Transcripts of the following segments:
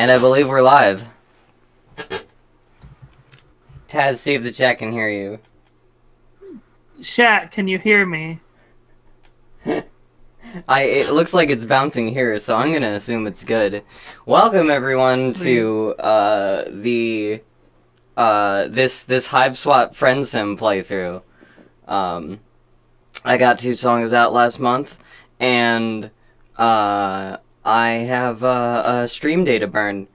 And I believe we're live. Taz, see if the chat can hear you. Chat, can you hear me? It looks like it's bouncing here, so I'm gonna assume it's good. Welcome everyone to this Hiveswap Friendsim playthrough. I got 2 songs out last month, and I have a stream day to burn.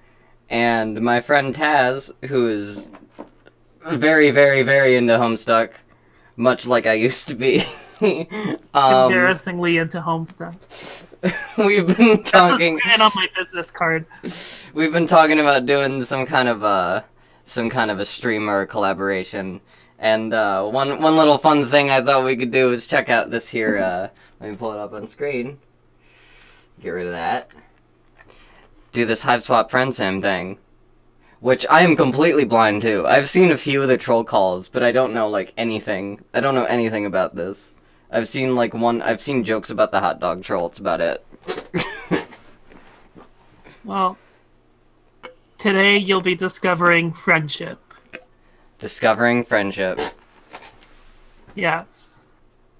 And my friend Taz, who is very, very, very into Homestuck, much like I used to be. Embarrassingly into Homestuck. We've been talking. That's a on my business card. We've been talking about doing some kind of a stream or a collaboration. And one little fun thing I thought we could do is check out this here. Let me pull it up on screen. Get rid of that. Do this Hiveswap Friendsim thing, which I am completely blind to. I've seen a few of the troll calls, but I don't know like anything. I don't know anything about this. I've seen like I've seen jokes about the hot dog troll. It's about it. Well, today you'll be discovering friendship. Discovering friendship. Yes.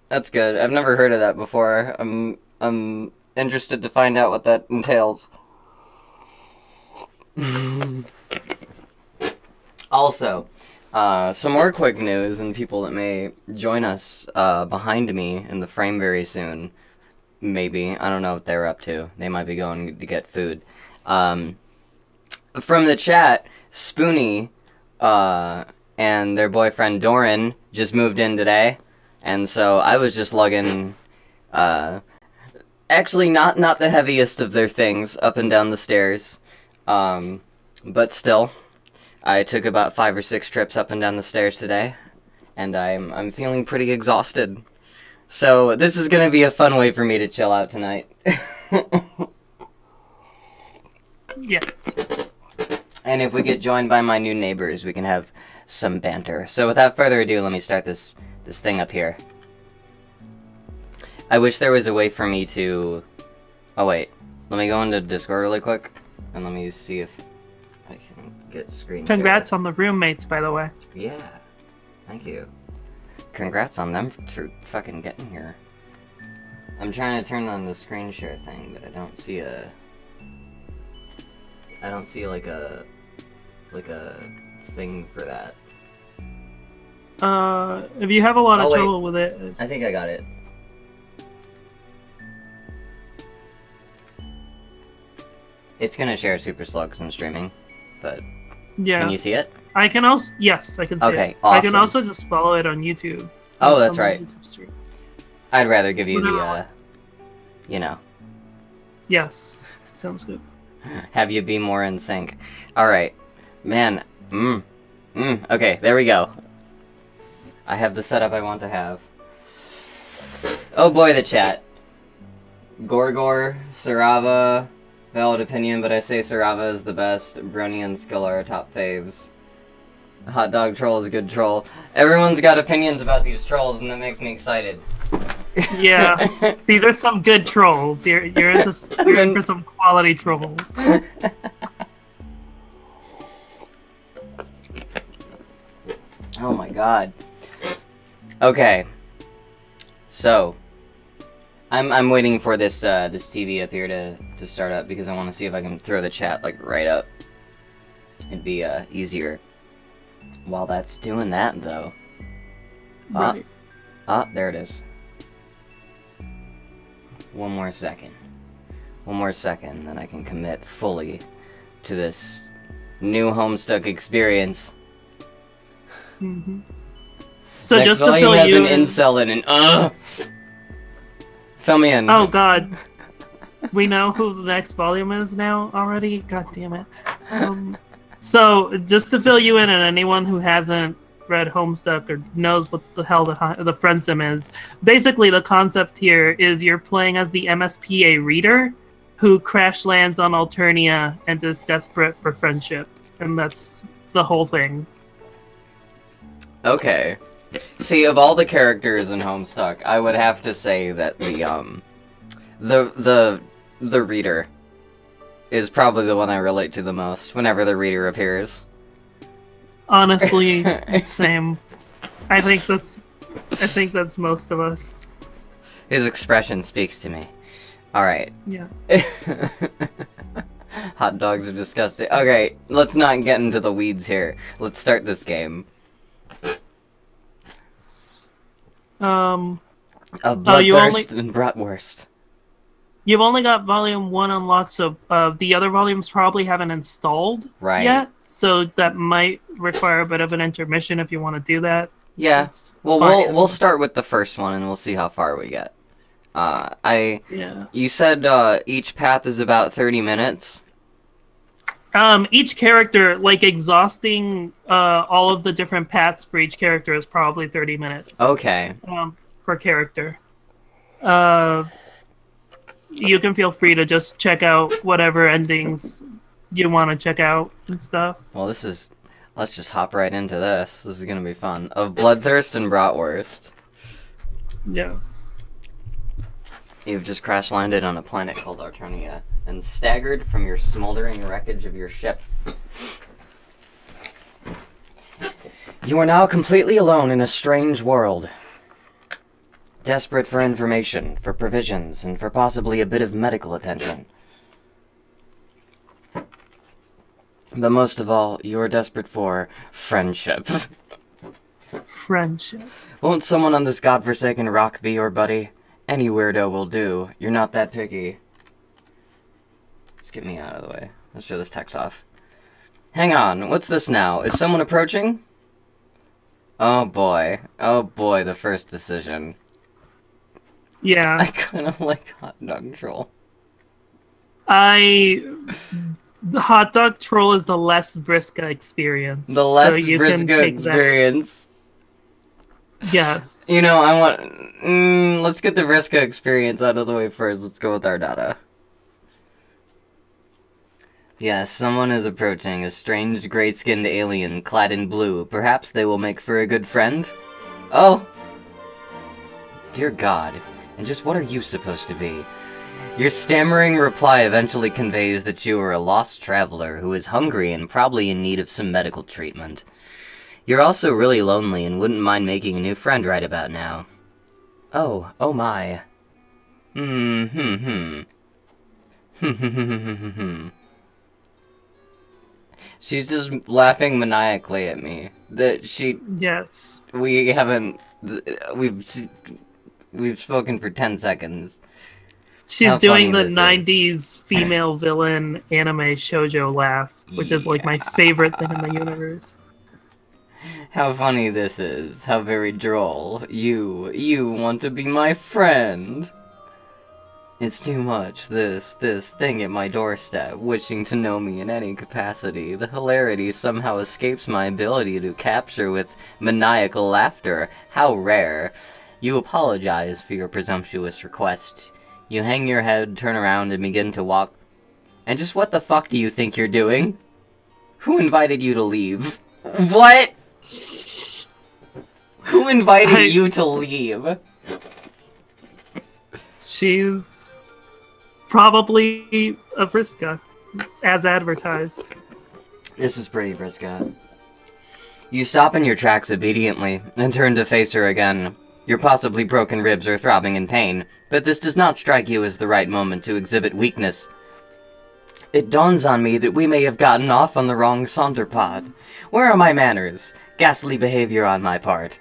That's good. I've never heard of that before. I'm interested to find out what that entails. Also, some more quick news and people that may join us behind me in the frame very soon. Maybe. I don't know what they're up to. They might be going to get food. From the chat, Spoonie and their boyfriend Doran just moved in today. And so I was just lugging, actually not the heaviest of their things up and down the stairs. But still, I took about 5 or 6 trips up and down the stairs today, and I'm feeling pretty exhausted. So this is gonna be a fun way for me to chill out tonight. Yeah. And if we get joined by my new neighbors, we can have some banter. So without further ado, let me start this thing up here. I wish there was a way for me to... Oh wait, let me go into Discord really quick, and let me see if I can get screen share. Congrats on the roommates, by the way. Yeah, thank you. Congrats on them for fucking getting here. I'm trying to turn on the screen share thing, but I don't see like a thing for that. If you have a lot of trouble with it... I think I got it. It's gonna share super slow because I'm streaming, but yeah. Can you see it? I can also... Yes, I can see it. Okay, awesome. I can also just follow it on YouTube. Oh, that's right. I'd rather give you the, you know. Yes, sounds good. Have you be more in sync. Alright. Man. Okay, there we go. I have the setup I want to have. Oh boy, the chat. Gorgor, Sarava, valid opinion, but I say Sarava is the best. Brony and Skull are top faves. Hot dog troll is a good troll. Everyone's got opinions about these trolls, and that makes me excited. Yeah, these are some good trolls. You're in for some quality trolls. Oh my god. Okay. So, I'm waiting for this this TV up here to start up because I want to see if I can throw the chat like right up. It'd be easier. While that's doing that though. Right. There it is. One more second, then I can commit fully to this new Homestuck experience. Mm-hmm. So Next just to fill has you an in... incel in it. Fill me in. Oh god. We know who the next volume is now already? God damn it. So, just to fill you in, and anyone who hasn't read Homestuck or knows what the hell the Friendsim is, basically the concept here is you're playing as the MSPA reader who crash lands on Alternia and is desperate for friendship. And that's the whole thing. Okay. See, of all the characters in Homestuck, I would have to say that the reader is probably the one I relate to the most whenever the reader appears. Honestly, same. I think that's most of us. His expression speaks to me. Alright. Yeah. Hot dogs are disgusting. Okay, let's not get into the weeds here. Let's start this game. Of Bloodthirst and Bratwurst. You've only got Volume 1 unlocked, so the other volumes probably haven't installed yet, so that might require a bit of an intermission if you want to do that. Yeah, well, we'll start with the first one, and we'll see how far we get. You said each path is about 30 minutes? Each character, like, exhausting all of the different paths for each character is probably 30 minutes. Okay. Per character. You can feel free to just check out whatever endings you want to check out and stuff. Well, let's just hop right into this. This is gonna be fun. Of Bloodthirst and Bratwurst. Yes. You've just crash-landed on a planet called Artonia, and staggered from your smoldering wreckage of your ship. You are now completely alone in a strange world. Desperate for information, for provisions, and for possibly a bit of medical attention. But most of all, you are desperate for friendship. Friendship. Won't someone on this godforsaken rock be your buddy? Any weirdo will do. You're not that picky. Let's get me out of the way. Let's show this text off. Hang on, what's this now? Is someone approaching? Oh boy. Oh boy, the first decision. Yeah. I kind of like Hot Dog Troll. The Hot Dog Troll is the less Vriska experience. The less Vriska experience. Yes. You know, I want... let's get the Vriska experience out of the way first. Let's go with our data. Yes, someone is approaching. A strange, gray-skinned alien clad in blue. Perhaps they will make for a good friend? Oh! Dear God. And just what are you supposed to be? Your stammering reply eventually conveys that you are a lost traveler who is hungry and probably in need of some medical treatment. You're also really lonely and wouldn't mind making a new friend right about now. Oh my. She's just laughing maniacally at me. That she... Yes. We've spoken for 10 seconds. She's doing the 90s female villain anime shoujo laugh, which is like my favorite thing in the universe. How funny this is. How very droll. You want to be my friend. It's too much, this thing at my doorstep, wishing to know me in any capacity. The hilarity somehow escapes my ability to capture with maniacal laughter. How rare. You apologize for your presumptuous request. You hang your head, turn around, and begin to walk. And just what the fuck do you think you're doing? Who invited you to leave? What? Who invited you to leave? She's probably a Vriska, as advertised. This is pretty Vriska. You stop in your tracks obediently, and turn to face her again. Your possibly broken ribs are throbbing in pain, but this does not strike you as the right moment to exhibit weakness. It dawns on me that we may have gotten off on the wrong saunter pod. Where are my manners? Ghastly behavior on my part.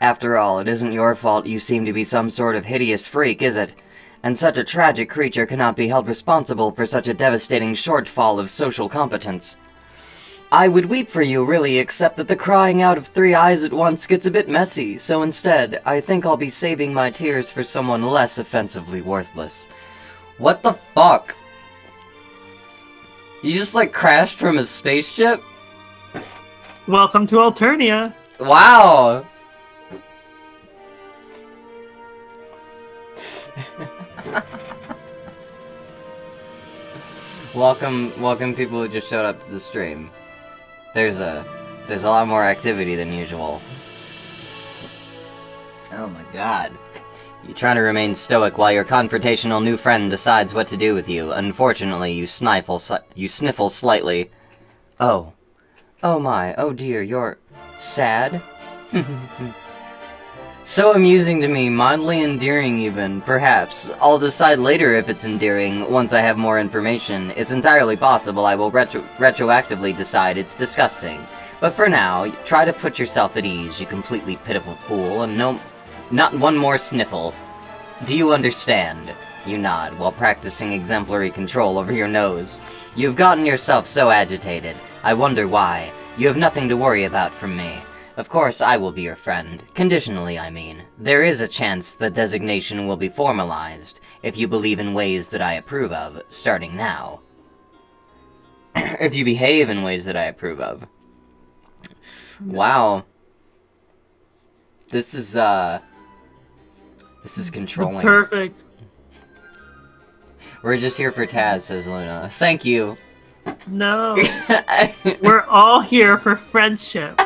After all, it isn't your fault you seem to be some sort of hideous freak, is it? And such a tragic creature cannot be held responsible for such a devastating shortfall of social competence. I would weep for you, really, except that the crying out of 3 eyes at once gets a bit messy, so instead, I think I'll be saving my tears for someone less offensively worthless. What the fuck? You just, like, crashed from a spaceship? Welcome to Alternia! Wow! Welcome people who just showed up to the stream. There's a lot more activity than usual. Oh my god. You try to remain stoic while your confrontational new friend decides what to do with you. Unfortunately, you sniffle slightly. Oh. Oh my, oh dear, you're sad? So amusing to me, mildly endearing even, perhaps. I'll decide later if it's endearing, once I have more information. It's entirely possible I will retroactively decide it's disgusting. But for now, try to put yourself at ease, you completely pitiful fool, and not one more sniffle. Do you understand? You nod, while practicing exemplary control over your nose. You've gotten yourself so agitated. I wonder why. You have nothing to worry about from me. Of course, I will be your friend. Conditionally, I mean. There is a chance the designation will be formalized, if you believe in ways that I approve of, starting now. If you behave in ways that I approve of. Wow. This is controlling. Perfect. We're just here for Taz, says Luna. Thank you. No. We're all here for friendship.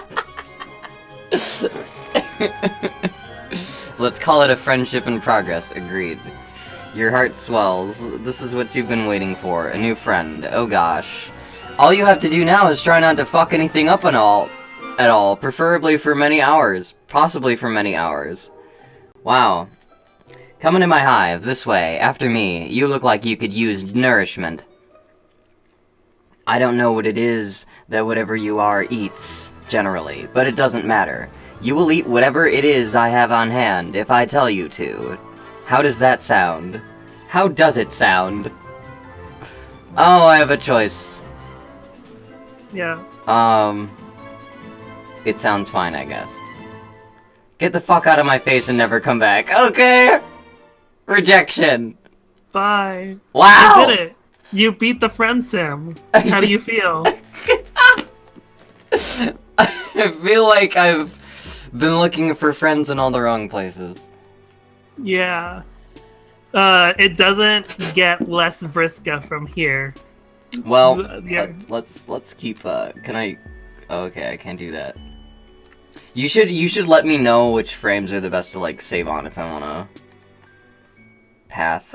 Let's call it a friendship in progress. Agreed. Your heart swells. This is what you've been waiting for. A new friend. Oh gosh. All you have to do now is try not to fuck anything up at all. Preferably for many hours. Possibly for many hours. Wow. Come into my hive, this way, after me. You look like you could use nourishment. I don't know what it is that whatever you are eats, generally, but it doesn't matter. You will eat whatever it is I have on hand, if I tell you to. How does that sound? How does it sound? Oh, I have a choice. Yeah. It sounds fine, I guess. Get the fuck out of my face and never come back. Okay! Rejection. Bye. Wow! You did it. You beat the Friendsim. How do you feel? I feel like I've been looking for friends in all the wrong places. Yeah. It doesn't get less Vriska from here. Well, yeah. let's keep, can I... Oh, okay, I can't do that. You should let me know which frames are the best to, like, save on if I wanna... path.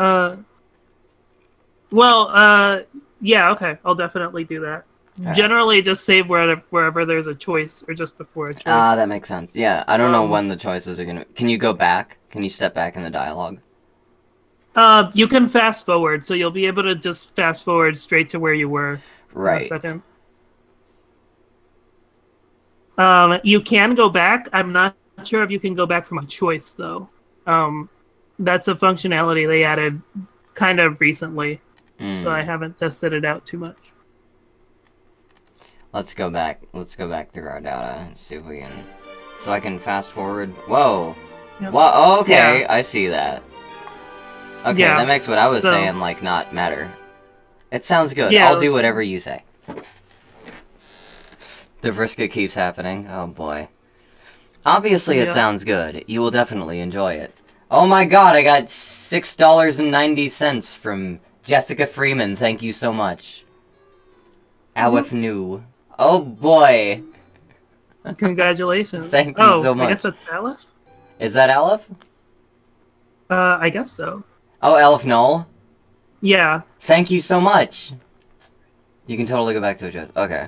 Yeah, okay, I'll definitely do that. Right. Generally, just save wherever there's a choice, or just before a choice. Ah, that makes sense. Yeah, I don't know when the choices are gonna... Can you go back? Can you step back in the dialogue? You can fast forward, so you'll be able to just fast forward straight to where you were. Right. In a second. You can go back. I'm not sure if you can go back from a choice, though. That's a functionality they added kind of recently, so I haven't tested it out too much. Let's go back. Let's go back through our data and see if we can... So I can fast forward. Whoa. Yep. Whoa. Okay, yeah. I see that. Okay, yeah, that makes what I was saying, like, not matter. It sounds good. Yeah, I'll do whatever you say. The Vriska keeps happening. Oh, boy. Obviously, it sounds good. You will definitely enjoy it. Oh my god, I got $6.90 from Jessica Freeman. Thank you so much. Aleph New. Oh, boy. Congratulations. Thank you so much. I guess that's Aleph? Is that Aleph? I guess so. Oh, Aleph Null? Yeah. Thank you so much. You can totally go back to it. Okay.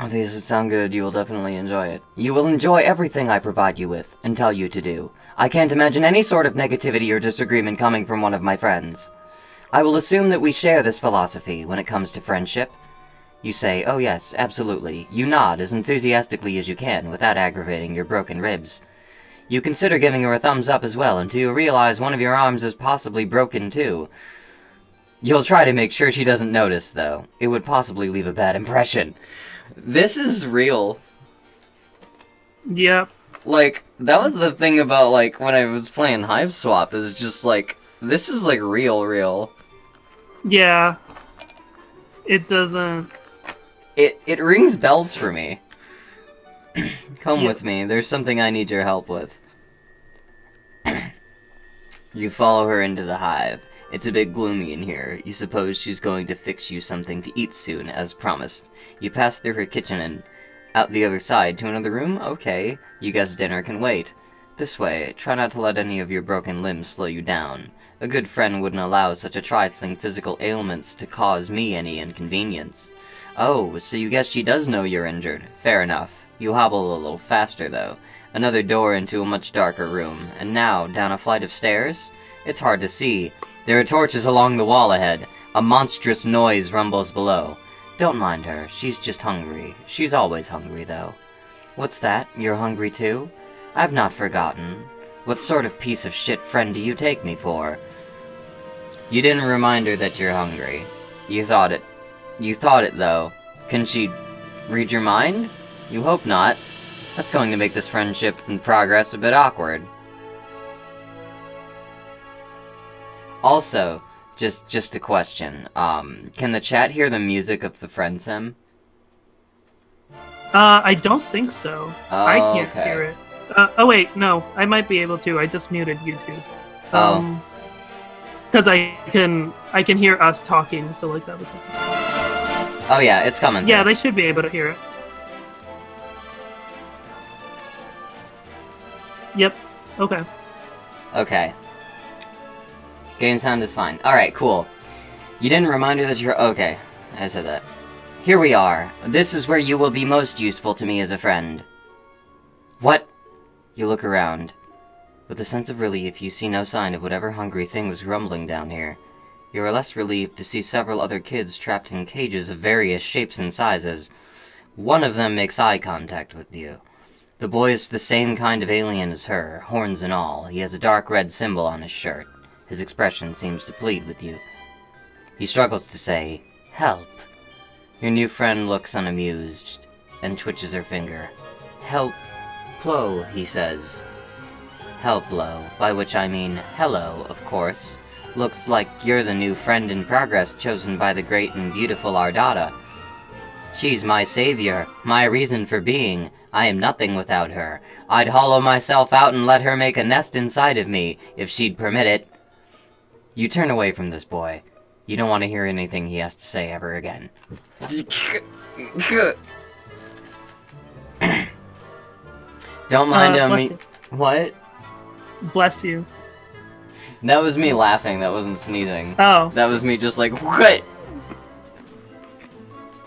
These sound good. You will definitely enjoy it. You will enjoy everything I provide you with, and tell you to do. I can't imagine any sort of negativity or disagreement coming from one of my friends. I will assume that we share this philosophy when it comes to friendship. You say, oh yes, absolutely. You nod as enthusiastically as you can, without aggravating your broken ribs. You consider giving her a thumbs up as well, until you realize one of your arms is possibly broken too. You'll try to make sure she doesn't notice, though. It would possibly leave a bad impression. This is real. Yep. Like, that was the thing about, like, when I was playing Hiveswap, is just, like, this is, like, real. Yeah. It doesn't... It rings bells for me. Come with me, there's something I need your help with. You follow her into the hive. It's a bit gloomy in here. You suppose she's going to fix you something to eat soon, as promised. You pass through her kitchen and out the other side to another room? Okay. You guess dinner can wait. This way, try not to let any of your broken limbs slow you down. A good friend wouldn't allow such a trifling physical ailments to cause me any inconvenience. Oh, so you guess she does know you're injured. Fair enough. You hobble a little faster, though. Another door into a much darker room. And now, down a flight of stairs? It's hard to see. There are torches along the wall ahead. A monstrous noise rumbles below. Don't mind her. She's just hungry. She's always hungry, though. What's that? You're hungry, too? I've not forgotten. What sort of piece of shit friend do you take me for? You didn't remind her that you're hungry. You thought it, though. Can she read your mind? You hope not. That's going to make this friendship in progress a bit awkward. Also, just a question. Can the chat hear the music of the Friendsim? I don't think so. Oh, I can't okay. hear it. Oh wait, no. I might be able to. I just muted YouTube. Because I can hear us talking, so like that would happen. Oh yeah, it's coming. Yeah, through. they should be able to hear it. Yep. Okay. Okay. Game sound is fine. Alright, cool. You didn't remind her that you're... Okay, I said that. Here we are. This is where you will be most useful to me as a friend. What? You look around. With a sense of relief, you see no sign of whatever hungry thing was rumbling down here. You are less relieved to see several other kids trapped in cages of various shapes and sizes. One of them makes eye contact with you. The boy is the same kind of alien as her, horns and all. He has a dark red symbol on his shirt. His expression seems to plead with you. He struggles to say, "Help." Your new friend looks unamused and twitches her finger. "Help, Plo," he says. Helplo, by which I mean hello, of course. Looks like you're the new friend in progress chosen by the great and beautiful Ardata. She's my savior, my reason for being. I am nothing without her. I'd hollow myself out and let her make a nest inside of me, if she'd permit it. You turn away from this boy. You don't want to hear anything he has to say ever again. Don't mind him. What? Bless you. That was me laughing, that wasn't sneezing. Oh. That was me just like, what?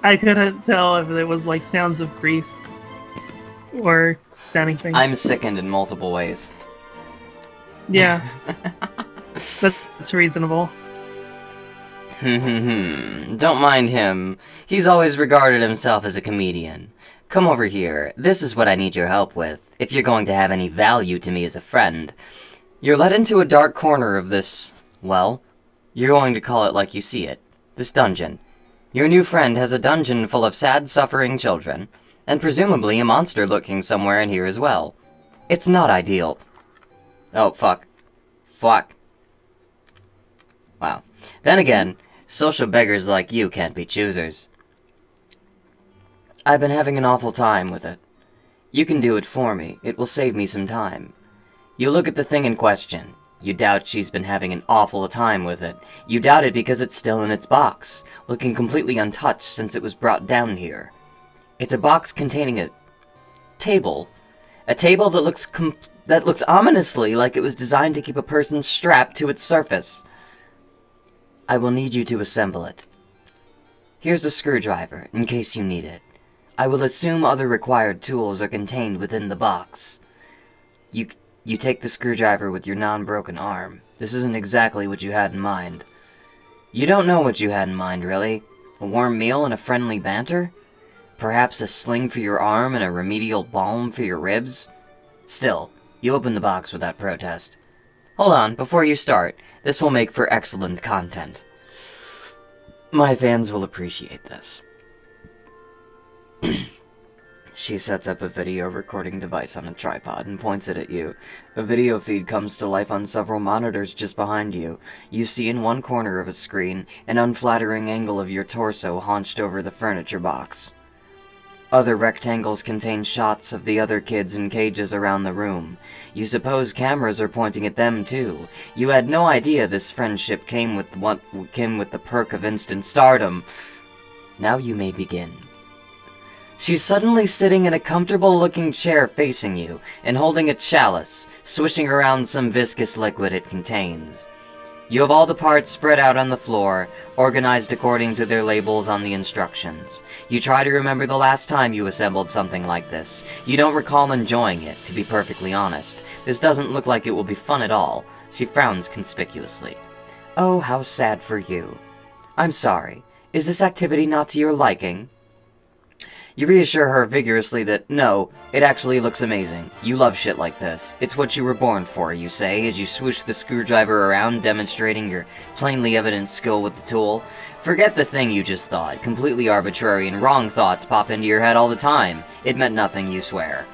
I couldn't tell if it was like sounds of grief or just anything. I'm sickened in multiple ways. Yeah. That's reasonable. Don't mind him. He's always regarded himself as a comedian. Come over here. This is what I need your help with, if you're going to have any value to me as a friend. You're led into a dark corner of this, well, you're going to call it like you see it, this dungeon. Your new friend has a dungeon full of sad, suffering children, and presumably a monster lurking somewhere in here as well. It's not ideal. Oh, fuck. Fuck. Wow. Then again, social beggars like you can't be choosers. I've been having an awful time with it. You can do it for me. It will save me some time. You look at the thing in question. You doubt she's been having an awful time with it. You doubt it because it's still in its box, looking completely untouched since it was brought down here. It's a box containing a table. A table that looks ominously like it was designed to keep a person strapped to its surface. I will need you to assemble it. Here's a screwdriver, in case you need it. I will assume other required tools are contained within the box. You take the screwdriver with your non-broken arm. This isn't exactly what you had in mind. You don't know what you had in mind, really. A warm meal and a friendly banter? Perhaps a sling for your arm and a remedial balm for your ribs? Still, you open the box without protest. Hold on, before you start, this will make for excellent content. My fans will appreciate this. She sets up a video recording device on a tripod and points it at you. A video feed comes to life on several monitors just behind you. You see in one corner of a screen an unflattering angle of your torso hunched over the furniture box. Other rectangles contain shots of the other kids in cages around the room. You suppose cameras are pointing at them too. You had no idea this friendship came with the perk of instant stardom. Now you may begin. She's suddenly sitting in a comfortable-looking chair facing you, and holding a chalice, swishing around some viscous liquid it contains. You have all the parts spread out on the floor, organized according to their labels on the instructions. You try to remember the last time you assembled something like this. You don't recall enjoying it, to be perfectly honest. This doesn't look like it will be fun at all. She frowns conspicuously. Oh, how sad for you. I'm sorry. Is this activity not to your liking? You reassure her vigorously that, no, it actually looks amazing. You love shit like this. It's what you were born for, you say, as you swoosh the screwdriver around, demonstrating your plainly evident skill with the tool. Forget the thing you just thought. Completely arbitrary and wrong thoughts pop into your head all the time. It meant nothing, you swear.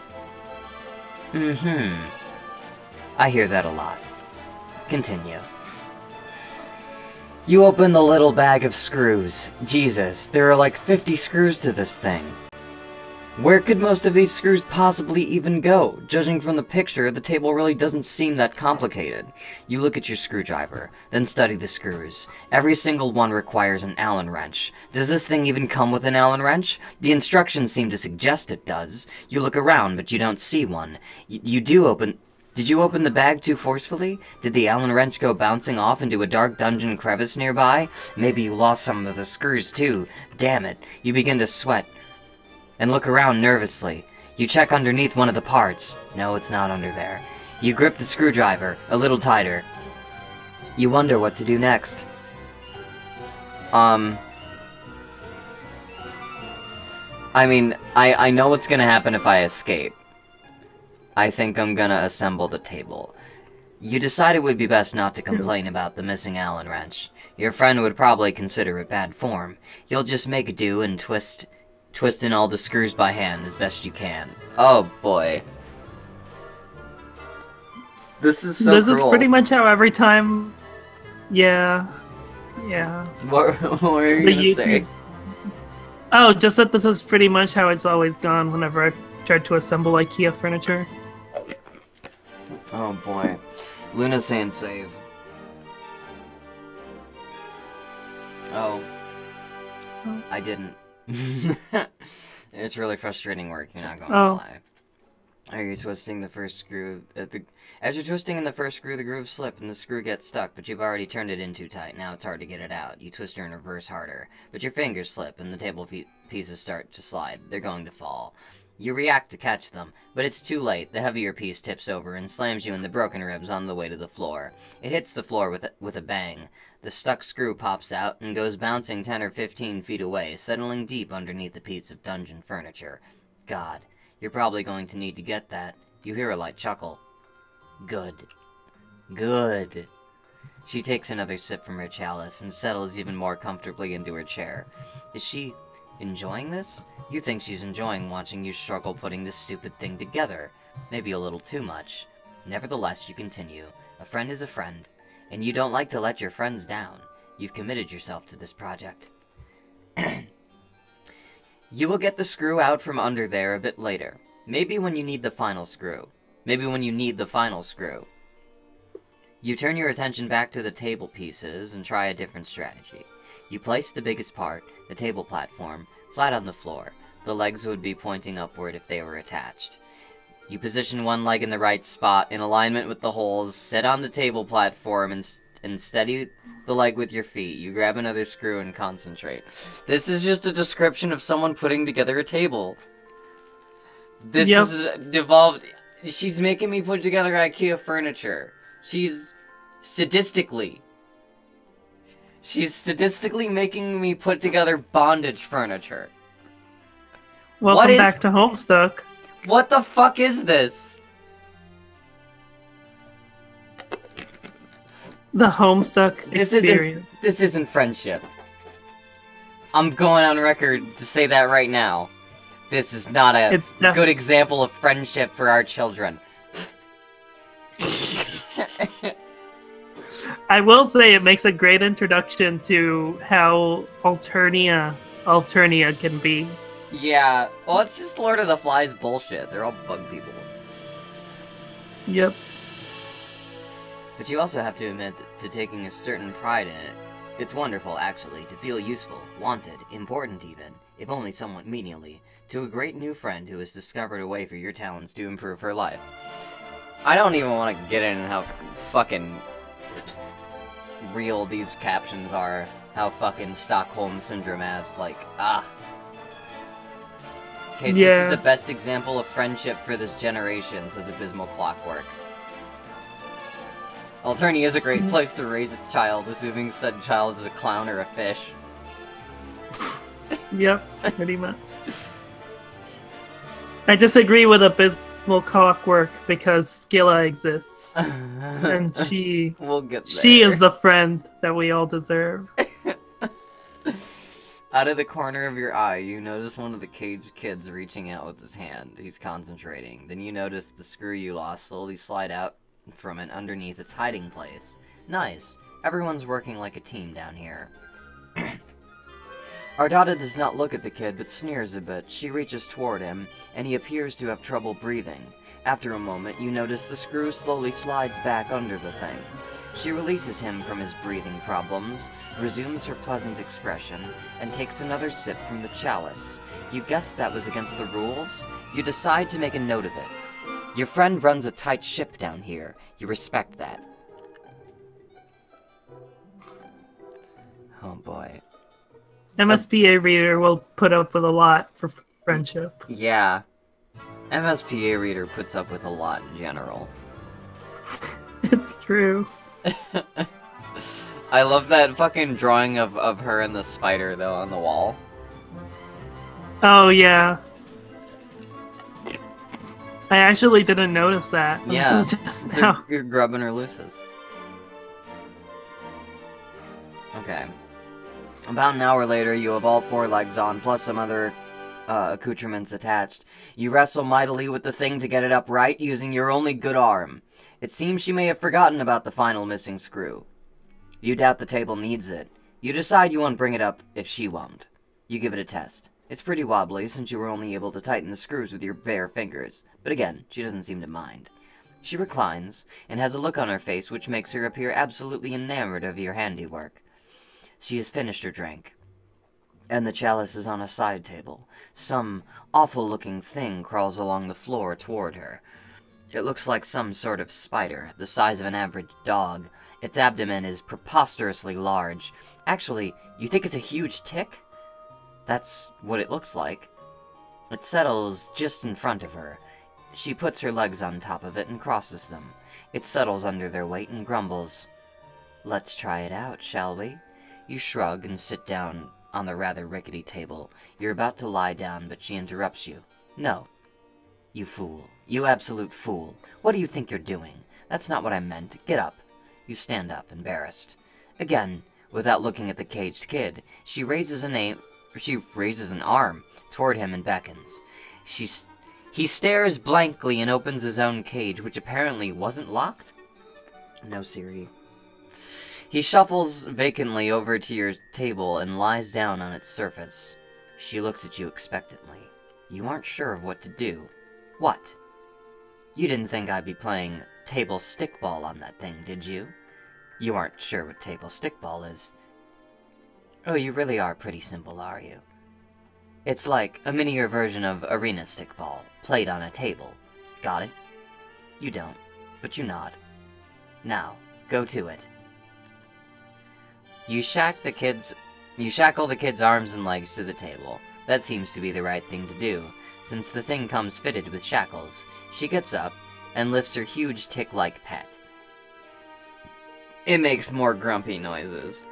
I hear that a lot. Continue. You open the little bag of screws. Jesus, there are like 50 screws to this thing. Where could most of these screws possibly even go? Judging from the picture, the table really doesn't seem that complicated. You look at your screwdriver, then study the screws. Every single one requires an Allen wrench. Does this thing even come with an Allen wrench? The instructions seem to suggest it does. You look around, but you don't see one. Did you open the bag too forcefully? Did the Allen wrench go bouncing off into a dark dungeon crevice nearby? Maybe you lost some of the screws too. Damn it. You begin to sweat and look around nervously. You check underneath one of the parts. No, it's not under there. You grip the screwdriver a little tighter. You wonder what to do next. I mean, I know what's gonna happen if I escape. I think I'm gonna assemble the table. You decide it would be best not to complain about the missing Allen wrench. Your friend would probably consider it bad form. You'll just make do and twist in all the screws by hand as best you can. Oh boy. This is so This cruel. is pretty much how every time... Yeah. What were you gonna say? Oh, just that this is pretty much how it's always gone whenever I've tried to assemble IKEA furniture. Oh boy. Luna's saying save. Oh. I didn't. It's really frustrating work, you're not gonna lie. Are you twisting the first screw? As you're twisting in the first screw, the grooves slip and the screw gets stuck, but you've already turned it in too tight. Now it's hard to get it out. You twist her in reverse harder, but your fingers slip and the table pieces start to slide. They're going to fall. You react to catch them, but it's too late. The heavier piece tips over and slams you in the broken ribs on the way to the floor. It hits the floor with a bang. The stuck screw pops out and goes bouncing 10 or 15 feet away, settling deep underneath a piece of dungeon furniture. God, you're probably going to need to get that. You hear a light chuckle. Good. Good. She takes another sip from her chalice and settles even more comfortably into her chair. Is she enjoying this? You think she's enjoying watching you struggle putting this stupid thing together. Maybe a little too much. Nevertheless, you continue. A friend is a friend, and you don't like to let your friends down. You've committed yourself to this project. You will get the screw out from under there a bit later. Maybe when you need the final screw. You turn your attention back to the table pieces and try a different strategy. You place the biggest part, the table platform, flat on the floor. The legs would be pointing upward if they were attached. You position one leg in the right spot, in alignment with the holes, sit on the table platform, and steady the leg with your feet. You grab another screw and concentrate. This is just a description of someone putting together a table. This is devolved. She's making me put together IKEA furniture. She's sadistically making me put together bondage furniture. Welcome back to Homestuck. What the fuck is this? The Homestuck experience. This isn't friendship. I'm going on record to say that right now. This is not a good example of friendship for our children. I will say it makes a great introduction to how Alternia can be. Yeah, well, it's just Lord of the Flies bullshit. They're all bug people. Yep. But you also have to admit to taking a certain pride in it. It's wonderful, actually, to feel useful, wanted, important even. if only somewhat menially, to a great new friend who has discovered a way for your talents to improve her life. I don't even want to get in how fucking real these captions are. How fucking Stockholm Syndrome-ass, like, Okay, This is the best example of friendship for this generation, says Abysmal Clockwork. Alterny is a great place to raise a child, assuming said child is a clown or a fish. Yep, pretty much. I disagree with Abysmal Clockwork because Skilla exists. And she is the friend that we all deserve. Out of the corner of your eye, you notice one of the caged kids reaching out with his hand. He's concentrating. Then you notice the screw you lost slowly slide out from it underneath its hiding place. Nice. Everyone's working like a team down here. Ardata does not look at the kid, but sneers a bit. She reaches toward him, and he appears to have trouble breathing. After a moment, you notice the screw slowly slides back under the thing. She releases him from his breathing problems, resumes her pleasant expression, and takes another sip from the chalice. You guess that was against the rules? You decide to make a note of it. Your friend runs a tight ship down here. You respect that. Oh boy. MSPA reader will put up with a lot for friendship. Yeah. MSPA reader puts up with a lot in general. It's true. I love that fucking drawing of her and the spider, though, on the wall. Oh, yeah. I actually didn't notice that. Yeah, so you're grubbing her looses. Okay. About an hour later, you have all 4 legs on, plus some other accoutrements attached. You wrestle mightily with the thing to get it upright, using your only good arm. It seems she may have forgotten about the final missing screw. You doubt the table needs it. You decide you won't bring it up if she won't. You give it a test. It's pretty wobbly since you were only able to tighten the screws with your bare fingers, but again, she doesn't seem to mind. She reclines, and has a look on her face which makes her appear absolutely enamored of your handiwork. She has finished her drink, and the chalice is on a side table. Some awful-looking thing crawls along the floor toward her. It looks like some sort of spider, the size of an average dog. Its abdomen is preposterously large. Actually, you think it's a huge tick? That's what it looks like. It settles just in front of her. She puts her legs on top of it and crosses them. It settles under their weight and grumbles. "Let's try it out, shall we?" You shrug and sit down on the rather rickety table. You're about to lie down, but she interrupts you. "No. You fool. You absolute fool. What do you think you're doing? That's not what I meant. Get up." You stand up, embarrassed. Again, without looking at the caged kid, she raises an arm toward him and beckons. He stares blankly and opens his own cage, which apparently wasn't locked? No, Siri. He shuffles vacantly over to your table and lies down on its surface. She looks at you expectantly. You aren't sure of what to do. What? You didn't think I'd be playing table stickball on that thing, did you? You aren't sure what table stickball is. Oh, you really are pretty simple, are you? It's like a miniature version of arena stickball, played on a table. Got it? You don't, but you nod. Now, go to it. You shackle the kid's arms and legs to the table. That seems to be the right thing to do, since the thing comes fitted with shackles. She gets up and lifts her huge tick-like pet. It makes more grumpy noises.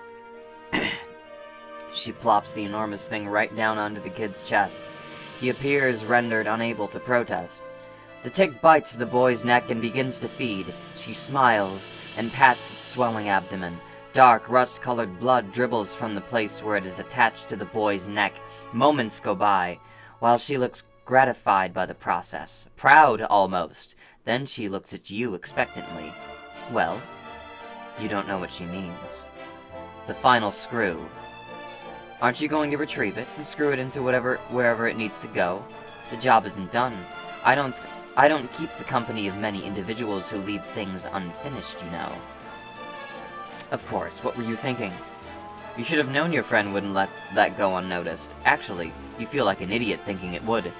She plops the enormous thing right down onto the kid's chest. He appears rendered unable to protest. The tick bites the boy's neck and begins to feed. She smiles and pats its swelling abdomen. Dark, rust-colored blood dribbles from the place where it is attached to the boy's neck. Moments go by, while she looks gratified by the process. Proud, almost. Then she looks at you expectantly. Well, you don't know what she means. The final screw. Aren't you going to retrieve it and screw it into wherever it needs to go? The job isn't done. I don't keep the company of many individuals who leave things unfinished, you know. Of course, what were you thinking? You should have known your friend wouldn't let that go unnoticed. Actually, You feel like an idiot thinking it would.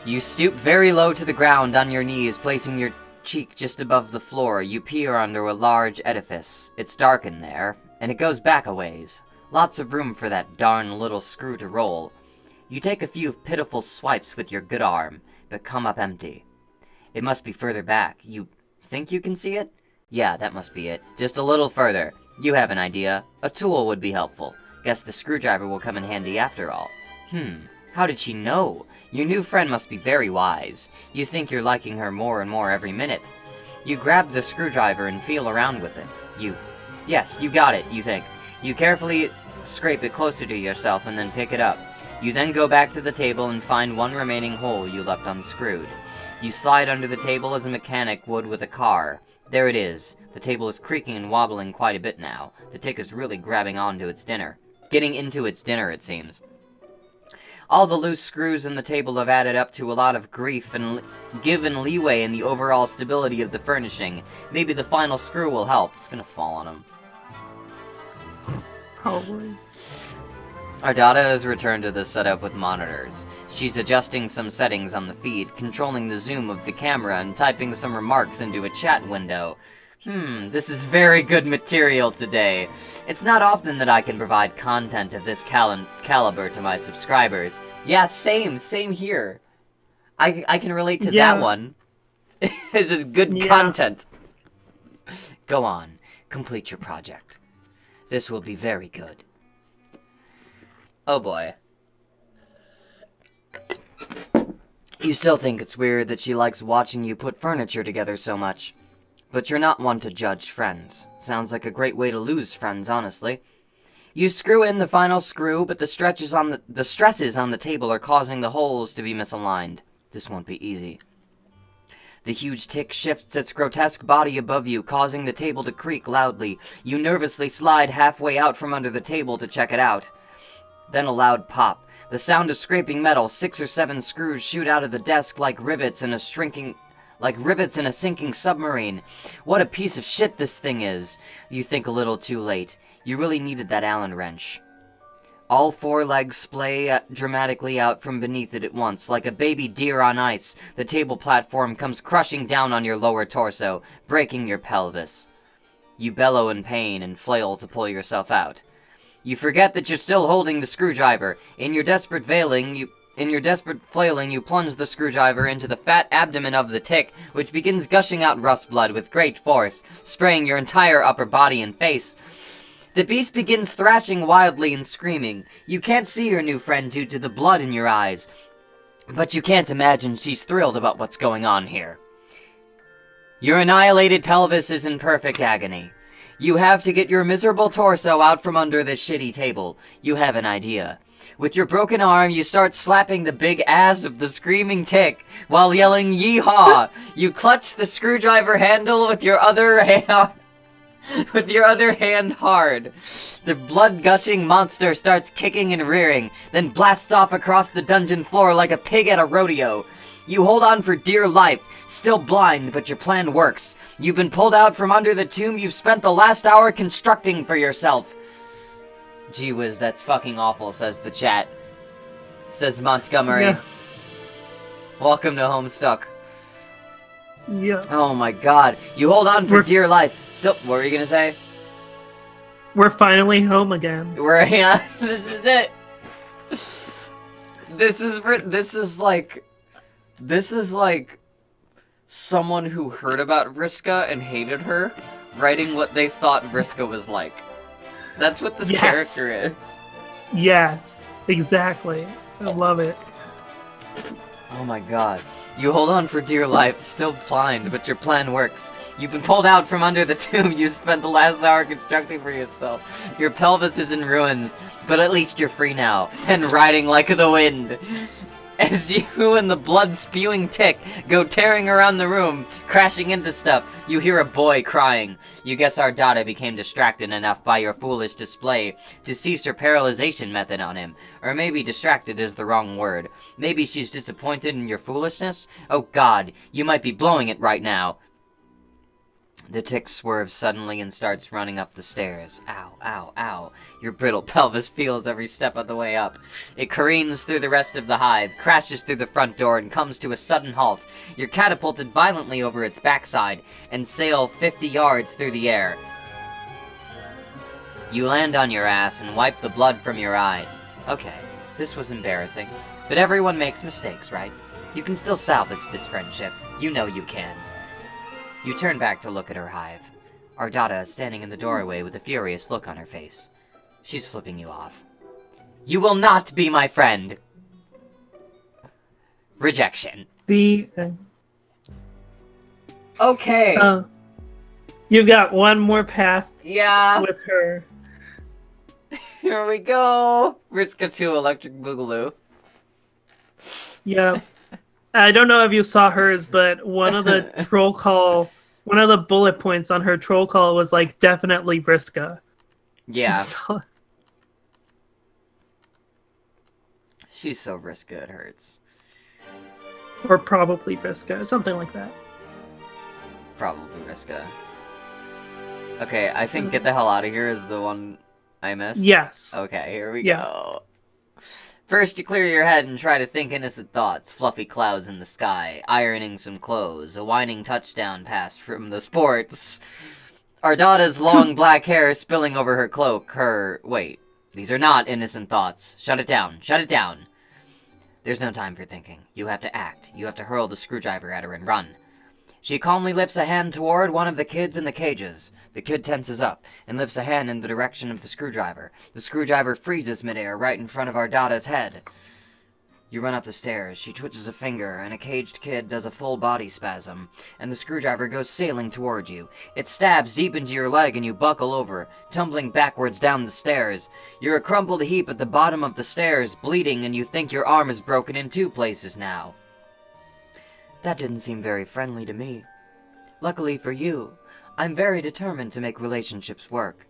You stoop very low to the ground on your knees, placing your cheek just above the floor. You peer under a large edifice. It's dark in there, and it goes back a ways. Lots of room for that darn little screw to roll. You take a few pitiful swipes with your good arm, but come up empty. It must be further back. You think you can see it? Yeah, that must be it. Just a little further. You have an idea. A tool would be helpful. Guess the screwdriver will come in handy after all. How did she know? Your new friend must be very wise. You think you're liking her more and more every minute. You grab the screwdriver and feel around with it. Yes, you got it, you think. You carefully scrape it closer to yourself and then pick it up. You then go back to the table and find one remaining hole you left unscrewed. You slide under the table as a mechanic would with a car. There it is. The table is creaking and wobbling quite a bit now. The tick is really grabbing onto its dinner. Getting into its dinner, it seems. All the loose screws in the table have added up to a lot of grief and given leeway in the overall stability of the furnishing. Maybe the final screw will help. It's gonna fall on him. Probably. Ardata has returned to the setup with monitors. She's adjusting some settings on the feed, controlling the zoom of the camera, and typing some remarks into a chat window. This is very good material today. It's not often that I can provide content of this caliber to my subscribers. Yeah, same here. I can relate to that one. It's just good content. Go on, complete your project. This will be very good. Oh boy. You still think it's weird that she likes watching you put furniture together so much. But you're not one to judge friends. Sounds like a great way to lose friends, honestly. You screw in the final screw, but the stresses on the table are causing the holes to be misaligned. This won't be easy. The huge tick shifts its grotesque body above you, causing the table to creak loudly. You nervously slide halfway out from under the table to check it out. Then a loud pop. The sound of scraping metal. 6 or 7 screws shoot out of the desk like rivets in a sinking submarine. What a piece of shit this thing is. You think a little too late. You really needed that Allen wrench. All 4 legs splay dramatically out from beneath it at once. Like a baby deer on ice, the table platform comes crushing down on your lower torso, breaking your pelvis. You bellow in pain and flail to pull yourself out. You forget that you're still holding the screwdriver. In your desperate flailing, you plunge the screwdriver into the fat abdomen of the tick, which begins gushing out rust blood with great force, spraying your entire upper body and face. The beast begins thrashing wildly and screaming. You can't see your new friend due to the blood in your eyes, but you can't imagine she's thrilled about what's going on here. Your annihilated pelvis is in perfect agony. You have to get your miserable torso out from under this shitty table. You have an idea. With your broken arm, you start slapping the big ass of the screaming tick while yelling yeehaw. You clutch the screwdriver handle with your other hand hard. The blood-gushing monster starts kicking and rearing, then blasts off across the dungeon floor like a pig at a rodeo. You hold on for dear life, still blind, but your plan works. You've been pulled out from under the tomb you've spent the last hour constructing for yourself. Gee whiz, that's fucking awful, says the chat. Says Montgomery. Yeah. Welcome to Homestuck. Yeah. Oh my god. You hold on for dear life. Still, what were you gonna say? We're finally home again. Yeah, this is it. This is like someone who heard about Vriska and hated her, writing what they thought Vriska was like. That's what this character is. Yes, exactly. I love it. Oh my god. You hold on for dear life, still blind, but your plan works. You've been pulled out from under the tomb you spent the last hour constructing for yourself. Your pelvis is in ruins, but at least you're free now, and riding like the wind. As you and the blood-spewing tick go tearing around the room, crashing into stuff, you hear a boy crying. You guess Ardata became distracted enough by your foolish display to cease her paralyzation method on him. Or maybe distracted is the wrong word. Maybe she's disappointed in your foolishness? Oh god, you might be blowing it right now. The tick swerves suddenly and starts running up the stairs. Ow, ow, ow. Your brittle pelvis feels every step of the way up. It careens through the rest of the hive, crashes through the front door, and comes to a sudden halt. You're catapulted violently over its backside and sail 50 yards through the air. You land on your ass and wipe the blood from your eyes. Okay, this was embarrassing. But everyone makes mistakes, right? You can still salvage this friendship. You know you can. You turn back to look at her hive. Ardata is standing in the doorway with a furious look on her face. She's flipping you off. You will not be my friend! Rejection. Okay. You've got one more path with her. Here we go! Riska 2 Electric Boogaloo. Yeah. I don't know if you saw hers, but one of the one of the bullet points on her troll call was like, definitely Vriska. Yeah. So... She's so Vriska, it hurts. Or probably Vriska, something like that. Probably Vriska. Okay, I think Get the Hell Out of Here is the one I missed. Yes. Okay, here we go. First, you clear your head and try to think innocent thoughts. Fluffy clouds in the sky, ironing some clothes, a whining touchdown pass from the sports. Ardata's long black hair spilling over her cloak. Wait, these are not innocent thoughts. Shut it down. Shut it down. There's no time for thinking. You have to act. You have to hurl the screwdriver at her and run. She calmly lifts a hand toward one of the kids in the cages. The kid tenses up and lifts a hand in the direction of the screwdriver. The screwdriver freezes midair right in front of Ardata's head. You run up the stairs. She twitches a finger, and a caged kid does a full body spasm, and the screwdriver goes sailing toward you. It stabs deep into your leg, and you buckle over, tumbling backwards down the stairs. You're a crumpled heap at the bottom of the stairs, bleeding, and you think your arm is broken in 2 places now. That didn't seem very friendly to me. Luckily for you, I'm very determined to make relationships work,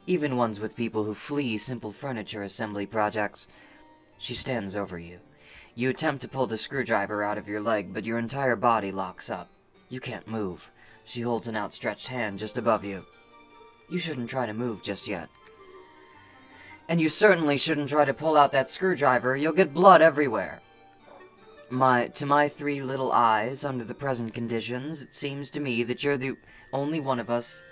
even ones with people who flee simple furniture assembly projects. She stands over you. You attempt to pull the screwdriver out of your leg, but your entire body locks up. You can't move. She holds an outstretched hand just above you. You shouldn't try to move just yet. And you certainly shouldn't try to pull out that screwdriver. You'll get blood everywhere. To my 3 little eyes, under the present conditions, it seems to me that you're the only one of us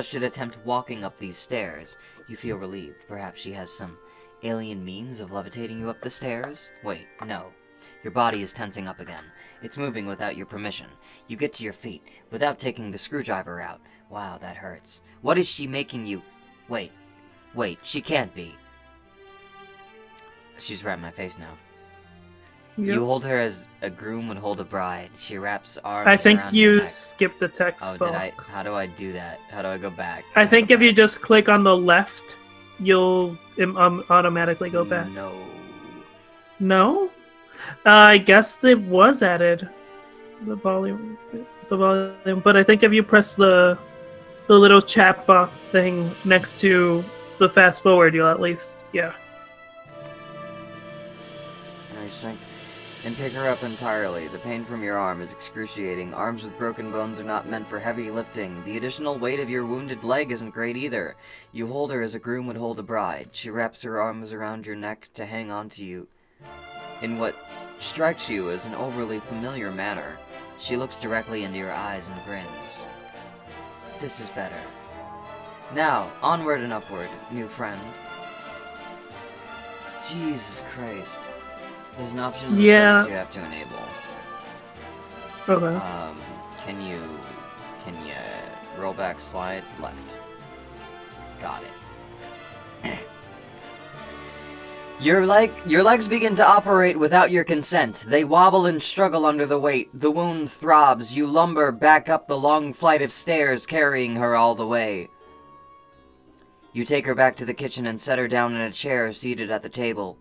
should attempt walking up these stairs. You feel relieved. Perhaps she has some alien means of levitating you up the stairs? Wait, no. Your body is tensing up again. It's moving without your permission. You get to your feet, without taking the screwdriver out. Wow, that hurts. What is she making you... Wait, she can't be. She's right in my face now. Yep. You hold her as a groom would hold a bride. She wraps arms around I think you neck. Skipped the text Oh, box. did I? How do I do that? How do I go back? I think if you just click on the left, you'll automatically go back. No. No? I guess it was added. The volume. But I think if you press the little chat box thing next to the fast forward, you'll at least, yeah. Nice strength. And pick her up entirely. The pain from your arm is excruciating. Arms with broken bones are not meant for heavy lifting. The additional weight of your wounded leg isn't great either. You hold her as a groom would hold a bride. She wraps her arms around your neck to hang on to you in what strikes you as an overly familiar manner. She looks directly into your eyes and grins. This is better. Now, onward and upward, new friend. Jesus Christ. There's an option in the settings you have to enable. Okay. Can you roll back, slide, left? Got it. Your legs begin to operate without your consent. They wobble and struggle under the weight. The wound throbs. You lumber back up the long flight of stairs, carrying her all the way. You take her back to the kitchen and set her down in a chair, seated at the table.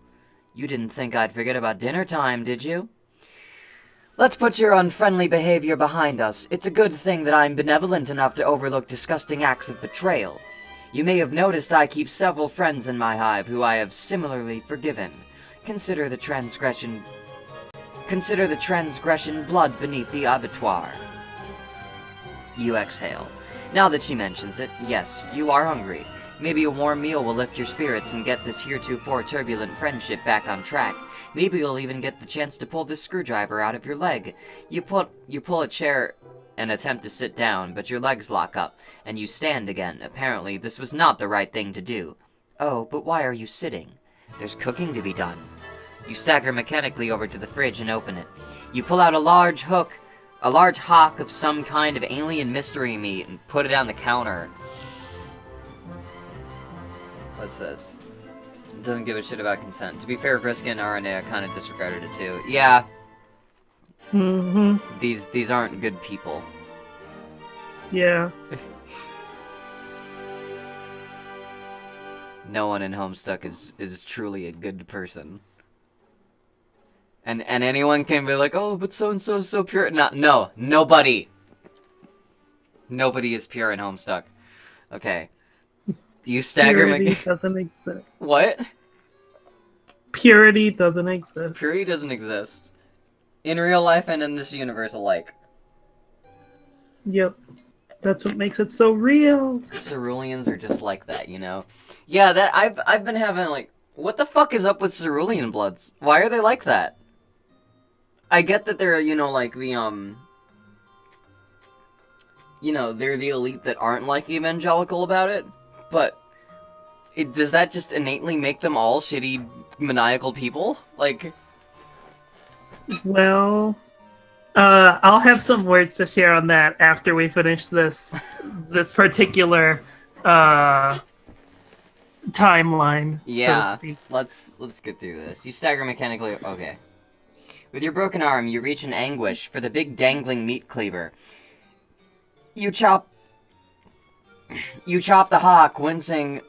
You didn't think I'd forget about dinner time, did you? Let's put your unfriendly behavior behind us. It's a good thing that I'm benevolent enough to overlook disgusting acts of betrayal. You may have noticed I keep several friends in my hive who I have similarly forgiven. Consider the transgression blood beneath the abattoir. You exhale. Now that she mentions it, yes, you are hungry. Maybe a warm meal will lift your spirits and get this heretofore turbulent friendship back on track. Maybe you'll even get the chance to pull this screwdriver out of your leg. You pull a chair and attempt to sit down, but your legs lock up, and you stand again. Apparently, this was not the right thing to do. Oh, but why are you sitting? There's cooking to be done. You stagger mechanically over to the fridge and open it. You pull out a large hook, a large hock of some kind of alien mystery meat, and put it on the counter. What's this? It doesn't give a shit about consent. To be fair, Vriska and RNA kind of disregarded it too. Yeah. Mm-hmm. These aren't good people. Yeah. No one in Homestuck is truly a good person. And anyone can be like, oh, but so-and-so is so pure. No, nobody. Nobody is pure in Homestuck. Okay. You stagger. Purity doesn't exist. What? Purity doesn't exist. Purity doesn't exist. In real life and in this universe alike. Yep. That's what makes it so real. Ceruleans are just like that, you know? Yeah, that I've been having, like, what the fuck is up with cerulean bloods? Why are they like that? I get that they're, you know, like, the, you know, they're the elite that aren't, like, evangelical about it, but does that just innately make them all shitty, maniacal people? Like... Well, I'll have some words to share on that after we finish this particular timeline. Yeah, so to speak. let's get through this. You stagger mechanically. Okay. With your broken arm, you reach in anguish for the big dangling meat cleaver. You chop the hock, wincing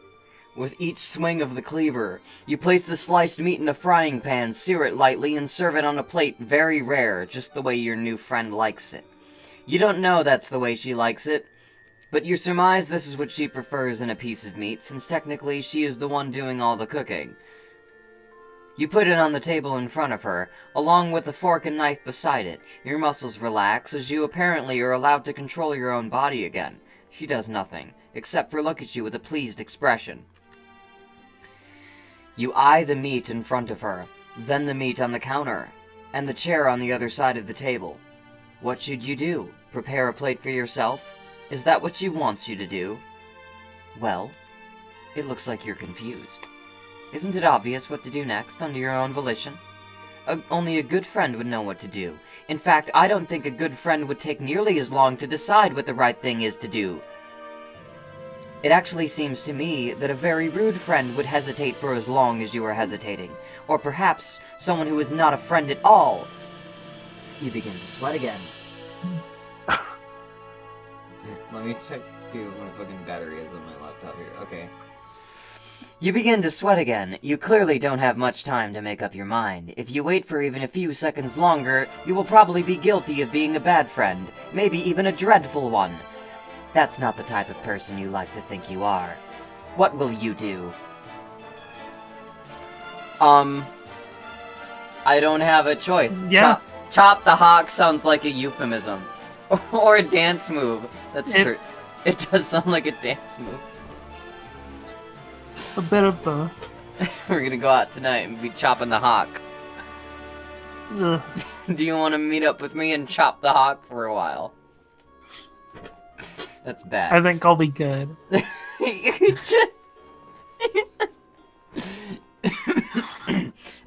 with each swing of the cleaver. You place the sliced meat in a frying pan, sear it lightly, and serve it on a plate very rare, just the way your new friend likes it. You don't know that's the way she likes it, but you surmise this is what she prefers in a piece of meat, since technically she is the one doing all the cooking. You put it on the table in front of her, along with the fork and knife beside it. Your muscles relax, as you apparently are allowed to control your own body again. She does nothing, except for look at you with a pleased expression. You eye the meat in front of her, then the meat on the counter, and the chair on the other side of the table. What should you do? Prepare a plate for yourself? Is that what she wants you to do? Well, it looks like you're confused. Isn't it obvious what to do next, under your own volition? Only a good friend would know what to do. In fact, I don't think a good friend would take nearly as long to decide what the right thing is to do. It actually seems to me that a very rude friend would hesitate for as long as you are hesitating. Or perhaps someone who is not a friend at all. You begin to sweat again. Let me check to see what my fucking battery is on my laptop here. Okay. You begin to sweat again. You clearly don't have much time to make up your mind. If you wait for even a few seconds longer, you will probably be guilty of being a bad friend. Maybe even a dreadful one. That's not the type of person you like to think you are. What will you do? I don't have a choice. Yeah. Chop the hock sounds like a euphemism. Or a dance move. That's true. It does sound like a dance move. A bit of both. We're gonna go out tonight and be chopping the hock. Ugh. Do you want to meet up with me and chop the hock for a while? That's bad. I think I'll be good.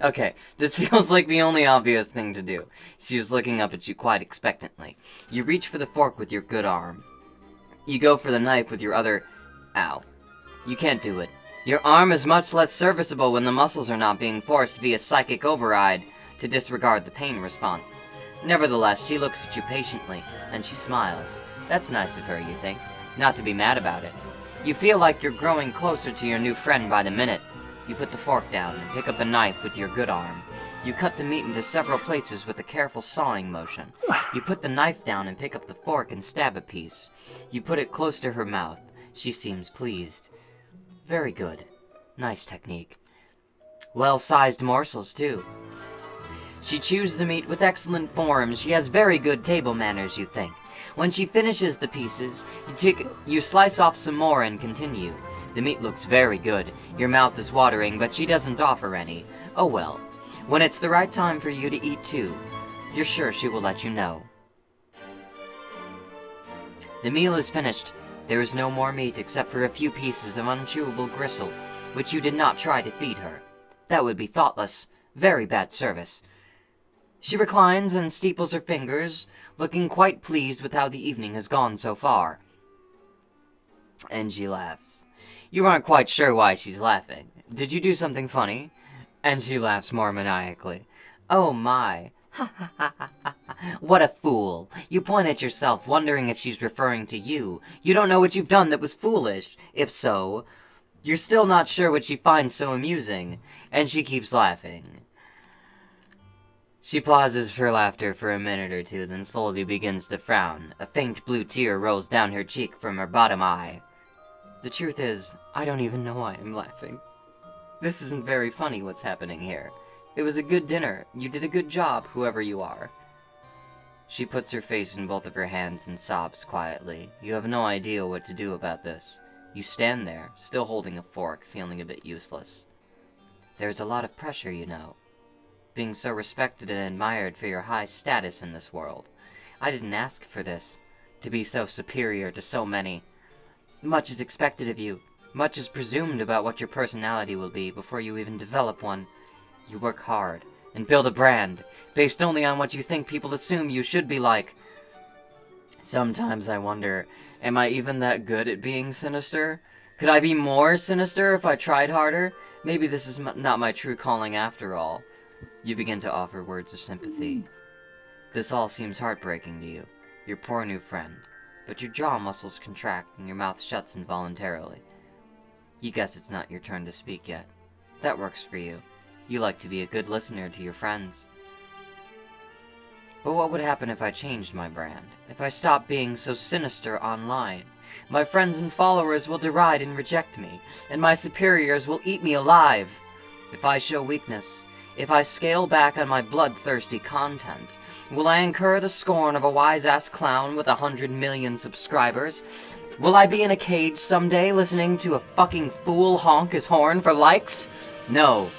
Okay, this feels like the only obvious thing to do. She is looking up at you quite expectantly. You reach for the fork with your good arm. You go for the knife with your other... Ow. You can't do it. Your arm is much less serviceable when the muscles are not being forced via psychic override to disregard the pain response. Nevertheless, she looks at you patiently, and she smiles. That's nice of her, you think. Not to be mad about it. You feel like you're growing closer to your new friend by the minute. You put the fork down and pick up the knife with your good arm. You cut the meat into several places with a careful sawing motion. You put the knife down and pick up the fork and stab a piece. You put it close to her mouth. She seems pleased. Very good. Nice technique. Well-sized morsels, too. She chews the meat with excellent form. She has very good table manners, you think. When she finishes the pieces, you slice off some more and continue. The meat looks very good. Your mouth is watering, but she doesn't offer any. Oh well. When it's the right time for you to eat too, you're sure she will let you know. The meal is finished. There is no more meat except for a few pieces of unchewable gristle, which you did not try to feed her. That would be thoughtless. Very bad service. She reclines and steeples her fingers, looking quite pleased with how the evening has gone so far. And she laughs. You aren't quite sure why she's laughing. Did you do something funny? And she laughs more maniacally. Oh my. Ha ha ha ha ha. What a fool. You point at yourself, wondering if she's referring to you. You don't know what you've done that was foolish. If so, you're still not sure what she finds so amusing. And she keeps laughing. She pauses for laughter for a minute or two, then slowly begins to frown. A faint blue tear rolls down her cheek from her bottom eye. The truth is, I don't even know why I'm laughing. This isn't very funny what's happening here. It was a good dinner. You did a good job, whoever you are. She puts her face in both of her hands and sobs quietly. You have no idea what to do about this. You stand there, still holding a fork, feeling a bit useless. There's a lot of pressure, you know. Being so respected and admired for your high status in this world. I didn't ask for this. To be so superior to so many. Much is expected of you. Much is presumed about what your personality will be before you even develop one. You work hard and build a brand, based only on what you think people assume you should be like. Sometimes I wonder, am I even that good at being sinister? Could I be more sinister if I tried harder? Maybe this is not my true calling after all. You begin to offer words of sympathy. This all seems heartbreaking to you, your poor new friend, but your jaw muscles contract and your mouth shuts involuntarily. You guess it's not your turn to speak yet. That works for you. You like to be a good listener to your friends. But what would happen if I changed my brand? If I stopped being so sinister online? My friends and followers will deride and reject me, and my superiors will eat me alive. If I show weakness, if I scale back on my bloodthirsty content, will I incur the scorn of a wise-ass clown with 100 million subscribers? Will I be in a cage someday listening to a fucking fool honk his horn for likes? No.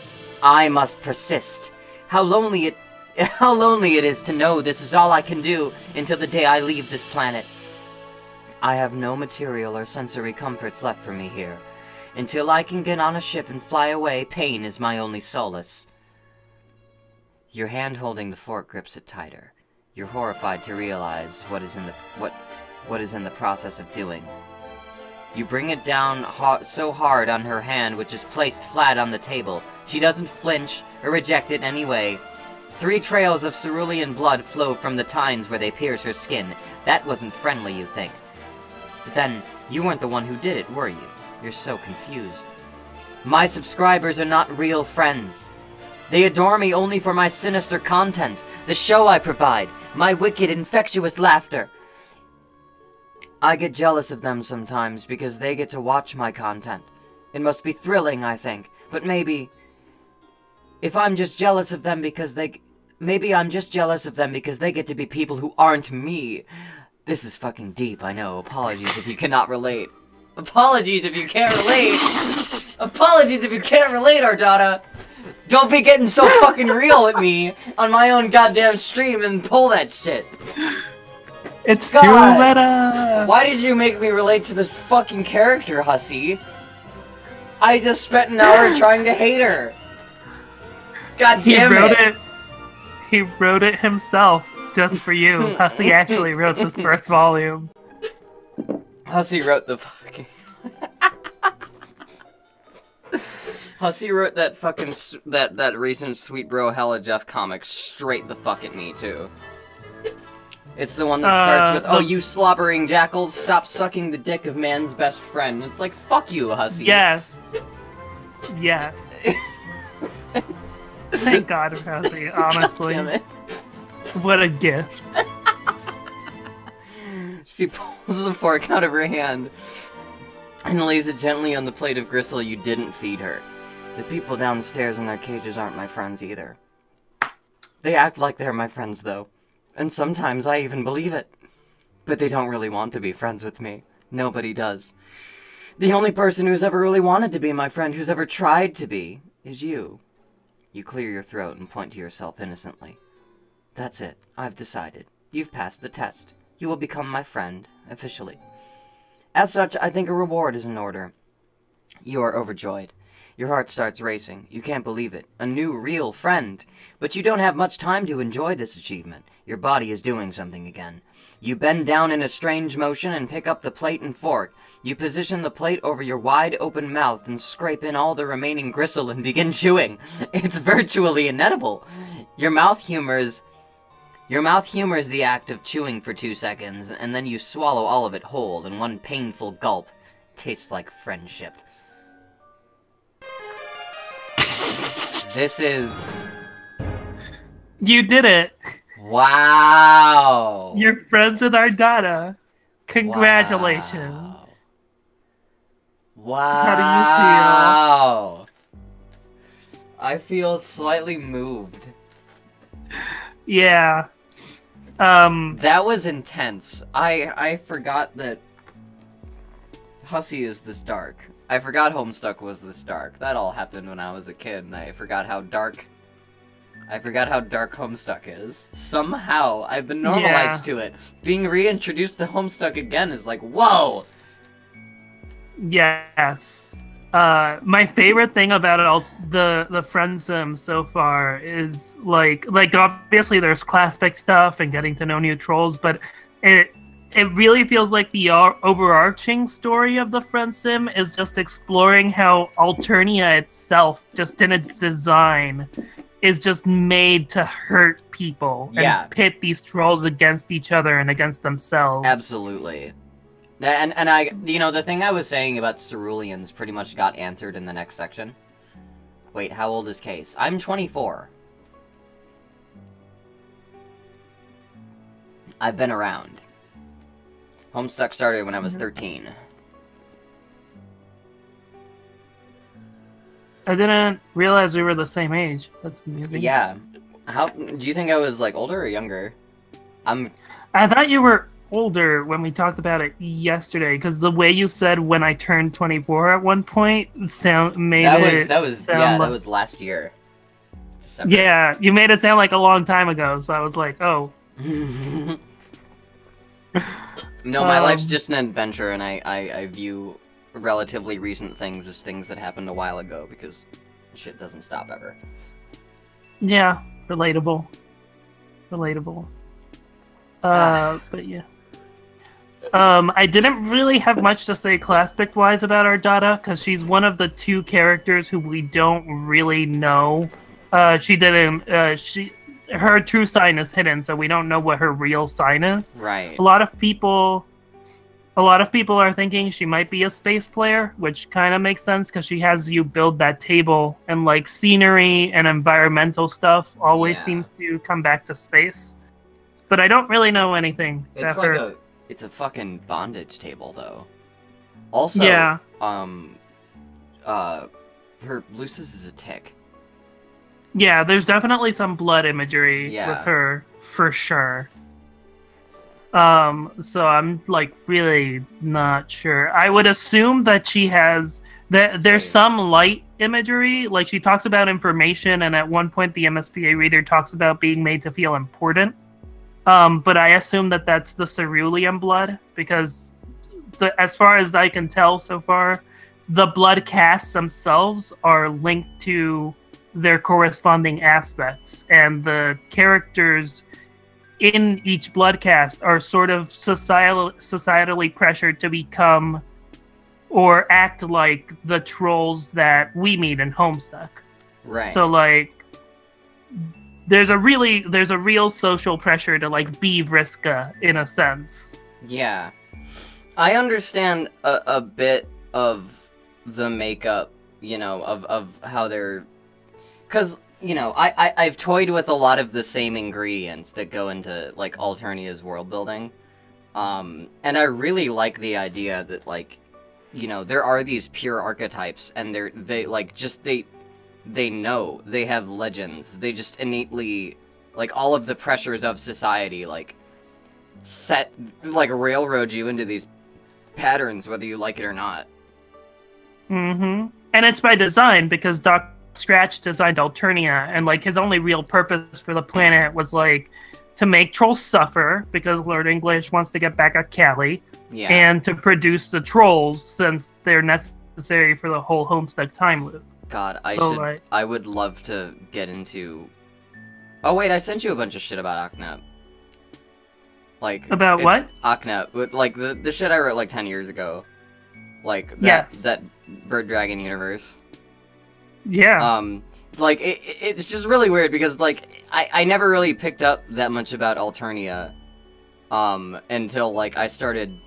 I must persist. How lonely it is to know this is all I can do until the day I leave this planet. I have no material or sensory comforts left for me here. Until I can get on a ship and fly away, pain is my only solace. Your hand holding the fork grips it tighter. You're horrified to realize what is in the process of doing. You bring it down so hard on her hand, which is placed flat on the table. She doesn't flinch or reject it anyway. 3 trails of cerulean blood flow from the tines where they pierce her skin. That wasn't friendly, you think. But then, you weren't the one who did it, were you? You're so confused. My subscribers are not real friends. They adore me only for my sinister content, the show I provide, my wicked, infectious laughter. I get jealous of them sometimes because they get to watch my content. It must be thrilling, I think, but maybe... If I'm just jealous of them because maybe I'm just jealous of them because they get to be people who aren't me. This is fucking deep, I know. Apologies if you cannot relate. Apologies if you can't relate! Apologies if you can't relate, Ardata! Don't be getting so fucking real at me on my own goddamn stream and pull that shit! It's God, too meta! Why did you make me relate to this fucking character, hussy? I just spent an hour trying to hate her! God damn it! He wrote it himself, just for you. Hussy actually wrote this first volume. Hussy wrote the fucking... Hussy wrote that fucking... that recent Sweet Bro Hella Jeff comic straight the fuck at me, too. It's the one that starts with, oh, you slobbering jackals, stop sucking the dick of man's best friend. It's like, fuck you, Hussy. Yes. Yes. Thank God for Hussy, honestly. God damn it. What a gift. She pulls the fork out of her hand and lays it gently on the plate of gristle you didn't feed her. The people downstairs in their cages aren't my friends either. They act like they're my friends, though. And sometimes I even believe it. But they don't really want to be friends with me. Nobody does. The only person who's ever really wanted to be my friend, who's ever tried to be, is you. You clear your throat and point to yourself innocently. That's it. I've decided. You've passed the test. You will become my friend, officially. As such, I think a reward is in order. You are overjoyed. Your heart starts racing. You can't believe it. A new, real friend. But you don't have much time to enjoy this achievement. Your body is doing something again. You bend down in a strange motion and pick up the plate and fork. You position the plate over your wide-open mouth and scrape in all the remaining gristle and begin chewing. It's virtually inedible. Your mouth humors the act of chewing for 2 seconds, and then you swallow all of it whole in one painful gulp. Tastes like friendship. This is... You did it! Wow! You're friends with our Dada. Congratulations. Wow. How do you feel? I feel slightly moved. Yeah. That was intense. I forgot that Hussy is this dark. I forgot Homestuck was this dark. That all happened when I was a kid, and I forgot how dark Homestuck is. Somehow, I've been normalized to it. Being reintroduced to Homestuck again is like, whoa! Yes. My favorite thing about it all, the Friendsim so far is like obviously there's class-pick stuff and getting to know new trolls, but it really feels like the overarching story of the Friendsim is just exploring how Alternia itself, just in its design, is just made to hurt people and pit these trolls against each other and against themselves. Absolutely. And I, you know, the thing I was saying about ceruleans pretty much got answered in the next section. Wait, how old is Case? I'm 24. I've been around. Homestuck started when I was 13. I didn't realize we were the same age. That's amusing. Yeah. How do you think I was, like, older or younger? I thought you were older when we talked about it yesterday, because the way you said when I turned 24 at one point that was last year. December. Yeah, you made it sound like a long time ago, so I was like, oh. No, my life's just an adventure, and I view relatively recent things as things that happened a while ago, because shit doesn't stop ever. Yeah, relatable. But yeah. I didn't really have much to say class-pick-wise about our Dada, because she's one of the 2 characters who we don't really know. Her true sign is hidden, so we don't know what her real sign is. Right. A lot of people are thinking she might be a space player, which kind of makes sense because she has you build that table, and like scenery and environmental stuff always seems to come back to space. But I don't really know anything. It's a fucking bondage table though. Also, her Lucis is a tick. Yeah, there's definitely some blood imagery with her, for sure. So I'm, like, really not sure. I would assume that she has... There's some light imagery. Like, she talks about information, and at one point the MSPA reader talks about being made to feel important. But I assume that that's the cerulean blood, because as far as I can tell so far, the blood casts themselves are linked to their corresponding aspects, and the characters in each blood cast are sort of societally pressured to become or act like the trolls that we meet in Homestuck. Right. So like there's a real social pressure to like be Vriska in a sense. Yeah. I understand a bit of the makeup, you know, of how they're... Because, you know, I've toyed with a lot of the same ingredients that go into, like, Alternia's world building. And I really like the idea that, like, you know, there are these pure archetypes, and they know, they have legends. They just innately, like, all of the pressures of society, like, railroad you into these patterns, whether you like it or not. Mm-hmm. And it's by design, because Doc Scratch designed Alternia, and like his only real purpose for the planet was like to make trolls suffer, because Lord English wants to get back at Callie, Yeah. and to produce the trolls since they're necessary for the whole Homestuck time loop. God, So, I would love to get into... Oh wait, I sent you a bunch of shit about Aknep. Like... About what? Aknep, like the shit I wrote like 10 years ago. Like, Yes. that Bird Dragon universe. Yeah. Like, it's just really weird, because, like, I never really picked up that much about Alternia, until, like, I started,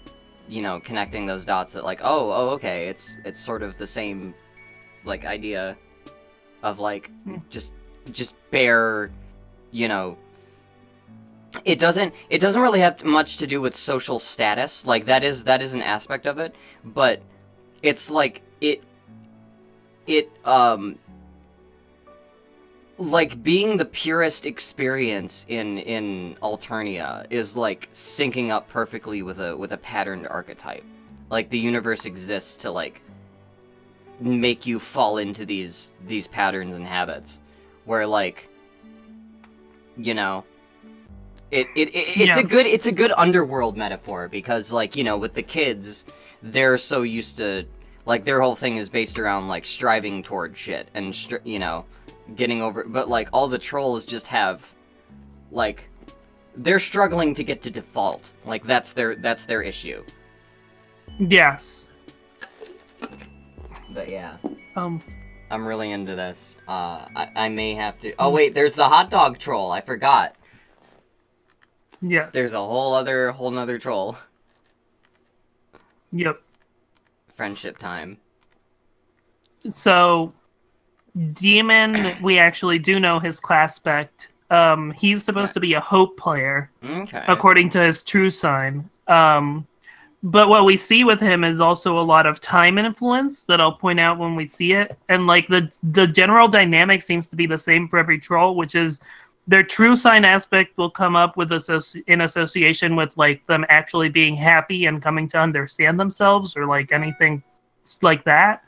you know, connecting those dots that, like, oh, okay, it's sort of the same, like, idea of, like, just bare, you know, it doesn't really have much to do with social status, like, that is an aspect of it, but it's, like, like, being the purest experience in Alternia is, like, syncing up perfectly with a patterned archetype. Like, the universe exists to, like, make you fall into these patterns and habits. Where, like, you know, it's a good underworld metaphor, because, like, you know, with the kids, they're so used to, like, their whole thing is based around, like, striving toward shit, and, you know, getting over, but, like, all the trolls just have, like, they're struggling to get to default. Like, that's their issue. Yes. But yeah. I'm really into this. I may have to... Oh, wait, there's the hot dog troll. I forgot. Yes. There's a whole nother troll. Yep. Friendship time. So, Demon, we actually do know his class spec. He's supposed to be a hope player, okay, according to his true sign. But what we see with him is also a lot of time influence that I'll point out when we see it. And like the general dynamic seems to be the same for every troll, which is their true sign aspect will come up with in association with like them actually being happy and coming to understand themselves, or like anything like that.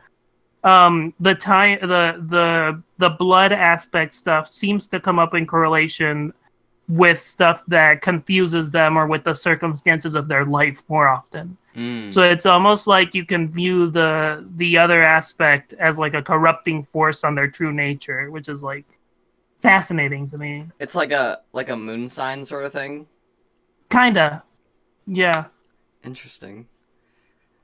The time, the blood aspect stuff seems to come up in correlation with stuff that confuses them, or with the circumstances of their life more often. So it's almost like you can view the other aspect as like a corrupting force on their true nature, which is like fascinating to me. It's like a moon sign sort of thing. Kinda, yeah. Interesting.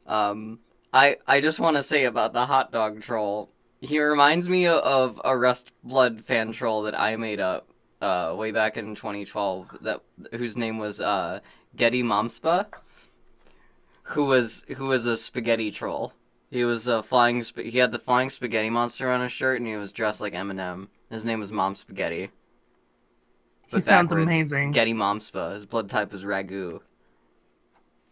I just want to say about the hot dog troll. He reminds me of a Rust Blood fan troll that I made up way back in 2012. Whose name was Getty Momspa, who was a spaghetti troll. He was a he had the flying spaghetti monster on his shirt, and he was dressed like Eminem. His name was Mom Spaghetti. He sounds amazing. Getty Momspa. His blood type was Ragu.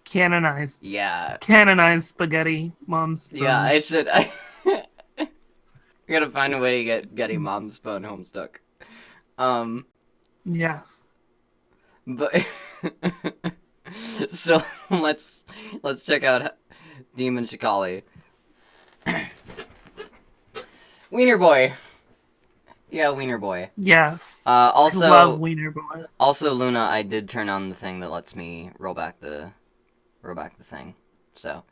Canonized. Yeah. Canonized spaghetti moms. Yeah, I should. I gotta find a way to get Getty Momspa and Homestuck. Yes. But so let's check out Demon Shikali. Wiener Boy. Yeah, Wiener Boy. Yes. Also, I love Wiener Boy. Also, Luna, I did turn on the thing that lets me roll back the thing. So,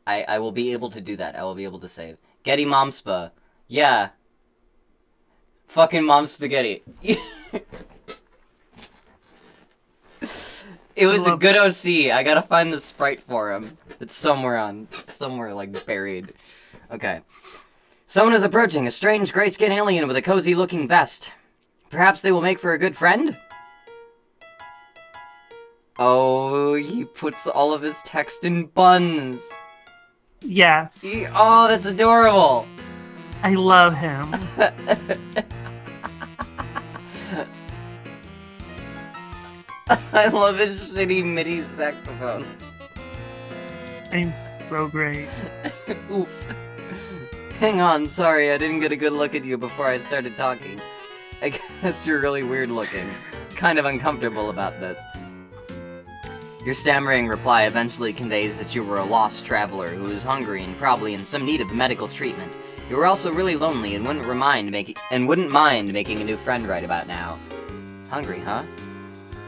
I will be able to do that. I will be able to save. Getty Momspa. Yeah. Fucking Mom Spaghetti. It was a good OC. I gotta find the sprite for him. It's somewhere like buried. Okay. Someone is approaching, a strange gray-skinned alien with a cozy-looking vest. Perhaps they will make for a good friend? Oh, he puts all of his text in buns. Yes. Oh, that's adorable. I love him. I love his shitty MIDI saxophone. It's so great. Oof. Hang on, sorry, I didn't get a good look at you before I started talking. I guess you're really weird looking. Kind of uncomfortable about this. Your stammering reply eventually conveys that you were a lost traveler who was hungry and probably in some need of medical treatment. You were also really lonely and wouldn't mind making a new friend right about now. Hungry, huh?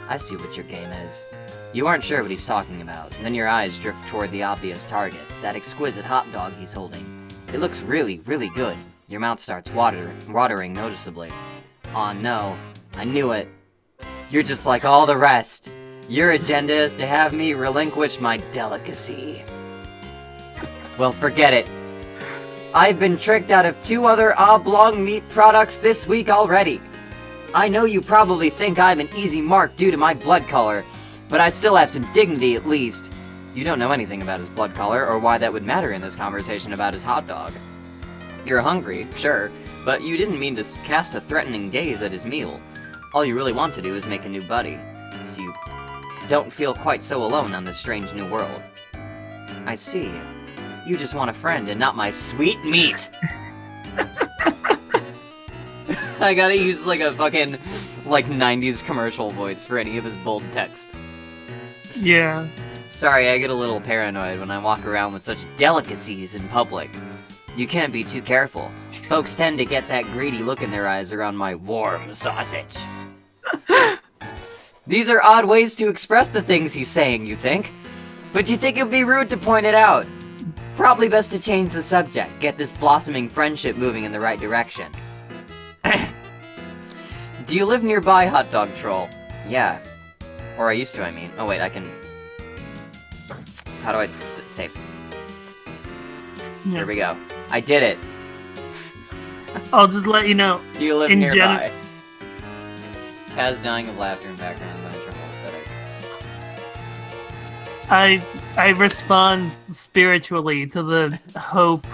I see what your game is. You aren't sure what he's talking about. Then your eyes drift toward the obvious target, that exquisite hot dog he's holding. It looks really, really good. Your mouth starts watering noticeably. Aw, no. I knew it. You're just like all the rest. Your agenda is to have me relinquish my delicacy. Well, forget it. I've been tricked out of 2 other oblong meat products this week already. I know you probably think I'm an easy mark due to my blood color, but I still have some dignity at least. You don't know anything about his blood color or why that would matter in this conversation about his hot dog. You're hungry, sure, but you didn't mean to cast a threatening gaze at his meal. All you really want to do is make a new buddy, so you don't feel quite so alone on this strange new world. I see. You just want a friend and not my sweet meat! I gotta use like a fucking, like 90s commercial voice for any of his bold text. Yeah. Sorry, I get a little paranoid when I walk around with such delicacies in public. You can't be too careful. Folks tend to get that greedy look in their eyes around my warm sausage. These are odd ways to express the things he's saying, you think? But you think it would be rude to point it out. Probably best to change the subject, get this blossoming friendship moving in the right direction. Do you live nearby, Hot Dog Troll? Yeah. Or I used to, I mean. Oh wait, I can... How do I... Save. Yeah. Here we go. I did it. I'll just let you know. Do you live nearby? Kaz dying of laughter in background by trouble aesthetic. I respond spiritually to the Hope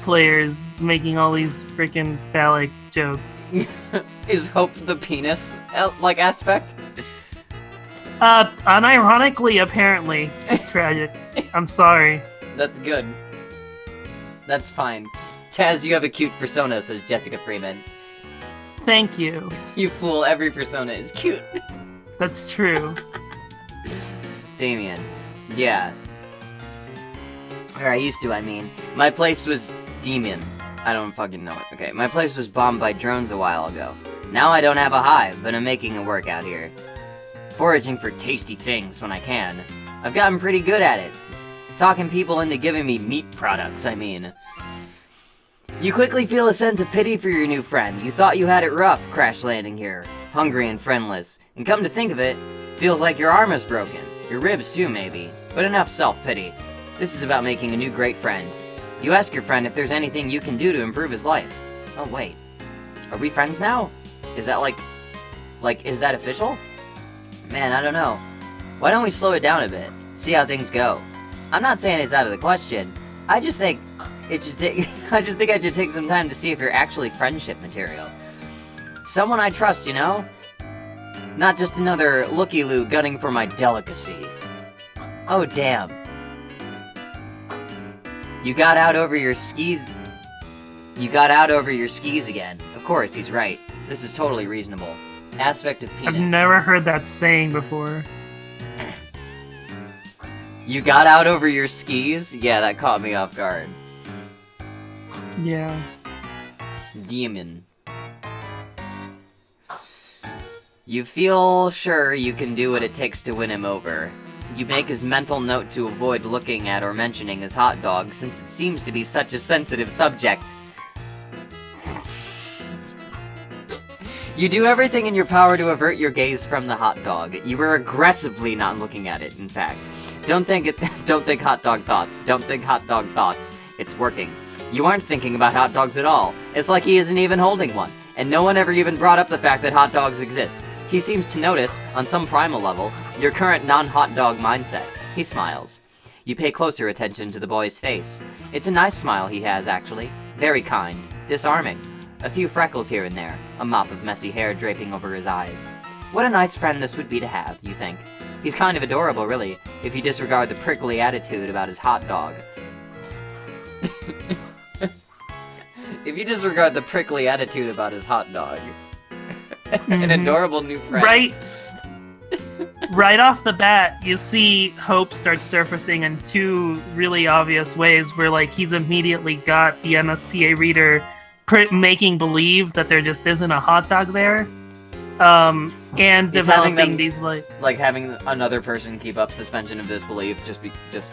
players making all these freaking phallic jokes. Is Hope the penis, like, aspect? Unironically, apparently. Tragic. I'm sorry. That's good. That's fine. Taz, you have a cute persona, says Jessica Freeman. Thank you. You fool, every persona is cute. That's true. Damien. Yeah. Or I used to, I mean. My place was... Demon. I don't fucking know it. Okay, my place was bombed by drones a while ago. Now I don't have a hive, but I'm making it work out here. Foraging for tasty things when I can. I've gotten pretty good at it. Talking people into giving me meat products, I mean. You quickly feel a sense of pity for your new friend. You thought you had it rough, crash landing here. Hungry and friendless. And come to think of it, feels like your arm is broken. Your ribs too, maybe. But enough self-pity. This is about making a new great friend. You ask your friend if there's anything you can do to improve his life. Oh, wait. Are we friends now? Is that like, is that official? Man, I don't know. Why don't we slow it down a bit? See how things go. I'm not saying it's out of the question. I just think it should take... I should take some time to see if you're actually friendship material. Someone I trust, you know? Not just another looky-loo gunning for my delicacy. Oh, damn. You got out over your skis... You got out over your skis again. Of course, he's right. This is totally reasonable. Aspect of penis. I've never heard that saying before. You got out over your skis? Yeah, that caught me off guard. Yeah. Demon. You feel sure you can do what it takes to win him over. You make his mental note to avoid looking at or mentioning his hot dog, since it seems to be such a sensitive subject. You do everything in your power to avert your gaze from the hot dog. You were aggressively not looking at it, in fact. Don't think hot dog thoughts. Don't think hot dog thoughts. It's working. You aren't thinking about hot dogs at all. It's like he isn't even holding one. And no one ever even brought up the fact that hot dogs exist. He seems to notice, on some primal level, your current non-hot dog mindset. He smiles. You pay closer attention to the boy's face. It's a nice smile he has, actually. Very kind. Disarming. A few freckles here and there. A mop of messy hair draping over his eyes. What a nice friend this would be to have, you think. He's kind of adorable, really, if you disregard the prickly attitude about his hot dog. If you disregard the prickly attitude about his hot dog. An adorable new friend. Right? right off the bat, you see Hope start surfacing in two really obvious ways where, like, he's immediately got the MSPA reader making believe that there just isn't a hot dog there. And He's developing these, like having another person keep up suspension of disbelief just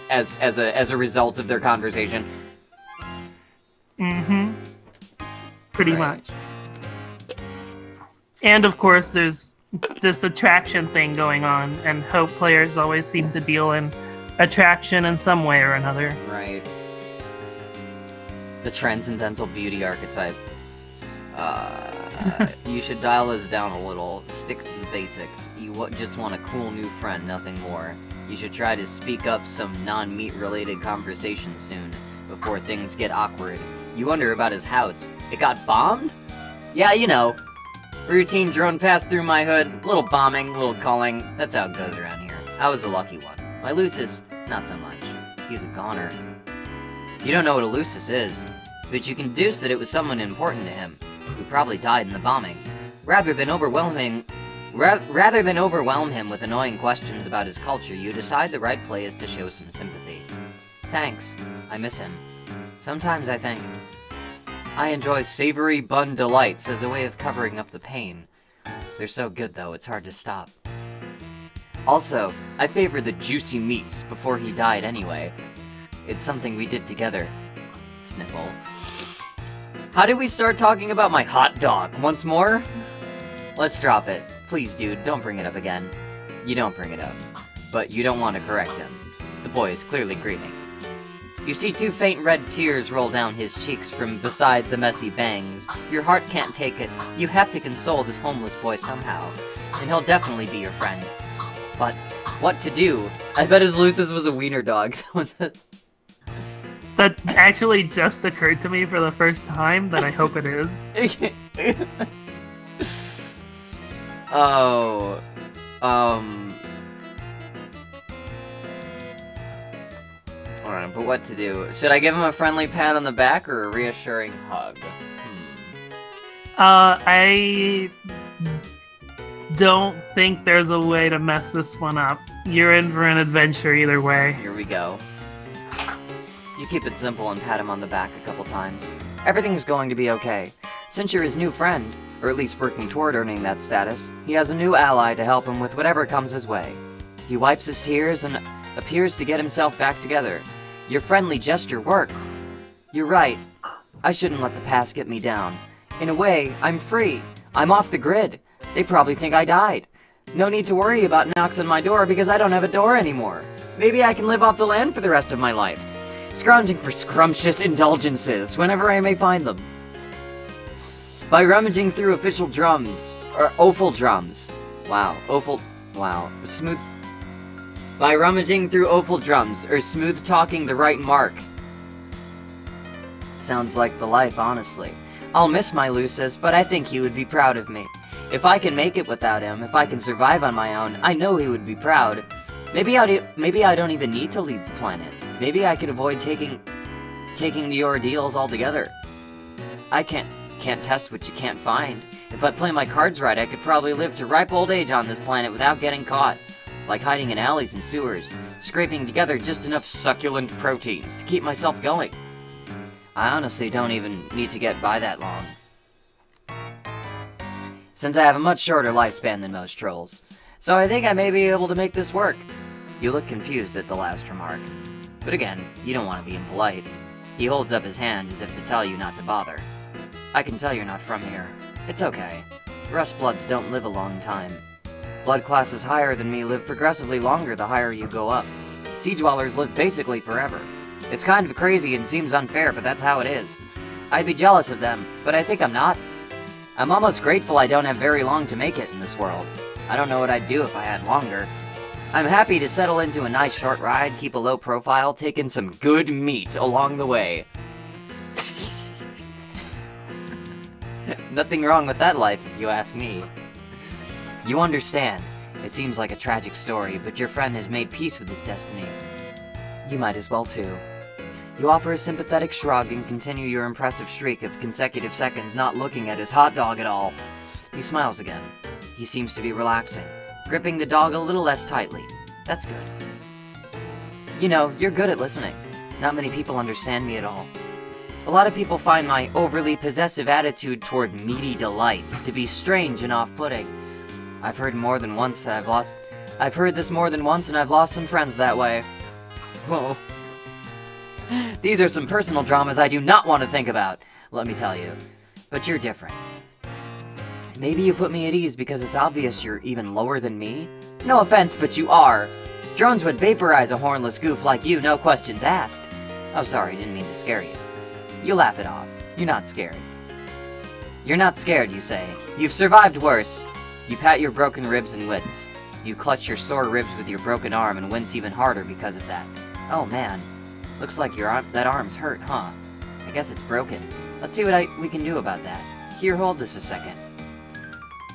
as a result of their conversation. Mm-hmm. Pretty much. And of course, there's this attraction thing going on, and Hope players always seem to deal in attraction in some way or another. Right. The transcendental beauty archetype. You should dial this down a little. Stick to the basics. You just want a cool new friend, nothing more. You should try to speak up some non-meat related conversation soon, before things get awkward. You wonder about his house. It got bombed? Yeah, you know. Routine drone passed through my hood. Little bombing, little culling. That's how it goes around here. I was a lucky one. My Lucis, not so much. He's a goner. You don't know what a Lucis is, but you can deduce that it was someone important to him, who probably died in the bombing. Rather than overwhelm him with annoying questions about his culture, you decide the right play is to show some sympathy. Thanks. I miss him. Sometimes I think I enjoy savory bun delights as a way of covering up the pain. They're so good, though, it's hard to stop. Also, I favor the juicy meats before he died anyway. It's something we did together. Sniffle. How do we start talking about my hot dog once more? Let's drop it. Please, dude, don't bring it up again. You don't bring it up. But you don't want to correct him. The boy is clearly grieving. You see two faint red tears roll down his cheeks from beside the messy bangs. Your heart can't take it. You have to console this homeless boy somehow. And he'll definitely be your friend. But what to do? I bet his Lucis was a wiener dog. That actually just occurred to me for the first time, that I hope it is. Oh. Alright, but what to do? Should I give him a friendly pat on the back or a reassuring hug? I don't think there's a way to mess this one up. You're in for an adventure either way. Here we go. You keep it simple and pat him on the back a couple times. Everything's going to be okay. Since you're his new friend, or at least working toward earning that status, he has a new ally to help him with whatever comes his way. He wipes his tears and appears to get himself back together. Your friendly gesture worked. You're right. I shouldn't let the past get me down. In a way, I'm free. I'm off the grid. They probably think I died. No need to worry about knocks on my door because I don't have a door anymore. Maybe I can live off the land for the rest of my life, scrounging for scrumptious indulgences whenever I may find them. By rummaging through official drums, or offal drums. Smooth. By rummaging through offal drums, or smooth talking the right mark. Sounds like the life, honestly. I'll miss my Lucis, but I think he would be proud of me. If I can make it without him, if I can survive on my own, I know he would be proud. Maybe I don't even need to leave the planet. Maybe I could avoid taking the ordeals altogether. I can't test what you can't find. If I play my cards right, I could probably live to ripe old age on this planet without getting caught. Like hiding in alleys and sewers, scraping together just enough succulent proteins to keep myself going. I honestly don't even need to get by that long, since I have a much shorter lifespan than most trolls. So I think I may be able to make this work. You look confused at the last remark. But again, you don't want to be impolite. He holds up his hand as if to tell you not to bother. I can tell you're not from here. It's okay. Rustbloods don't live a long time. Blood classes higher than me live progressively longer the higher you go up. Sea Dwellers live basically forever. It's kind of crazy and seems unfair, but that's how it is. I'd be jealous of them, but I think I'm not. I'm almost grateful I don't have very long to make it in this world. I don't know what I'd do if I had longer. I'm happy to settle into a nice short ride, keep a low profile, take in some good meat along the way. Nothing wrong with that life, if you ask me. You understand. It seems like a tragic story, but your friend has made peace with his destiny. You might as well too. You offer a sympathetic shrug and continue your impressive streak of consecutive seconds not looking at his hot dog at all. He smiles again. He seems to be relaxing. gripping the dog a little less tightly. That's good. You know, you're good at listening. Not many people understand me at all. A lot of people find my overly possessive attitude toward meaty delights to be strange and off-putting. I've heard this more than once and I've lost some friends that way. Whoa. These are some personal dramas I do not want to think about, let me tell you. But you're different. Maybe you put me at ease because it's obvious you're even lower than me? No offense, but you are. Drones would vaporize a hornless goof like you, no questions asked. Oh, sorry, didn't mean to scare you. You laugh it off. You're not scared. You're not scared, you say. You've survived worse. You pat your broken ribs and wince. You clutch your sore ribs with your broken arm and wince even harder because of that. Oh man, looks like that arm's hurt, huh? I guess it's broken. Let's see what we can do about that. Here, hold this a second.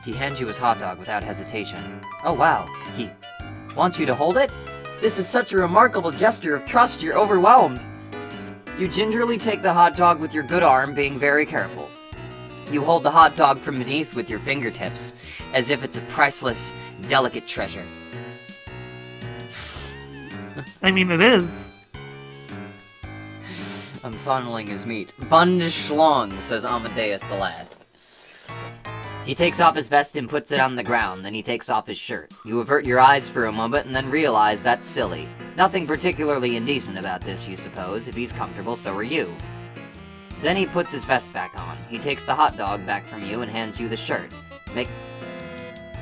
He hands you his hot dog without hesitation. Oh wow, he wants you to hold it? This is such a remarkable gesture of trust, you're overwhelmed. You gingerly take the hot dog with your good arm, being very careful. You hold the hot dog from beneath with your fingertips, as if it's a priceless, delicate treasure. I mean, it is. I'm funneling his meat. Bund schlong, says Amadeus the last. He takes off his vest and puts it on the ground, then he takes off his shirt. You avert your eyes for a moment and then realize that's silly. Nothing particularly indecent about this, you suppose. If he's comfortable, so are you. Then he puts his vest back on. He takes the hot dog back from you and hands you the shirt.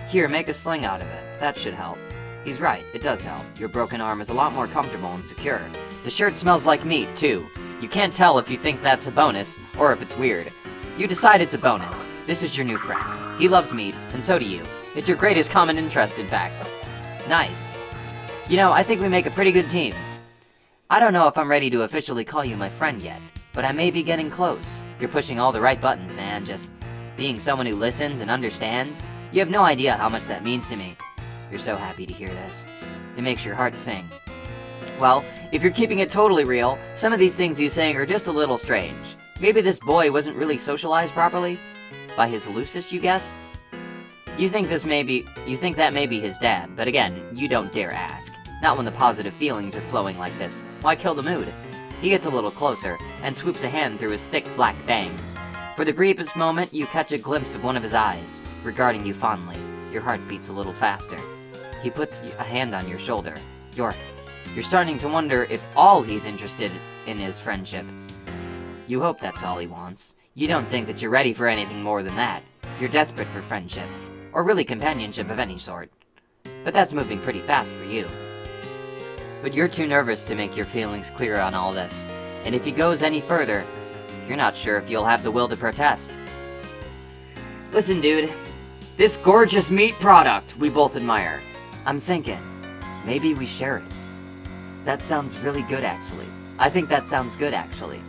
Here, make a sling out of it. That should help. He's right, it does help. Your broken arm is a lot more comfortable and secure. The shirt smells like meat, too. You can't tell if you think that's a bonus, or if it's weird. You decide it's a bonus. This is your new friend. He loves meat, and so do you. It's your greatest common interest, in fact. Nice. You know, I think we make a pretty good team. I don't know if I'm ready to officially call you my friend yet, but I may be getting close. You're pushing all the right buttons, man. Just being someone who listens and understands. You have no idea how much that means to me. You're so happy to hear this. It makes your heart sing. Well, if you're keeping it totally real, some of these things he's saying are just a little strange. Maybe this boy wasn't really socialized properly? By his Lucis, you guess? You think that may be his dad, but again, you don't dare ask. Not when the positive feelings are flowing like this. Why kill the mood? He gets a little closer, and swoops a hand through his thick black bangs. For the briefest moment, you catch a glimpse of one of his eyes, regarding you fondly. Your heart beats a little faster. He puts a hand on your shoulder. You're starting to wonder if all he's interested in is friendship. You hope that's all he wants. You don't think that you're ready for anything more than that. You're desperate for friendship, or really companionship of any sort. But that's moving pretty fast for you. But you're too nervous to make your feelings clear on all this, and if he goes any further, you're not sure if you'll have the will to protest. Listen, dude. This gorgeous meat product we both admire. I'm thinking, maybe we share it. That sounds really good, actually. I think that sounds good, actually.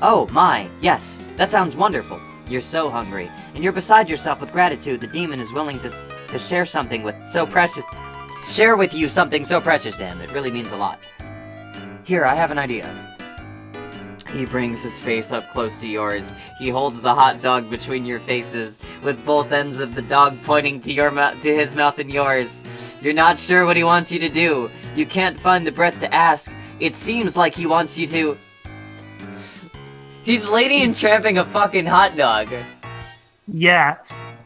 Oh, my, yes, that sounds wonderful. You're so hungry, and you're beside yourself with gratitude the demon is willing to share something with so precious... Share with you something so precious to him. It really means a lot. Here, I have an idea. He brings his face up close to yours. He holds the hot dog between your faces, with both ends of the dog pointing to his mouth and yours. You're not sure what he wants you to do. You can't find the breath to ask. It seems like he wants you to... He's lady entrapping a fucking hot dog. Yes.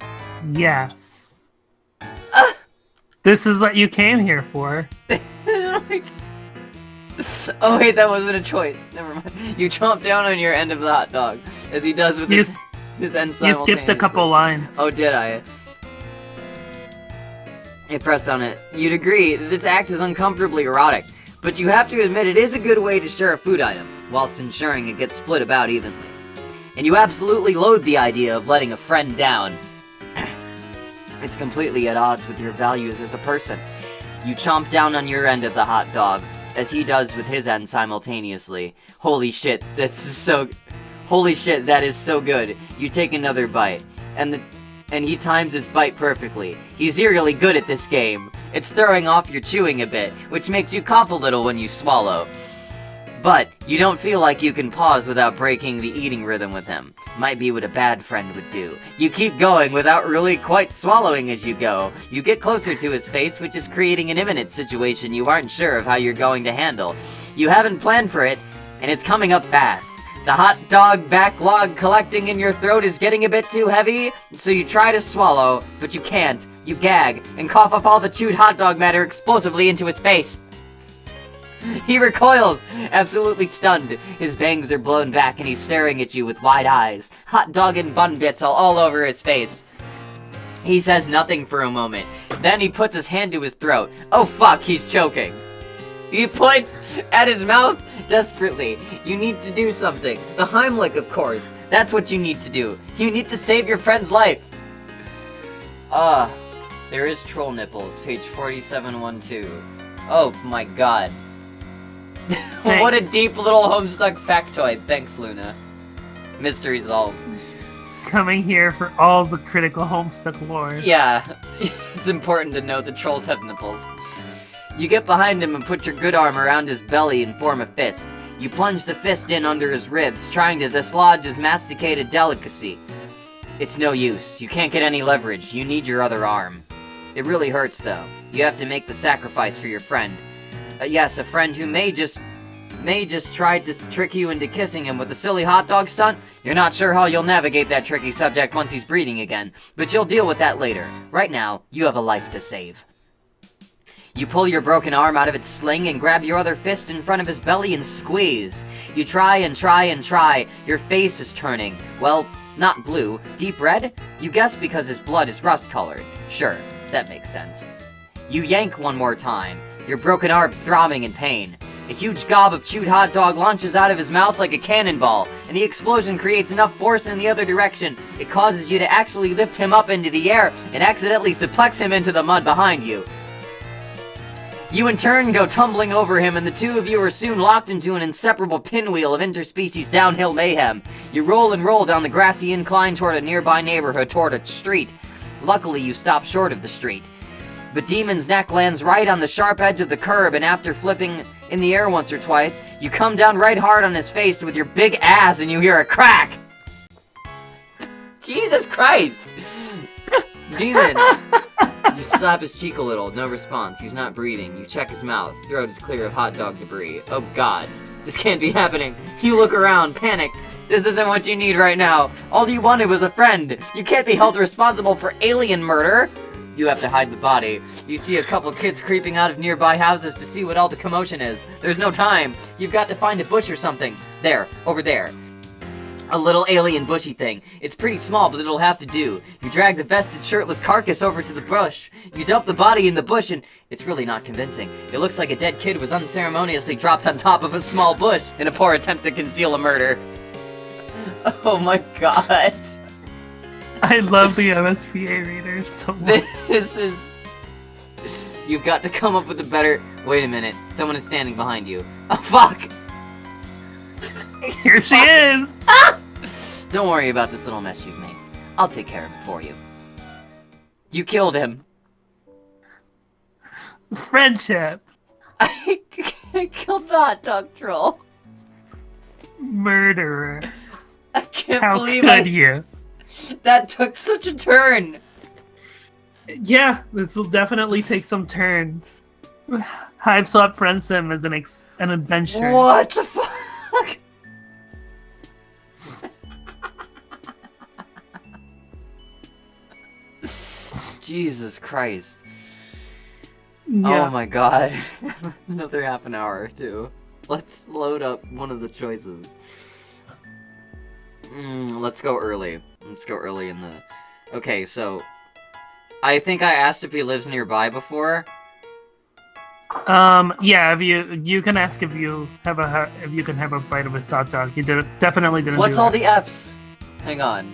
Yes. This is what you came here for. Oh wait, that wasn't a choice. Never mind. You chomp down on your end of the hot dog, as he does with his end simultaneously. You skipped a couple lines. Oh, did I? It pressed on it. You'd agree that this act is uncomfortably erotic, but you have to admit it is a good way to share a food item, whilst ensuring it gets split about evenly. And you absolutely loathe the idea of letting a friend down. It's completely at odds with your values as a person. You chomp down on your end of the hot dog, as he does with his end simultaneously. Holy shit, holy shit, that is so good. You take another bite, and he times his bite perfectly. He's eerily good at this game. It's throwing off your chewing a bit, which makes you cough a little when you swallow. But you don't feel like you can pause without breaking the eating rhythm with him. Might be what a bad friend would do. You keep going without really quite swallowing as you go. You get closer to his face, which is creating an imminent situation you aren't sure of how you're going to handle. You haven't planned for it, and it's coming up fast. The hot dog backlog collecting in your throat is getting a bit too heavy, so you try to swallow, but you can't. You gag, and cough up all the chewed hot dog matter explosively into his face. He recoils, absolutely stunned. His bangs are blown back and he's staring at you with wide eyes. Hot dog and bun bits all over his face. He says nothing for a moment. Then he puts his hand to his throat. Oh fuck, he's choking. He points at his mouth desperately. You need to do something. The Heimlich, of course. That's what you need to do. You need to save your friend's life. There is troll nipples, page 4712. Oh my god. What a deep little Homestuck factoid. Thanks, Luna. Mystery solved. Coming here for all the critical Homestuck lore. Yeah, it's important to know the trolls have nipples. You get behind him and put your good arm around his belly and form a fist. You plunge the fist in under his ribs, trying to dislodge his masticated delicacy. It's no use. You can't get any leverage. You need your other arm. It really hurts, though. You have to make the sacrifice for your friend. Yes, a friend who may just tried to trick you into kissing him with a silly hot dog stunt. You're not sure how you'll navigate that tricky subject once he's breathing again, but you'll deal with that later. Right now, you have a life to save. You pull your broken arm out of its sling and grab your other fist in front of his belly and squeeze. You try and try and try. Your face is turning. Well, not blue. Deep red? You guess because his blood is rust-colored. Sure, that makes sense. You yank one more time, your broken arm throbbing in pain. A huge gob of chewed hot dog launches out of his mouth like a cannonball, and the explosion creates enough force in the other direction, it causes you to actually lift him up into the air and accidentally suplex him into the mud behind you. You in turn go tumbling over him, and the two of you are soon locked into an inseparable pinwheel of interspecies downhill mayhem. You roll and roll down the grassy incline toward a nearby neighborhood, toward a street. Luckily, you stop short of the street. But Demon's neck lands right on the sharp edge of the curb, and after flipping in the air once or twice, you come down right hard on his face with your big ass and you hear a crack! Jesus Christ! Demon! You slap his cheek a little, no response, he's not breathing. You check his mouth, throat is clear of hot dog debris. Oh god, this can't be happening. You look around, panic. This isn't what you need right now. All you wanted was a friend. You can't be held responsible for alien murder. You have to hide the body. You see a couple kids creeping out of nearby houses to see what all the commotion is. There's no time. You've got to find a bush or something. There, over there. A little alien bushy thing. It's pretty small, but it'll have to do. You drag the vested shirtless carcass over to the bush. You dump the body in the bush and it's really not convincing. It looks like a dead kid was unceremoniously dropped on top of a small bush in a poor attempt to conceal a murder. Oh my god. I love the MSPA readers so much. This is... You've got to come up with a better... Wait a minute. Someone is standing behind you. Oh, fuck! Here she is! Ah! Don't worry about this little mess you've made. I'll take care of it for you. You killed him. Friendship. I killed the hot dog troll. Murderer. I can't How believe could you? That took such a turn. Yeah, this will definitely take some turns. Hiveswap Friendsim is an adventure. What the fuck? Jesus Christ. Yeah. Oh my god. Another half an hour, too. Let's load up one of the choices. Let's go early. Let's go early in the... Okay, so... I think I asked if he lives nearby before. Yeah, if you can ask if you can have a bite of a hot dog. You definitely didn't. What's all the F's? Hang on.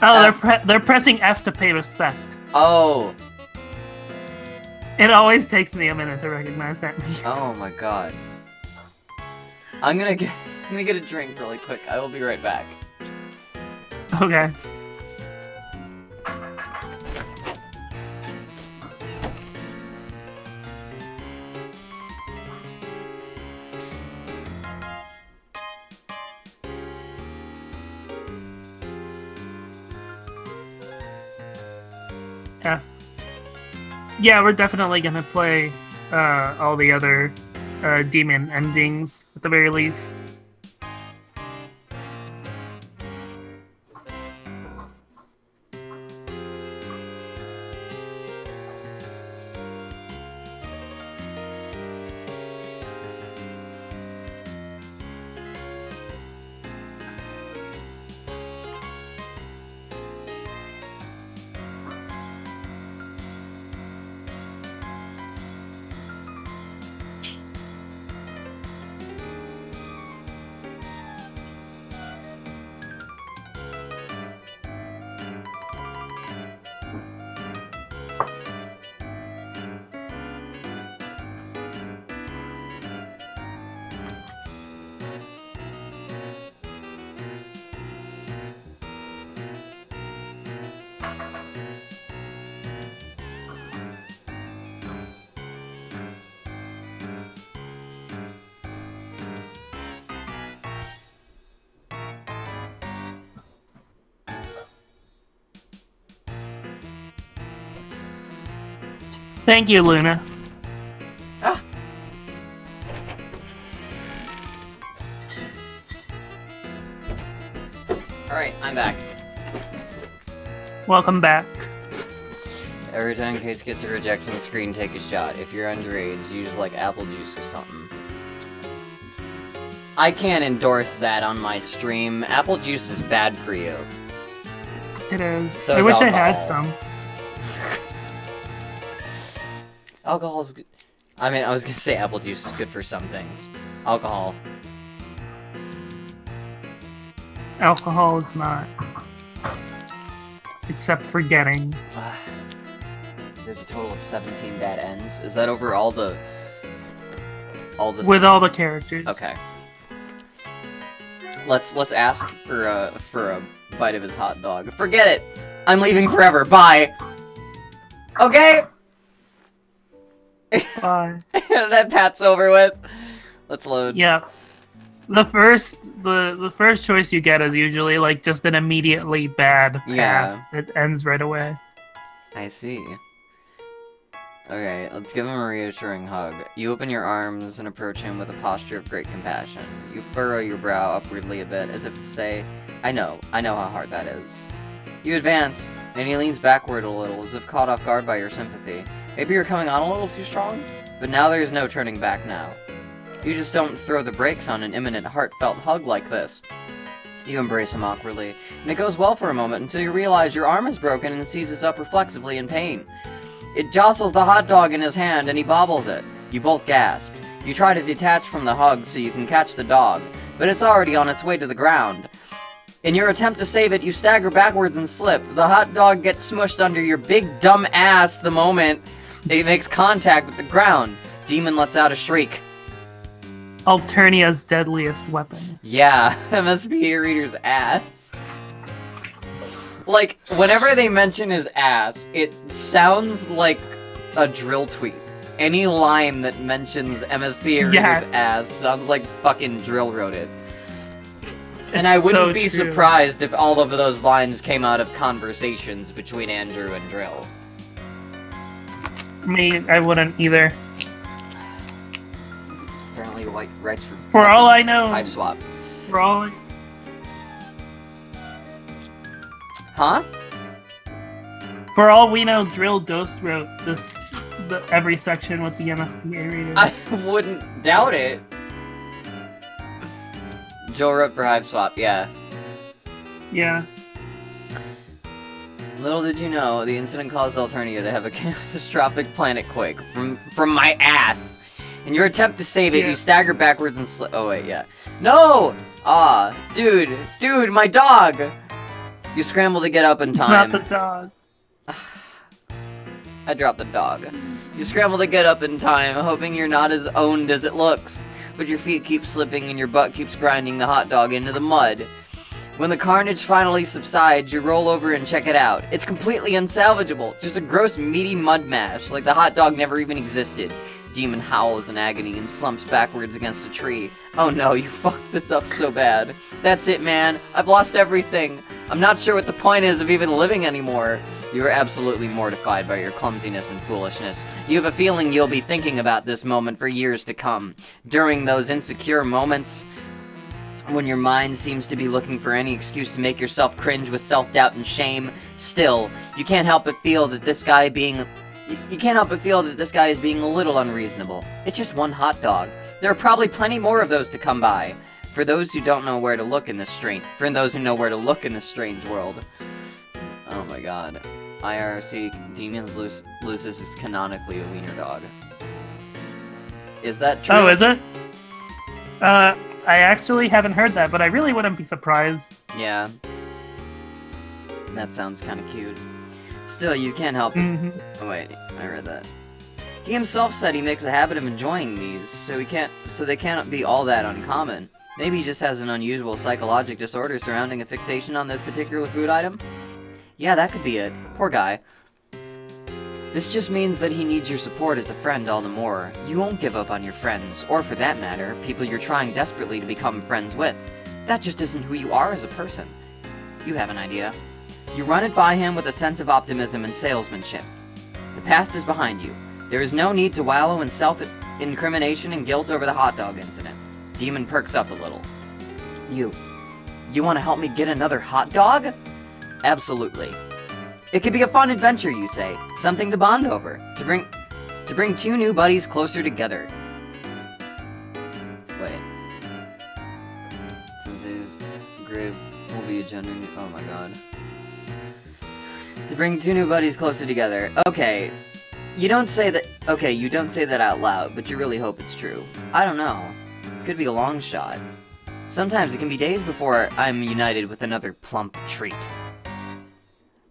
Oh, they're pressing F to pay respect. Oh. It always takes me a minute to recognize that. Oh my god. I'm gonna get a drink really quick. I will be right back. Okay. F. Yeah, we're definitely gonna play all the other demon endings at the very least. Thank you, Luna. Ah. Alright, I'm back. Welcome back. Every time Case gets a rejection screen, take a shot. If you're underage, use like apple juice or something. I can't endorse that on my stream. Apple juice is bad for you. It is. So I is wish alcohol. I had some. Alcohol's good. I mean, I was gonna say apple juice is good for some things. Alcohol. Alcohol is not. Except for getting. There's a total of 17 bad ends. Is that over all the... With all the characters. Okay. Let's ask for a bite of his hot dog. Forget it! I'm leaving forever. Bye! Okay? Bye. That pat's over with. Let's load. Yeah. The first choice you get is usually like just an immediately bad path. Yeah. It ends right away. I see. Okay, let's give him a reassuring hug. You open your arms and approach him with a posture of great compassion. You furrow your brow upwardly a bit, as if to say, I know how hard that is. You advance, and he leans backward a little, as if caught off guard by your sympathy. Maybe you're coming on a little too strong? But now there's no turning back now. You just don't throw the brakes on an imminent, heartfelt hug like this. You embrace him awkwardly, and it goes well for a moment until you realize your arm is broken and seizes up reflexively in pain. It jostles the hot dog in his hand and he bobbles it. You both gasp. You try to detach from the hug so you can catch the dog, but it's already on its way to the ground. In your attempt to save it, you stagger backwards and slip. The hot dog gets smushed under your big dumb ass the moment it makes contact with the ground. Demon lets out a shriek. Alternia's deadliest weapon. Yeah, MSP reader's ass. Like, whenever they mention his ass, it sounds like a drill tweet. Any line that mentions MSP reader's ass sounds like fucking Drill wrote it. And I wouldn't be surprised if all of those lines came out of conversations between Andrew and Drill. Me, I wouldn't either. Apparently white writes for all I know. Hiveswap. For all I... Huh? For all we know, Drill Ghost wrote every section with the MSPA rated. I wouldn't doubt it. Joel wrote for Hiveswap, yeah. Yeah. Little did you know, the incident caused Alternia to have a catastrophic planet quake from my ass. In your attempt to save it, you stagger backwards and slip. Oh wait, yeah. No! Ah, dude, my dog! You scramble to get up in time. It's not the dog. I dropped the dog. You scramble to get up in time, hoping you're not as owned as it looks. But your feet keep slipping and your butt keeps grinding the hot dog into the mud. When the carnage finally subsides, you roll over and check it out. It's completely unsalvageable. Just a gross, meaty mud mash, like the hot dog never even existed. Demon howls in agony and slumps backwards against a tree. Oh no, you fucked this up so bad. That's it, man. I've lost everything. I'm not sure what the point is of even living anymore. You are absolutely mortified by your clumsiness and foolishness. You have a feeling you'll be thinking about this moment for years to come. During those insecure moments, when your mind seems to be looking for any excuse to make yourself cringe with self-doubt and shame, still, you can't help but feel that this guy is being a little unreasonable. It's just one hot dog. There are probably plenty more of those to come by. For those who know where to look in this strange world. Oh my god. IRC Demons Lucis is canonically a wiener dog. Is that true? Oh, is it? I actually haven't heard that, but I really wouldn't be surprised. Yeah. That sounds kind of cute. Still, you can't help it. Oh wait, I read that. He himself said he makes a habit of enjoying these, so they cannot be all that uncommon. Maybe he just has an unusual psychological disorder surrounding a fixation on this particular food item? Yeah, that could be it. Poor guy. This just means that he needs your support as a friend all the more. You won't give up on your friends, or for that matter, people you're trying desperately to become friends with. That just isn't who you are as a person. You have an idea. You run it by him with a sense of optimism and salesmanship. The past is behind you. There is no need to wallow in self-incrimination and guilt over the hot dog incident. Demon perks up a little. You want to help me get another hot dog? Absolutely. It could be a fun adventure, you say. Something to bond over. To bring two new buddies closer together. Wait. Tuesday's grave will be a genuine... Oh my god. To bring two new buddies closer together. Okay. You don't say that out loud, but you really hope it's true. I don't know. Could be a long shot. Sometimes it can be days before I'm united with another plump treat.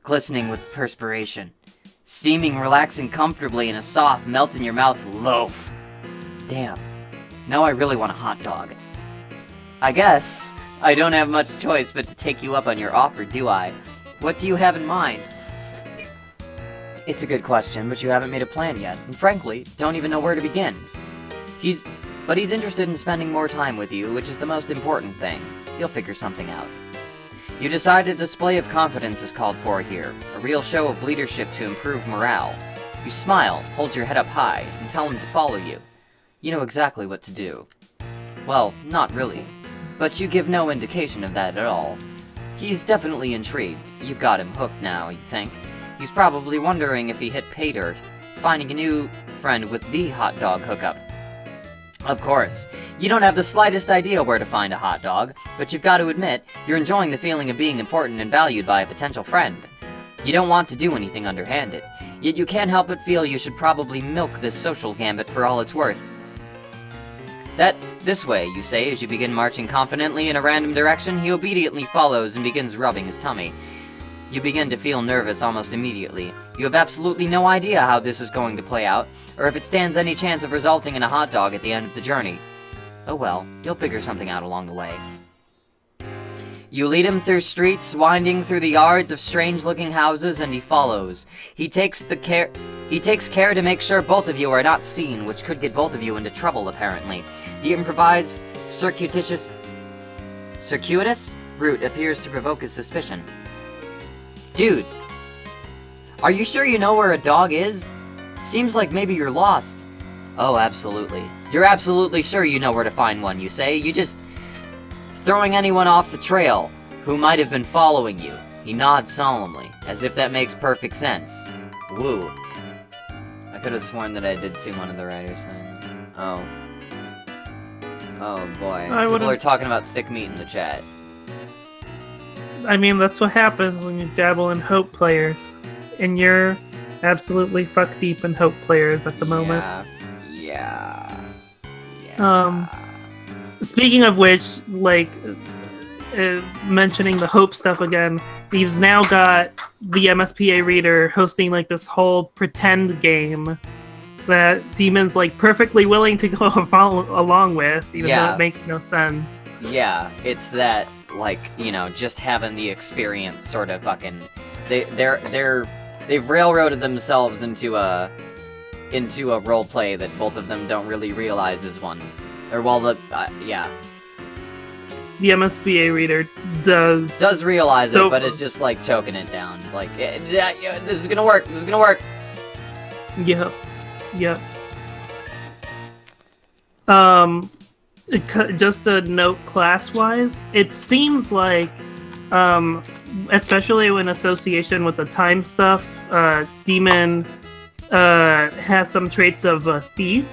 Glistening with perspiration. Steaming, relaxing comfortably in a soft, melt-in-your-mouth loaf. Damn. Now I really want a hot dog. I guess I don't have much choice but to take you up on your offer, do I? What do you have in mind? It's a good question, but you haven't made a plan yet, and frankly, don't even know where to begin. But he's interested in spending more time with you, which is the most important thing. You'll figure something out. You decide a display of confidence is called for here, a real show of leadership to improve morale. You smile, hold your head up high, and tell him to follow you. You know exactly what to do. Well, not really. But you give no indication of that at all. He's definitely intrigued. You've got him hooked now, you think. He's probably wondering if he hit pay dirt, finding a new friend with the hot dog hookup. Of course, you don't have the slightest idea where to find a hot dog, but you've got to admit, you're enjoying the feeling of being important and valued by a potential friend. You don't want to do anything underhanded, yet you can't help but feel you should probably milk this social gambit for all it's worth. This way, you say, as you begin marching confidently in a random direction. He obediently follows and begins rubbing his tummy. You begin to feel nervous almost immediately. You have absolutely no idea how this is going to play out, or if it stands any chance of resulting in a hot dog at the end of the journey. Oh well, you'll figure something out along the way. You lead him through streets, winding through the yards of strange-looking houses, and he follows. He takes care to make sure both of you are not seen, which could get both of you into trouble, apparently. The improvised, circuitous route appears to provoke his suspicion. Dude, are you sure you know where a dog is? Seems like maybe you're lost. Oh, absolutely. You're absolutely sure you know where to find one, you say. You just... throwing anyone off the trail who might have been following you. He nods solemnly, as if that makes perfect sense. Woo. I could have sworn that I did see one of the writers saying that. Oh. Oh boy. People are talking about thick meat in the chat. I mean, that's what happens when you dabble in hope players. And you're absolutely fuck deep in hope players at the moment. Yeah. Speaking of which, like, mentioning the hope stuff again, he's now got the MSPA reader hosting, like, this whole pretend game that Demon's, like, perfectly willing to go along with, even though it makes no sense. Yeah, it's that, like, you know, just having the experience sort of fucking... They've railroaded themselves into a roleplay that both of them don't really realize is one. Or, well, yeah. the MSBA reader does... Does realize it, but it's just, like, choking it down. Like, yeah, this is gonna work, this is gonna work! Yep. Yep. Just a note class-wise, it seems like, especially in association with the time stuff, Demon has some traits of a thief,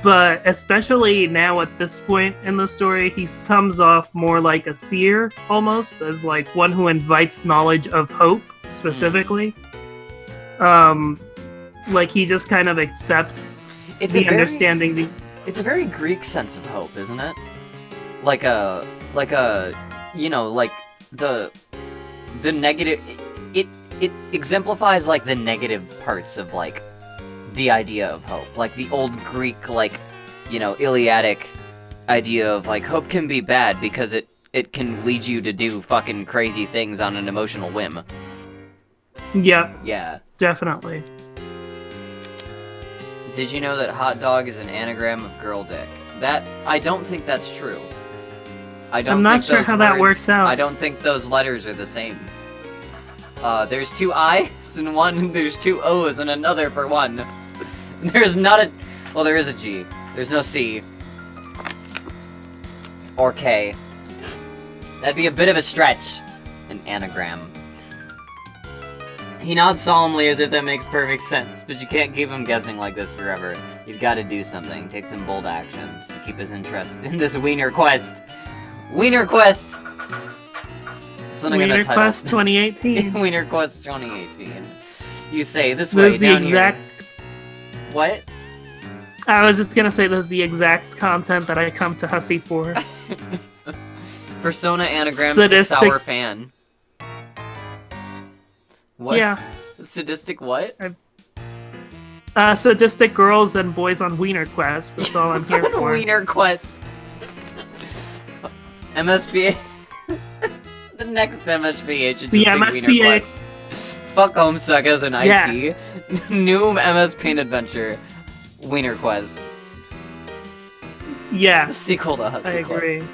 but especially now at this point in the story, he comes off more like a seer, almost, as like one who invites knowledge of hope, specifically. Like he just kind of accepts understanding. It's a very Greek sense of hope, isn't it? Like a, you know, like the negative. It exemplifies like the negative parts of like the idea of hope, like the old Greek, like, you know, Iliadic idea of like hope can be bad because it can lead you to do fucking crazy things on an emotional whim. Yeah. Yeah. Definitely. Did you know that hot dog is an anagram of girl dick? I don't think that's true. I'm not sure how that works out. I don't think those letters are the same. There's 2 I's in one, there's 2 O's and another for one. There's not a... Well, there is a G. There's no C. Or K. That'd be a bit of a stretch. An anagram. He nods solemnly as if that makes perfect sense, but you can't keep him guessing like this forever. You've got to do something, take some bold actions to keep his interest in this Wiener Quest. Wiener Quest! That's what I'm gonna title. Wiener Quest 2018. Wiener Quest 2018. You say, this way, down here. What? I was just gonna say this is the exact content that I come to Hussy for. Persona anagrams to sour fan. What? Yeah. Sadistic what? Sadistic girls and boys on Wiener Quest. That's all I'm here for. Wiener Quest. MSBA. The next MSBA should just be Wiener Quest. Fuck Homestuck as an IT. New MS Paint Adventure. Wiener Quest. Yeah. The sequel to Hussy I agree.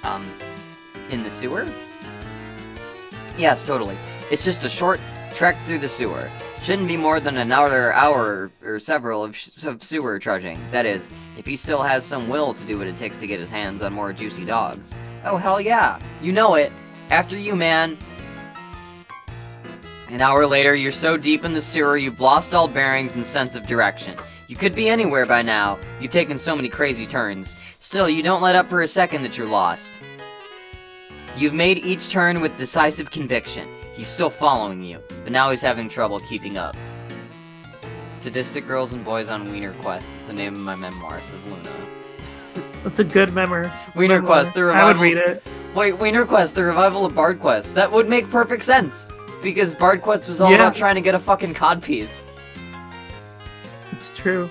Quest. In the sewer? Yes, totally. It's just a short trek through the sewer. Shouldn't be more than another hour or several of sewer trudging. That is, if he still has some will to do what it takes to get his hands on more juicy dogs. Oh, hell yeah. You know it. After you, man. An hour later, you're so deep in the sewer, you've lost all bearings and sense of direction. You could be anywhere by now. You've taken so many crazy turns. Still, you don't let up for a second that you're lost. You've made each turn with decisive conviction. He's still following you, but now he's having trouble keeping up. Sadistic Girls and Boys on Wiener Quest is the name of my memoir, says Luna. That's a good memoir. Wiener Quest, the revival... I would read it. Wait, Wiener Quest, the revival of Bard Quest. That would make perfect sense! Because Bard Quest was all about trying to get a fucking codpiece. It's true.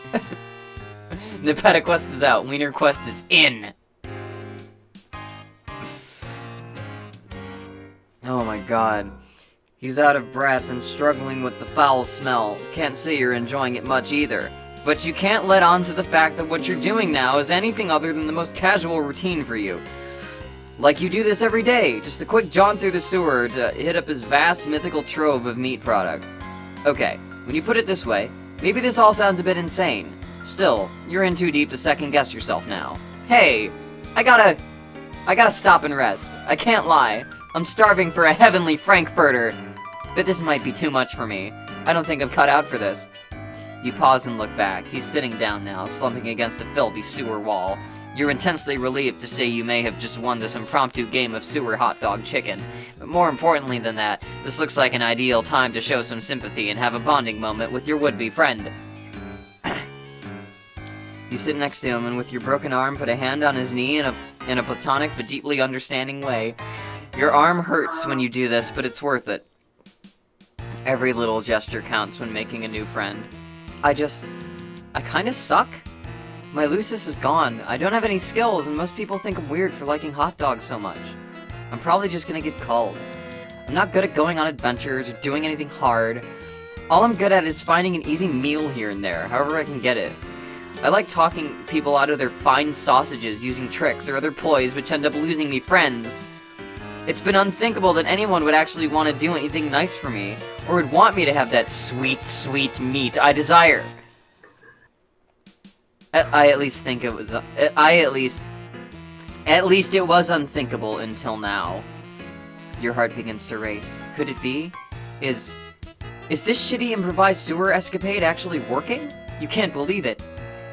Nepeta Quest is out, Wiener Quest is in! Oh my god. He's out of breath and struggling with the foul smell. Can't say you're enjoying it much either. But you can't let on to the fact that what you're doing now is anything other than the most casual routine for you. Like you do this every day, just a quick jaunt through the sewer to hit up his vast mythical trove of meat products. Okay, when you put it this way, maybe this all sounds a bit insane. Still, you're in too deep to second guess yourself now. Hey, I gotta stop and rest. I can't lie. I'm starving for a heavenly Frankfurter. But this might be too much for me. I don't think I'm cut out for this. You pause and look back. He's sitting down now, slumping against a filthy sewer wall. You're intensely relieved to say you may have just won this impromptu game of sewer hot dog chicken. But more importantly than that, this looks like an ideal time to show some sympathy and have a bonding moment with your would-be friend. You sit next to him and with your broken arm put a hand on his knee in a platonic but deeply understanding way. Your arm hurts when you do this, but it's worth it. Every little gesture counts when making a new friend. I kinda suck. My Lucis is gone. I don't have any skills, and most people think I'm weird for liking hot dogs so much. I'm probably just gonna get culled. I'm not good at going on adventures or doing anything hard. All I'm good at is finding an easy meal here and there, however I can get it. I like talking people out of their fine sausages using tricks or other ploys which end up losing me friends. It's been unthinkable that anyone would actually want to do anything nice for me, or would want me to have that sweet, sweet meat I desire. I at least think it was, at least it was unthinkable until now. Your heart begins to race. Could it be? Is this shitty improvised sewer escapade actually working? You can't believe it.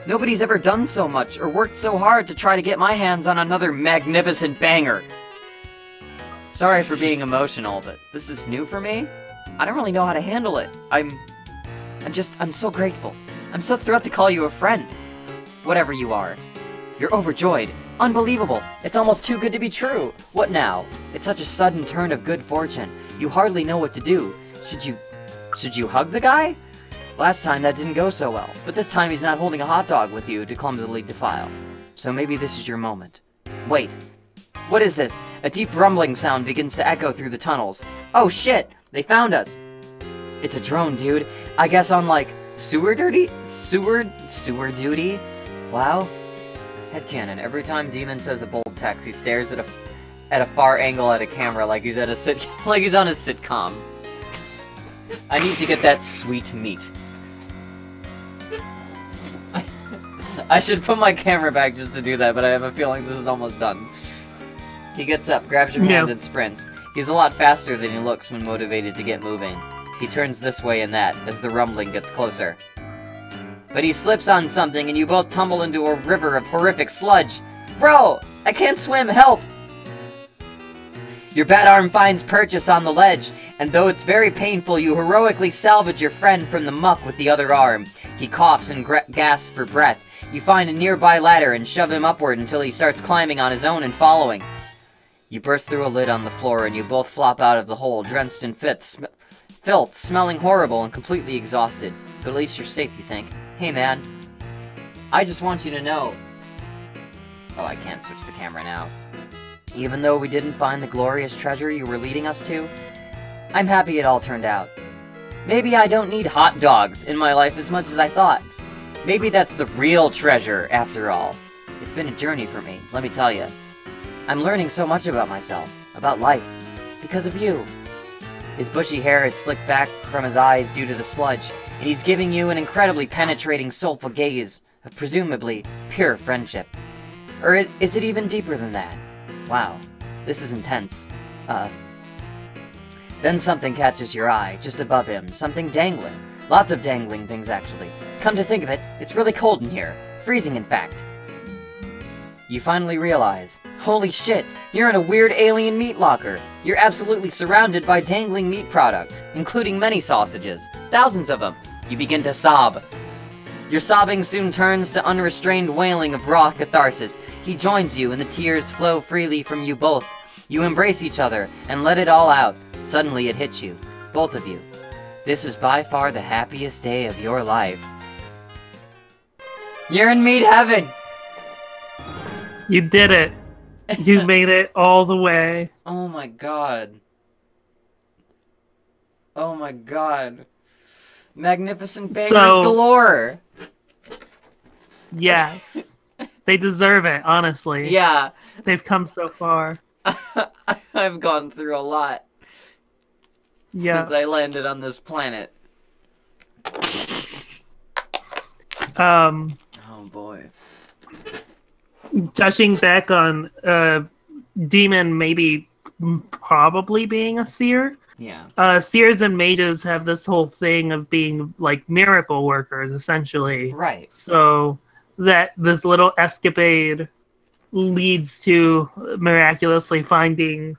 Nobody's ever done so much or worked so hard to try to get my hands on another magnificent banger. Sorry for being emotional, but this is new for me. I don't really know how to handle it. I'm so grateful. I'm so thrilled to call you a friend. Whatever you are. You're overjoyed. Unbelievable. It's almost too good to be true. What now? It's such a sudden turn of good fortune. You hardly know what to do. Should you hug the guy? Last time that didn't go so well, but this time he's not holding a hot dog with you to clumsily defile. So maybe this is your moment. Wait. What is this? A deep rumbling sound begins to echo through the tunnels. Oh shit! They found us! It's a drone, dude. I guess on, like, sewer duty? Sewer duty? Wow. Headcanon. Every time Demon says a bold text, he stares at a far angle at a camera like he's at a like he's on a sitcom. I need to get that sweet meat. I should put my camera back just to do that, but I have a feeling this is almost done. He gets up, grabs your hand, and sprints. He's a lot faster than he looks when motivated to get moving. He turns this way and that, as the rumbling gets closer. But he slips on something, and you both tumble into a river of horrific sludge. Bro! I can't swim, help! Your bad arm finds purchase on the ledge, and though it's very painful, you heroically salvage your friend from the muck with the other arm. He coughs and gasps for breath. You find a nearby ladder and shove him upward until he starts climbing on his own and following. You burst through a lid on the floor, and you both flop out of the hole, drenched in filth, smelling horrible and completely exhausted. But at least you're safe, you think. Hey, man. I just want you to know... Oh, I can't switch the camera now. Even though we didn't find the glorious treasure you were leading us to, I'm happy it all turned out. Maybe I don't need hot dogs in my life as much as I thought. Maybe that's the real treasure, after all. It's been a journey for me, let me tell you. I'm learning so much about myself, about life, because of you. His bushy hair is slicked back from his eyes due to the sludge, and he's giving you an incredibly penetrating, soulful gaze of presumably pure friendship. Or is it even deeper than that? Wow, this is intense. Then something catches your eye, just above him, something dangling. Lots of dangling things, actually. Come to think of it, it's really cold in here. Freezing, in fact. You finally realize, holy shit, you're in a weird alien meat locker. You're absolutely surrounded by dangling meat products, including many sausages. Thousands of them. You begin to sob. Your sobbing soon turns to unrestrained wailing of raw catharsis. He joins you and the tears flow freely from you both. You embrace each other and let it all out. Suddenly it hits you. Both of you. This is by far the happiest day of your life. You're in meat heaven! You did it. You made it all the way. Oh my god. Oh my god. Magnificent bangers galore! Yes. They deserve it, honestly. Yeah. They've come so far. I've gone through a lot. Yeah. Since I landed on this planet. Oh boy. Touching back on Demon maybe probably being a seer. Yeah. Seers and mages have this whole thing of being like miracle workers, essentially. Right. So that this little escapade leads to miraculously finding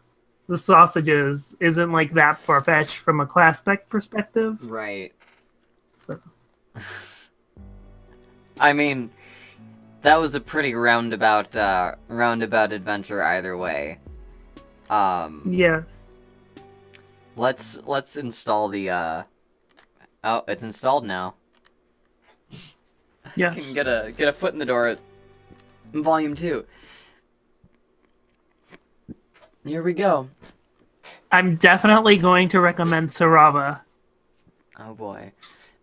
the sausages isn't like that far-fetched from a class spec perspective. Right. So. I mean, that was a pretty roundabout adventure either way. Yes. Let's install the oh, it's installed now. Yes. I can get a foot in the door in volume 2. Here we go. I'm definitely going to recommend Sarava. Oh boy.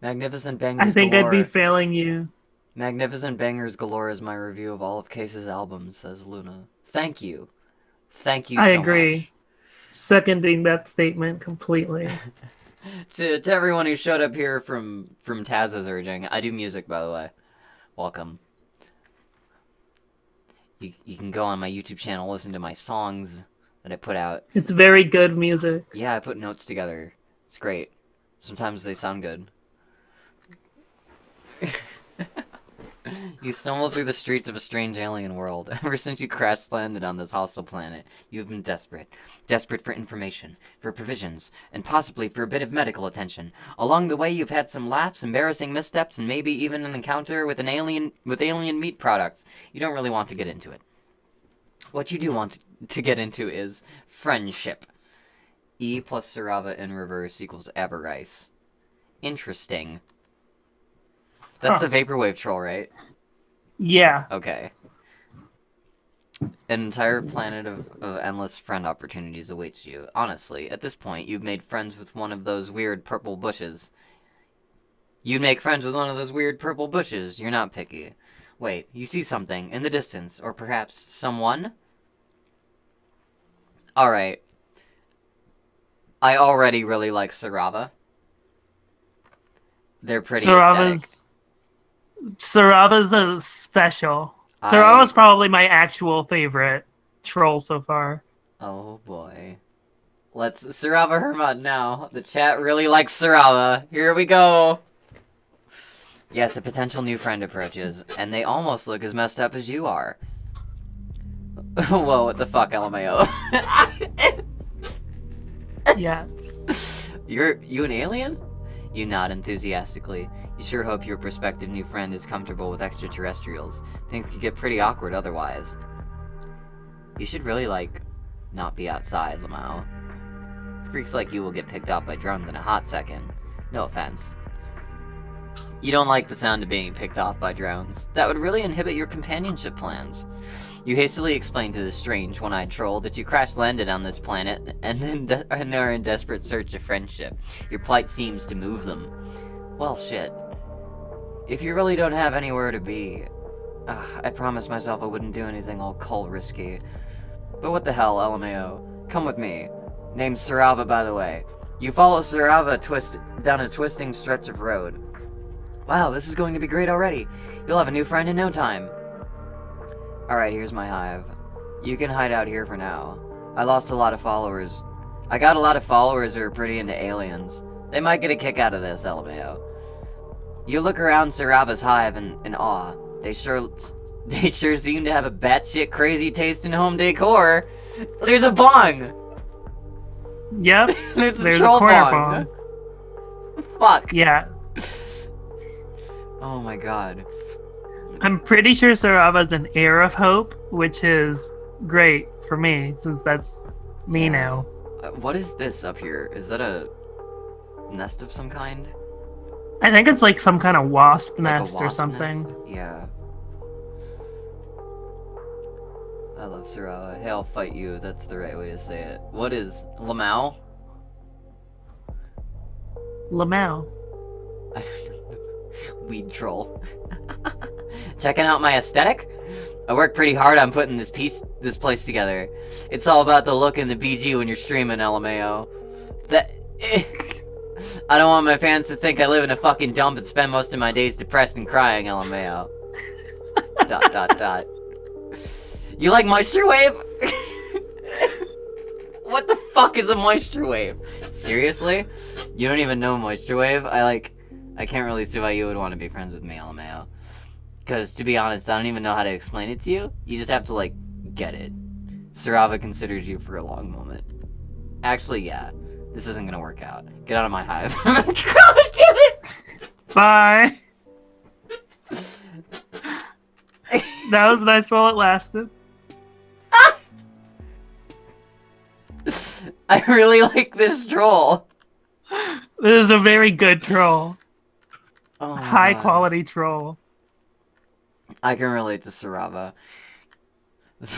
Magnificent bangers I think galore. I'd be failing you. Magnificent bangers galore is my review of all of Case's albums, says Luna. Thank you. Thank you so much. I agree. Seconding that statement completely. To everyone who showed up here from Taz's urging, I do music, by the way. Welcome. You can go on my YouTube channel, listen to my songs that I put out. It's very good music. Yeah, I put notes together. It's great. Sometimes they sound good. You stumble through the streets of a strange alien world. Ever since you crash landed on this hostile planet, you have been desperate. Desperate for information, for provisions, and possibly for a bit of medical attention. Along the way, you've had some laughs, embarrassing missteps, and maybe even an encounter with alien meat products. You don't really want to get into it. What you do want to get into is friendship. E plus Sarava in reverse equals Avarice. Interesting. That's the Vaporwave troll, right? Yeah. Okay. An entire planet of endless friend opportunities awaits you. Honestly, at this point, you've made friends with one of those weird purple bushes. You'd make friends with one of those weird purple bushes. You're not picky. Wait, you see something in the distance, or perhaps someone? Alright. I already really like Sarava. They're pretty aesthetic. Sarava's a special. Sarava's probably my actual favorite troll so far. Oh boy. Let's Sarava Hermod now. The chat really likes Sarava. Here we go. Yes, a potential new friend approaches, and they almost look as messed up as you are. Whoa, what the fuck, LMAO? Yes. You an alien? You nod enthusiastically. You sure hope your prospective new friend is comfortable with extraterrestrials. Things could get pretty awkward otherwise. You should really, not be outside, Lamau. Freaks like you will get picked off by drones in a hot second. No offense. You don't like the sound of being picked off by drones. That would really inhibit your companionship plans. You hastily explain to the strange, one-eyed troll that you crash-landed on this planet and are in desperate search of friendship. Your plight seems to move them. Well, shit. If you really don't have anywhere to be... I promised myself I wouldn't do anything all cult risky. But what the hell, LMAO? Come with me. Name's Sarava, by the way. You follow Sarava down a twisting stretch of road. Wow, this is going to be great already. You'll have a new friend in no time. Alright, here's my hive. You can hide out here for now. I lost a lot of followers. I got a lot of followers who are pretty into aliens. They might get a kick out of this, LMAO. You look around Sarava's hive in awe. They sure seem to have a batshit crazy taste in home decor. There's a bong! Yep. There's a troll bong. Fuck. Yeah. Oh my god. I'm pretty sure Sarava's an heir of hope, which is great for me, since that's me now. What is this up here? Is that a nest of some kind? I think it's like some kind of wasp Like nest a or wasp something. nest? Yeah. I love Sarava. Hey, I'll fight you. That's the right way to say it. What is Lamau? Lamau. I don't know. Weed troll. Checking out my aesthetic? I worked pretty hard on putting this place together. It's all about the look and the BG when you're streaming, LMAO. I don't want my fans to think I live in a fucking dump and spend most of my days depressed and crying, LMAO. ... You like Moisture Wave? What the fuck is a Moisture Wave? Seriously? You don't even know Moisture Wave? I can't really see why you would want to be friends with me, LMAO. Because, to be honest, I don't even know how to explain it to you. You just have to, get it. Sarava considers you for a long moment. Actually, yeah. This isn't gonna work out. Get out of my hive. God damn it! Bye! That was nice while it lasted. I really like this troll. This is a very good troll. Oh High quality troll. I can relate to Sarava.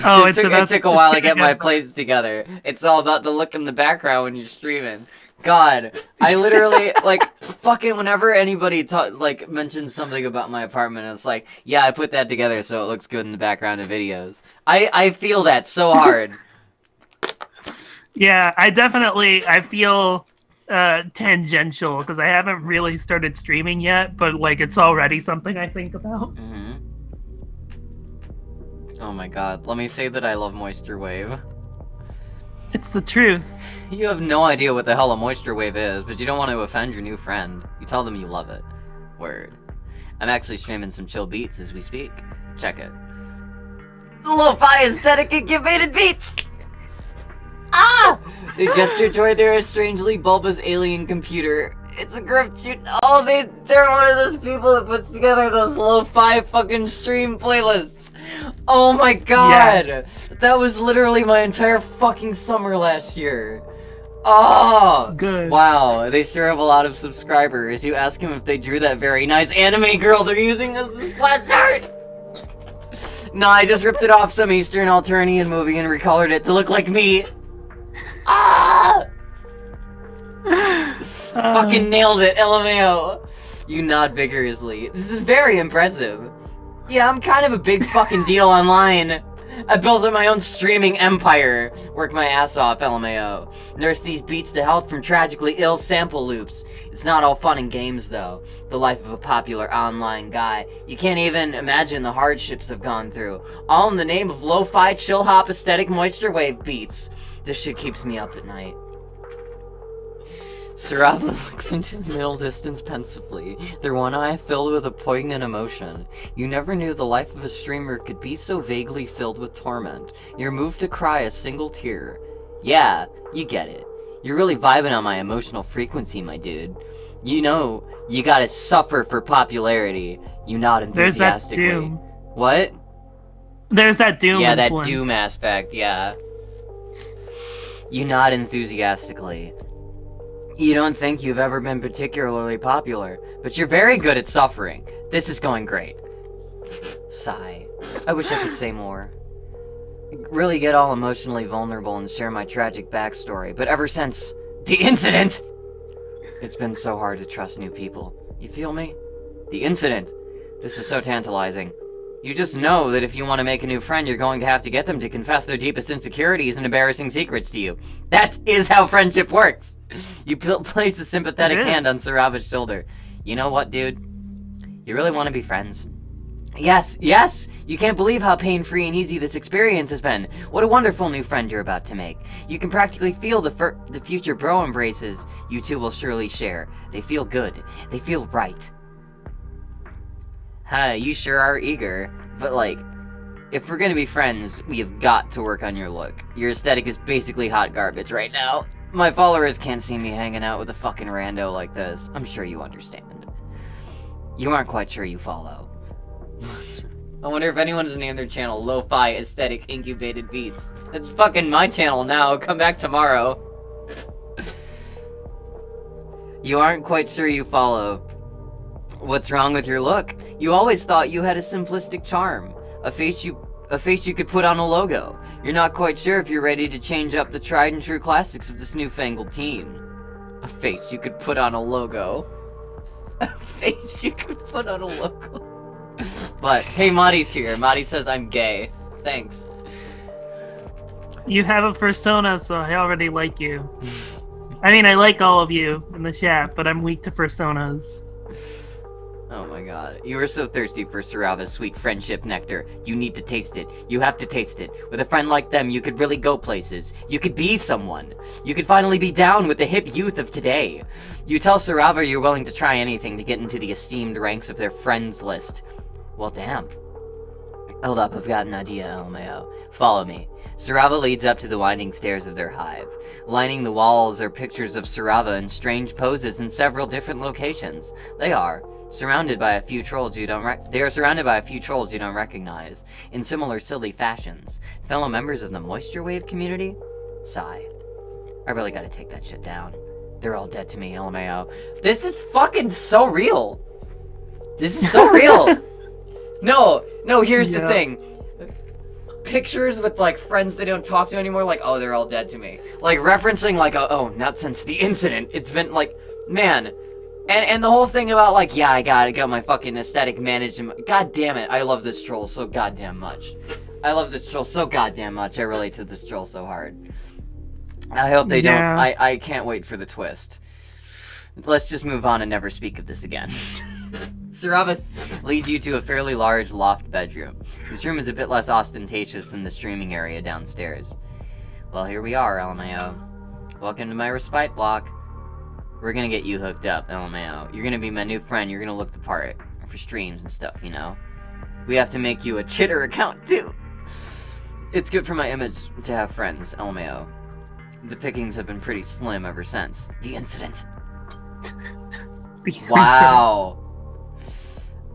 Oh, it took a while to get my plays together. It's all about the look in the background when you're streaming. God, I literally, fucking whenever anybody like mentions something about my apartment, it's like, yeah, I put that together so it looks good in the background of videos. I feel that so hard. Yeah, I feel tangential because I haven't really started streaming yet, but like it's already something I think about. Mm-hmm. Oh my god, let me say that I love Moisture Wave. It's the truth. You have no idea what the hell a Moisture Wave is, but you don't want to offend your new friend. You tell them you love it. Word. I'm actually streaming some chill beats as we speak. Check it. Lo-fi aesthetic incubated beats! Ah! They gesture toward their strangely bulbous alien computer. It's a grift shoot. Oh, they're one of those people that puts together those lo-fi fucking stream playlists. Oh my god! Yeah. That was literally my entire fucking summer last year. Oh! Good. Wow, they sure have a lot of subscribers. You ask them if they drew that very nice anime girl they're using as the splash art! No, I just ripped it off some Eastern Alternian movie and recolored it to look like me. Ah! Fucking nailed it, LMAO. You nod vigorously. This is very impressive. Yeah, I'm kind of a big fucking deal online. I built up my own streaming empire. Worked my ass off, LMAO. Nursed these beats to health from tragically ill sample loops. It's not all fun and games, though. The life of a popular online guy. You can't even imagine the hardships I've gone through. All in the name of lo-fi, chill-hop, aesthetic moisture wave beats. This shit keeps me up at night. Sarava looks into the middle distance pensively, their one eye filled with a poignant emotion. You never knew the life of a streamer could be so vaguely filled with torment. You're moved to cry a single tear. Yeah, you get it. You're really vibing on my emotional frequency, my dude. You know, you gotta suffer for popularity. You nod enthusiastically. There's that Doom. What? There's that Doom Yeah, influence. that Doom aspect, yeah. You nod enthusiastically. You don't think you've ever been particularly popular, but you're very good at suffering. This is going great. Sigh. I wish I could say more. Really get all emotionally vulnerable and share my tragic backstory, but ever since the incident, it's been so hard to trust new people. You feel me? The incident. This is so tantalizing. You just know that if you want to make a new friend, you're going to have to get them to confess their deepest insecurities and embarrassing secrets to you. That is how friendship works. You place a sympathetic hand on Sarava's shoulder. You know what, dude? You really want to be friends? Yes, yes! You can't believe how pain-free and easy this experience has been. What a wonderful new friend you're about to make. You can practically feel the future bro embraces you two will surely share. They feel good. They feel right. Hi, you sure are eager, but like, if we're gonna be friends, we have got to work on your look. Your aesthetic is basically hot garbage right now. My followers can't see me hanging out with a fucking rando like this. I'm sure you understand. You aren't quite sure you follow. I wonder if anyone's named their channel Lo-Fi Aesthetic Incubated Beats. It's fucking my channel now, come back tomorrow. You aren't quite sure you follow. What's wrong with your look? You always thought you had a simplistic charm. A face you could put on a logo. You're not quite sure if you're ready to change up the tried and true classics of this newfangled teen. A face you could put on a logo. A face you could put on a logo. But, hey, Madi's here. Madi says I'm gay. Thanks. You have a persona, so I already like you. I mean, I like all of you in the chat, but I'm weak to personas. Oh my god. You are so thirsty for Sarava's sweet friendship nectar. You need to taste it. You have to taste it. With a friend like them, you could really go places. You could be someone. You could finally be down with the hip youth of today. You tell Sarava you're willing to try anything to get into the esteemed ranks of their friends list. Well, damn. Hold up, I've got an idea, LMAO. Follow me. Sarava leads up to the winding stairs of their hive. Lining the walls are pictures of Sarava in strange poses in several different locations. They are surrounded by a few trolls you don't recognize, in similar silly fashions. Fellow members of the Moisture Wave community? Sigh. I really gotta take that shit down. They're all dead to me, LMAO. This is fucking so real! This is so real! No, here's the thing. Pictures with, like, friends they don't talk to anymore, like, oh, they're all dead to me. Like, referencing, like, oh, not since the incident. It's been, like, man, And the whole thing about, like, yeah, I got my fucking aesthetic management. God damn it, I love this troll so goddamn much. I love this troll so goddamn much. I relate to this troll so hard. I hope they don't. I can't wait for the twist. Let's just move on and never speak of this again. Saravas leads you to a fairly large loft bedroom. This room is a bit less ostentatious than the streaming area downstairs. Well, here we are, LMAO. Welcome to my respite block. We're gonna get you hooked up, LMAO. You're gonna be my new friend. You're gonna look the part for streams and stuff, you know? We have to make you a Chitter account, too. It's good for my image to have friends, LMAO. The pickings have been pretty slim ever since. The incident. Wow.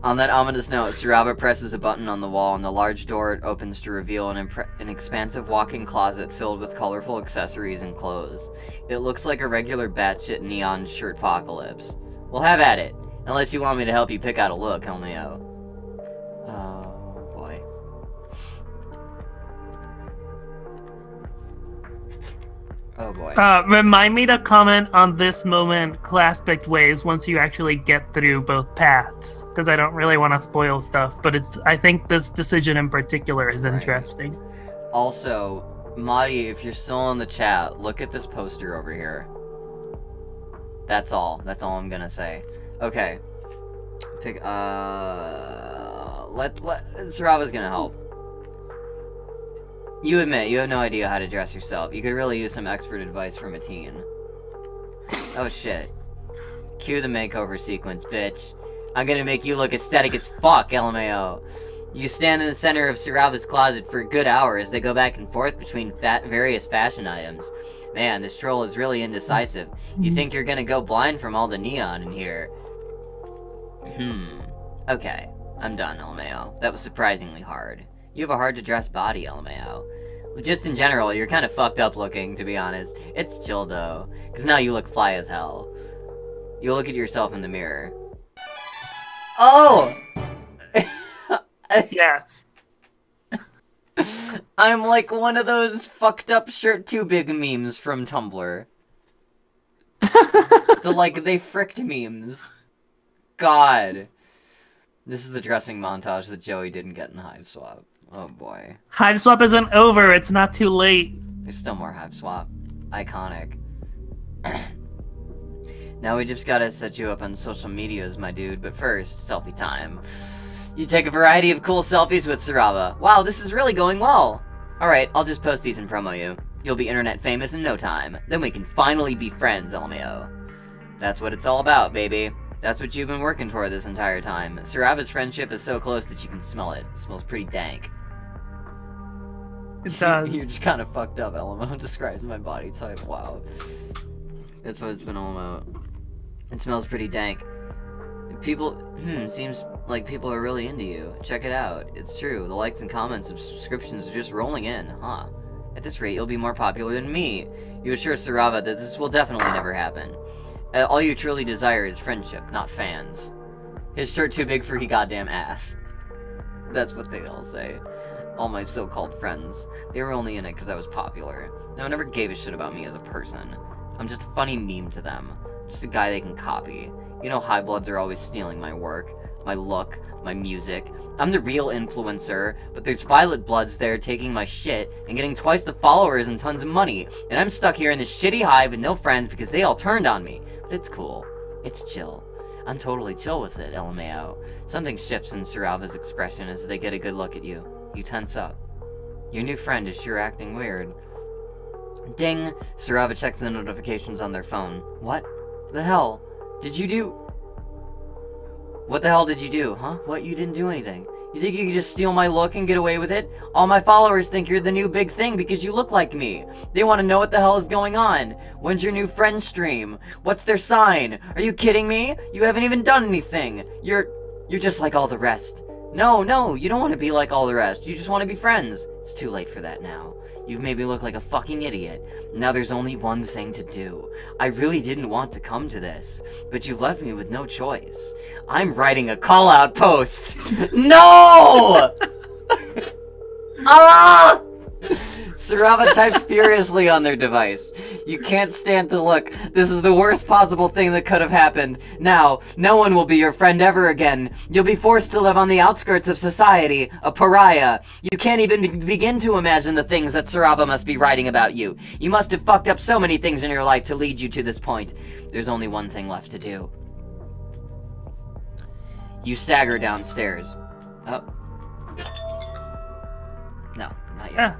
On that ominous note, Sarava presses a button on the wall, and the large door opens to reveal an expansive walk-in closet filled with colorful accessories and clothes. It looks like a regular batshit neon shirt-pocalypse. Well, have at it. Unless you want me to help you pick out a look, LMAO. Oh, boy. Oh boy. Remind me to comment on this moment class-picked ways once you actually get through both paths, because I don't really want to spoil stuff, but I think this decision in particular is interesting. Also, Madi, if you're still in the chat, look at this poster over here. That's all I'm gonna say. Okay. Sarava's gonna help. You admit, you have no idea how to dress yourself. You could really use some expert advice from a teen. Oh shit. Cue the makeover sequence, bitch. I'm gonna make you look aesthetic as fuck, LMAO. You stand in the center of Sarava's closet for a good hour as they go back and forth between various fashion items. Man, this troll is really indecisive. You think you're gonna go blind from all the neon in here. Okay. I'm done, LMAO. That was surprisingly hard. You have a hard-to-dress body, LMAO. Just in general, you're kind of fucked up looking, to be honest. It's chill, though. Because now you look fly as hell. You look at yourself in the mirror. Oh! Yes. I'm like one of those fucked up shirt too big memes from Tumblr. They fricked memes. God. This is the dressing montage that Joey didn't get in Hiveswap. Oh boy. Hiveswap isn't over, it's not too late. There's still more Hiveswap. Iconic. Now we just gotta set you up on social medias, my dude, but first, selfie time. You take a variety of cool selfies with Sarava. Wow, this is really going well. Alright, I'll just post these and promo you. You'll be internet famous in no time. Then we can finally be friends, LMAO. That's what it's all about, baby. That's what you've been working for this entire time. Sarava's friendship is so close that you can smell it. It smells pretty dank. It does. You're just kind of fucked up, LMO. Describes my body type. Wow. That's what it's been all about. It smells pretty dank. Seems like people are really into you. Check it out. It's true. The likes and comments and subscriptions are just rolling in, huh? At this rate, you'll be more popular than me. You assure Sarava that this will definitely never happen. All you truly desire is friendship, not fans. His shirt too big for he goddamn ass. That's what they all say. All my so-called friends. They were only in it because I was popular. No one ever gave a shit about me as a person. I'm just a funny meme to them. Just a guy they can copy. You know high bloods are always stealing my work, my look, my music. I'm the real influencer, but there's violet bloods there taking my shit and getting twice the followers and tons of money. And I'm stuck here in this shitty hive with no friends because they all turned on me. But it's cool. It's chill. I'm totally chill with it, LMAO. Something shifts in Sarava's expression as they get a good look at you. You tense up. Your new friend is sure acting weird. Ding! Sarava checks the notifications on their phone. What the hell did you do? What the hell did you do, huh? What? You didn't do anything. You think you can just steal my look and get away with it? All my followers think you're the new big thing because you look like me. They want to know what the hell is going on. When's your new friend stream? What's their sign? Are you kidding me? You haven't even done anything. You're just like all the rest. No, you don't want to be like all the rest. You just want to be friends. It's too late for that now. You've made me look like a fucking idiot. Now there's only one thing to do. I really didn't want to come to this, but you left me with no choice. I'm writing a call-out post. No! Ah! Sarava types furiously on their device. You can't stand to look. This is the worst possible thing that could have happened. Now, no one will be your friend ever again. You'll be forced to live on the outskirts of society, a pariah. You can't even begin to imagine the things that Sarava must be writing about you. You must have fucked up so many things in your life to lead you to this point. There's only one thing left to do. You stagger downstairs. Oh. No, not yet.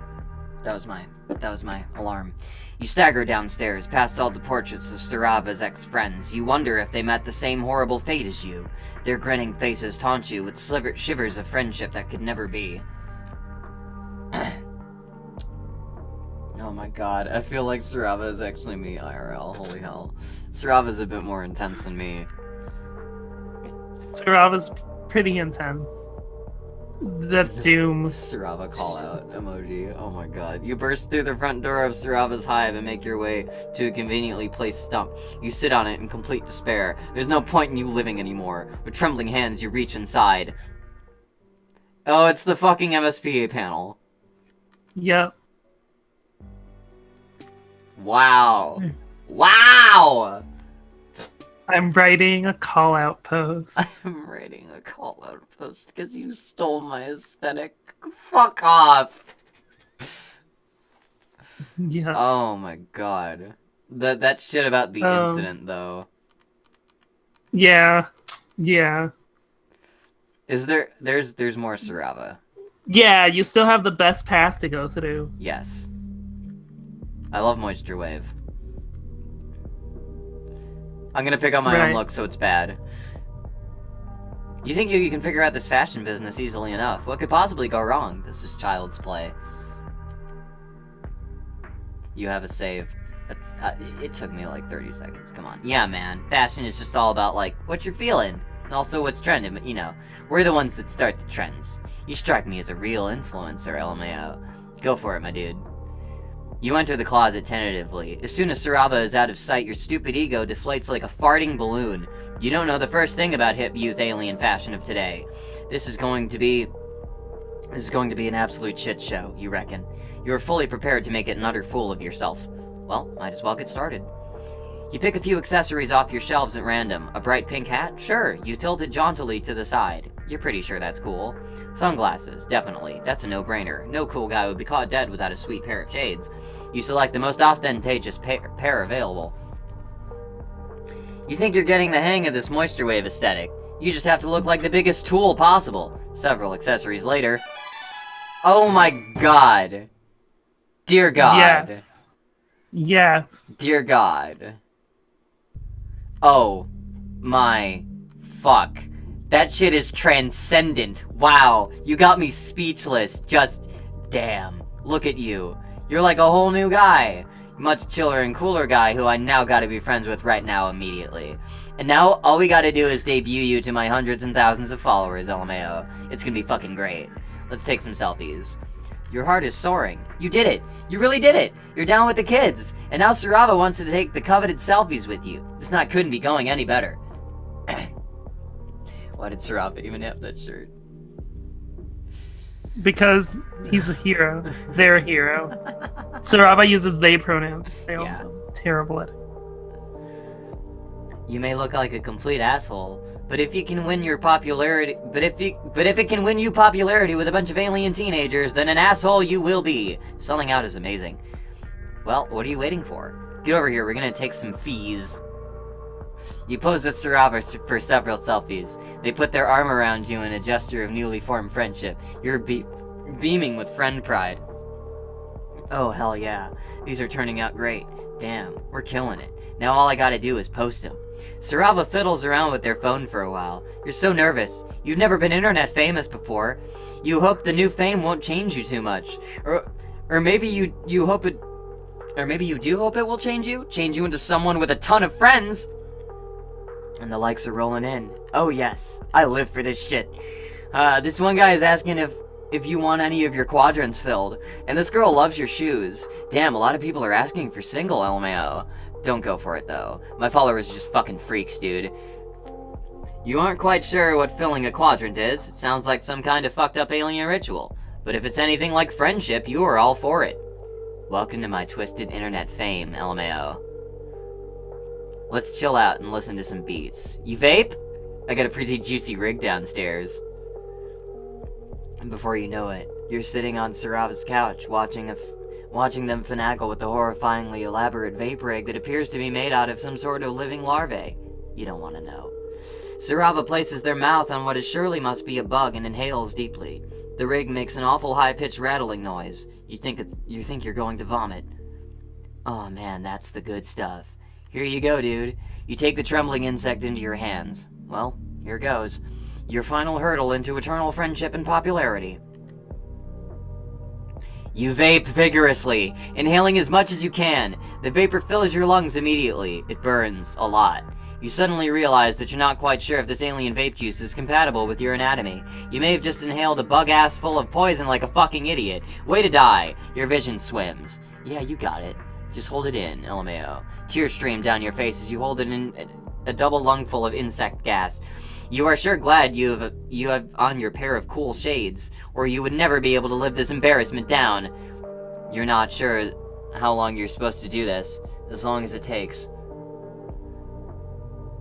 That was my alarm. You stagger downstairs, past all the portraits of Sarava's ex-friends. You wonder if they met the same horrible fate as you. Their grinning faces taunt you with shivers of friendship that could never be. Oh my god, I feel like Sarava is actually me IRL, holy hell. Sarava's a bit more intense than me. Sarava's pretty intense. The doom. Sarava call-out emoji. Oh my god. You burst through the front door of Sarava's hive and make your way to a conveniently placed stump. You sit on it in complete despair. There's no point in you living anymore. With trembling hands, you reach inside. Oh, it's the fucking MSPA panel. Yep. Wow. Wow! I'm writing a call-out post. I'm writing a call-out post because you stole my aesthetic. Fuck off! Yeah. Oh my god. That shit about the incident, though. Yeah. Yeah. Is there's more Sarava? Yeah, you still have the best path to go through. Yes. I love Moisture Wave. I'm gonna pick on my own look so it's bad. You think you can figure out this fashion business easily enough. What could possibly go wrong? This is child's play. You have a save. That's, it took me like 30 seconds. Come on. Yeah, man. Fashion is just all about, like, what you're feeling. And also what's trending, but, you know. We're the ones that start the trends. You strike me as a real influencer, LMAO. Go for it, my dude. You enter the closet tentatively. As soon as Sarava is out of sight, your stupid ego deflates like a farting balloon. You don't know the first thing about hip youth alien fashion of today. This is going to be an absolute shit show, you reckon. You are fully prepared to make it an utter fool of yourself. Well, might as well get started. You pick a few accessories off your shelves at random. A bright pink hat? Sure. You tilt it jauntily to the side. You're pretty sure that's cool. Sunglasses? Definitely. That's a no-brainer. No cool guy would be caught dead without a sweet pair of shades. You select the most ostentatious pair available. You think you're getting the hang of this Moisture Wave aesthetic. You just have to look like the biggest tool possible. Several accessories later. Oh my god. Dear God. Yes. Yes. Dear God. Oh my fuck. That shit is transcendent. Wow. You got me speechless. Just damn. Look at you. You're like a whole new guy. Much chiller and cooler guy who I now gotta be friends with right now immediately. And now, all we gotta do is debut you to my hundreds and thousands of followers, LMAO. It's gonna be fucking great. Let's take some selfies. Your heart is soaring. You did it. You really did it. You're down with the kids. And now Sarava wants to take the coveted selfies with you. This night couldn't be going any better. Why did Sarava even have that shirt? Because he's a hero. They're a hero. Sarava uses they pronouns. They're terrible at it. You may look like a complete asshole, but if you can win your popularity, but if it can win you popularity with a bunch of alien teenagers, then an asshole you will be. Selling out is amazing. Well, what are you waiting for? Get over here, we're gonna take some fees. You pose with Sarava for several selfies. They put their arm around you in a gesture of newly formed friendship. You're beaming with friend pride. Oh, hell yeah. These are turning out great. Damn, we're killing it. Now all I gotta do is post them. Sarava fiddles around with their phone for a while. You're so nervous. You've never been internet famous before. You hope the new fame won't change you too much. Or maybe you hope it... Or maybe you do hope it will change you? Change you into someone with a ton of friends? And the likes are rolling in. Oh yes, I live for this shit. This one guy is asking if you want any of your quadrants filled. And this girl loves your shoes. Damn, a lot of people are asking for single, LMAO. Don't go for it, though. My followers are just fucking freaks, dude. You aren't quite sure what filling a quadrant is. It sounds like some kind of fucked up alien ritual. But if it's anything like friendship, you are all for it. Welcome to my twisted internet fame, LMAO. Let's chill out and listen to some beats. You vape? I got a pretty juicy rig downstairs. And before you know it, you're sitting on Sarava's couch, watching them finagle with the horrifyingly elaborate vape rig that appears to be made out of some sort of living larvae. You don't want to know. Sarava places their mouth on what is surely must be a bug and inhales deeply. The rig makes an awful high-pitched rattling noise. You think you're going to vomit. Oh man, that's the good stuff. Here you go, dude. You take the trembling insect into your hands. Well, here goes. Your final hurdle into eternal friendship and popularity. You vape vigorously, inhaling as much as you can. The vapor fills your lungs immediately. It burns a lot. You suddenly realize that you're not quite sure if this alien vape juice is compatible with your anatomy. You may have just inhaled a bug-ass full of poison like a fucking idiot. Way to die. Your vision swims. Yeah, you got it. Just hold it in, LMAO. Tears stream down your face as you hold it in a double lungful of insect gas. You are sure glad you have on your pair of cool shades, or you would never be able to live this embarrassment down. You're not sure how long you're supposed to do this, as long as it takes.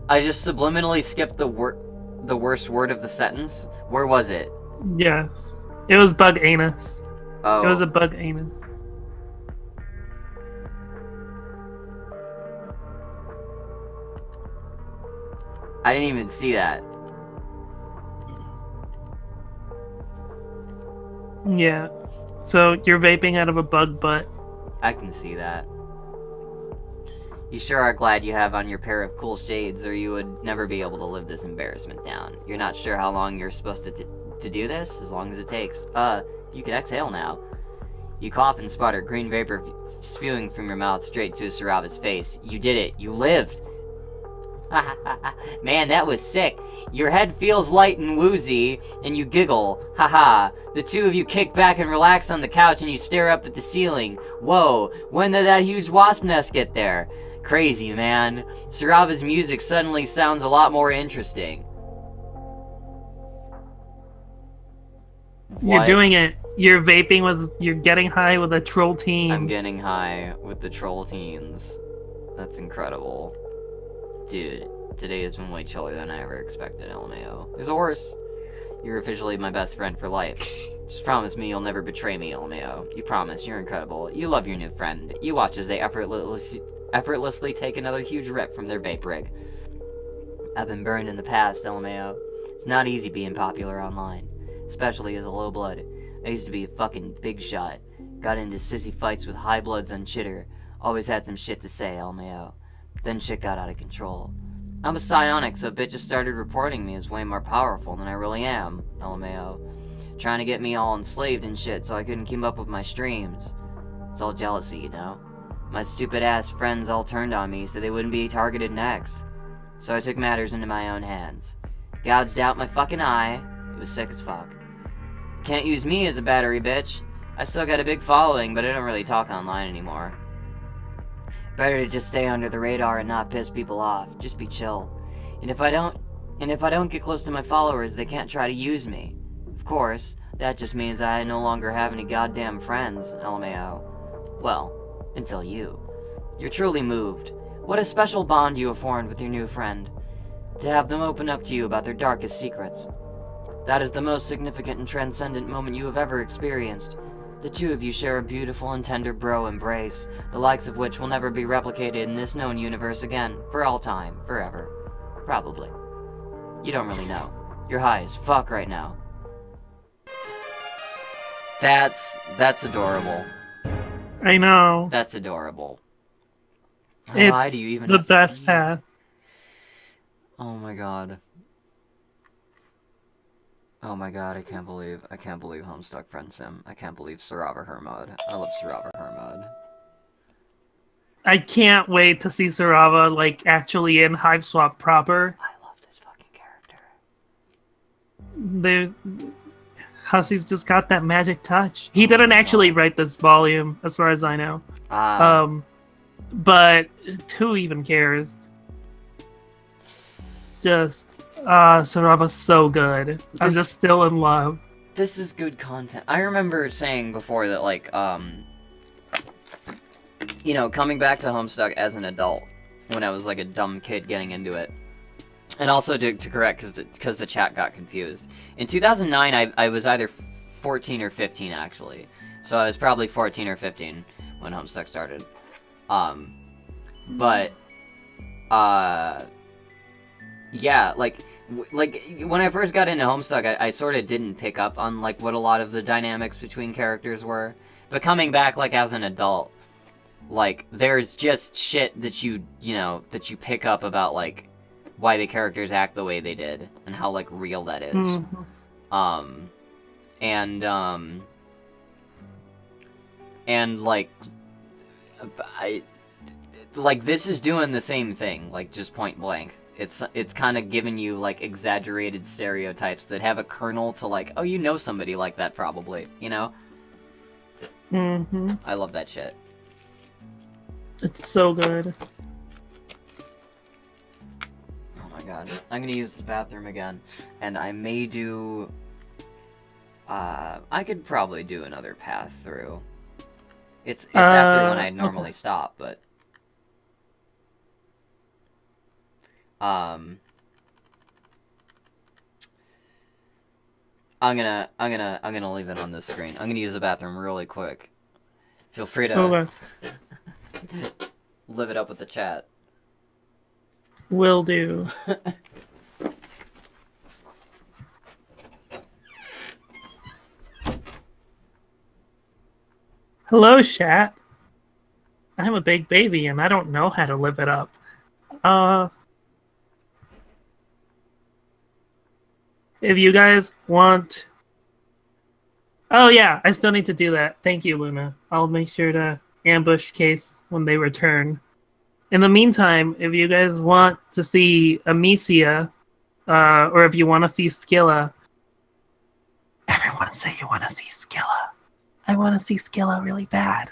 I just subliminally skipped the worst word of the sentence. Where was it? Yes. It was bug anus. Oh. It was a bug anus. I didn't even see that. Yeah. So you're vaping out of a bug butt. I can see that. You sure are glad you have on your pair of cool shades, or you would never be able to live this embarrassment down. You're not sure how long you're supposed to do this? As long as it takes. You can exhale now. You cough and sputter, green vapor spewing from your mouth straight to Sarava's face. You did it. You lived. Man, that was sick. Your head feels light and woozy, and you giggle. Haha. The two of you kick back and relax on the couch, and you stare up at the ceiling. Whoa, when did that huge wasp nest get there? Crazy, man. Sarava's music suddenly sounds a lot more interesting. You're doing it. You're vaping with... You're getting high with a troll teen. I'm getting high with the troll teens. That's incredible. Dude, today has been way chillier than I ever expected, LMAO. There's a worse. You're officially my best friend for life. Just promise me you'll never betray me, LMAO. You promise, you're incredible. You love your new friend. You watch as they effortlessly take another huge rip from their vape rig. I've been burned in the past, LMAO. It's not easy being popular online, especially as a low blood. I used to be a fucking big shot. Got into sissy fights with high bloods on Chitter. Always had some shit to say, LMAO. Then shit got out of control. I'm a psionic, so bitches started reporting me as way more powerful than I really am, LMAO. Trying to get me all enslaved and shit so I couldn't keep up with my streams. It's all jealousy, you know? My stupid ass friends all turned on me so they wouldn't be targeted next. So I took matters into my own hands. Gouged out my fucking eye. It was sick as fuck. Can't use me as a battery, bitch. I still got a big following, but I don't really talk online anymore. Better to just stay under the radar and not piss people off. Just be chill. And if I don't get close to my followers, they can't try to use me. Of course, that just means I no longer have any goddamn friends, LMAO. Well, until you. You're truly moved. What a special bond you have formed with your new friend. To have them open up to you about their darkest secrets. That is the most significant and transcendent moment you have ever experienced. The two of you share a beautiful and tender bro embrace, the likes of which will never be replicated in this known universe again, for all time, forever. Probably. You don't really know. You're high as fuck right now. That's adorable. I know. That's adorable. How It's high do you even the have to best be? path. Oh my god. Oh my god, I can't believe Homestuck Friendsim. I can't believe Sarava Hermod. I love Sarava Hermod. I can't wait to see Sarava, like, actually in Hiveswap proper. I love this fucking character. Hussey's just got that magic touch. He didn't actually write this volume, as far as I know. But who even cares? Sarava's so good. I'm just still in love. this is good content. I remember saying before that, like, you know, coming back to Homestuck as an adult, when I was, like, a dumb kid getting into it. And also to correct, because the chat got confused. In 2009, I was either 14 or 15, actually. So I was probably 14 or 15 when Homestuck started. Yeah, like when I first got into Homestuck, I sort of didn't pick up on, like, what a lot of the dynamics between characters were. But coming back, like, as an adult, like, there's just shit that you pick up about, like, why the characters act the way they did, and how, like, real that is. Mm-hmm. And, like, this is doing the same thing, like, just point blank. It's kind of giving you, like, exaggerated stereotypes that have a kernel to, like, oh, you know somebody like that, probably, you know? Mm-hmm. I love that shit. It's so good. Oh my god. I'm gonna use the bathroom again, and I may do... I could probably do another path through. It's after when I normally stop, but... I'm gonna leave it on this screen. I'm gonna use the bathroom really quick. Feel free to live it up with the chat. Will do. Hello, chat. I'm a big baby and I don't know how to live it up. If you guys want... Oh yeah, I still need to do that. Thank you, Luna. I'll make sure to ambush Case when they return. In the meantime, if you guys want to see Amicia, or if you want to see Skilla... Everyone say you want to see Skilla. I want to see Skilla really bad.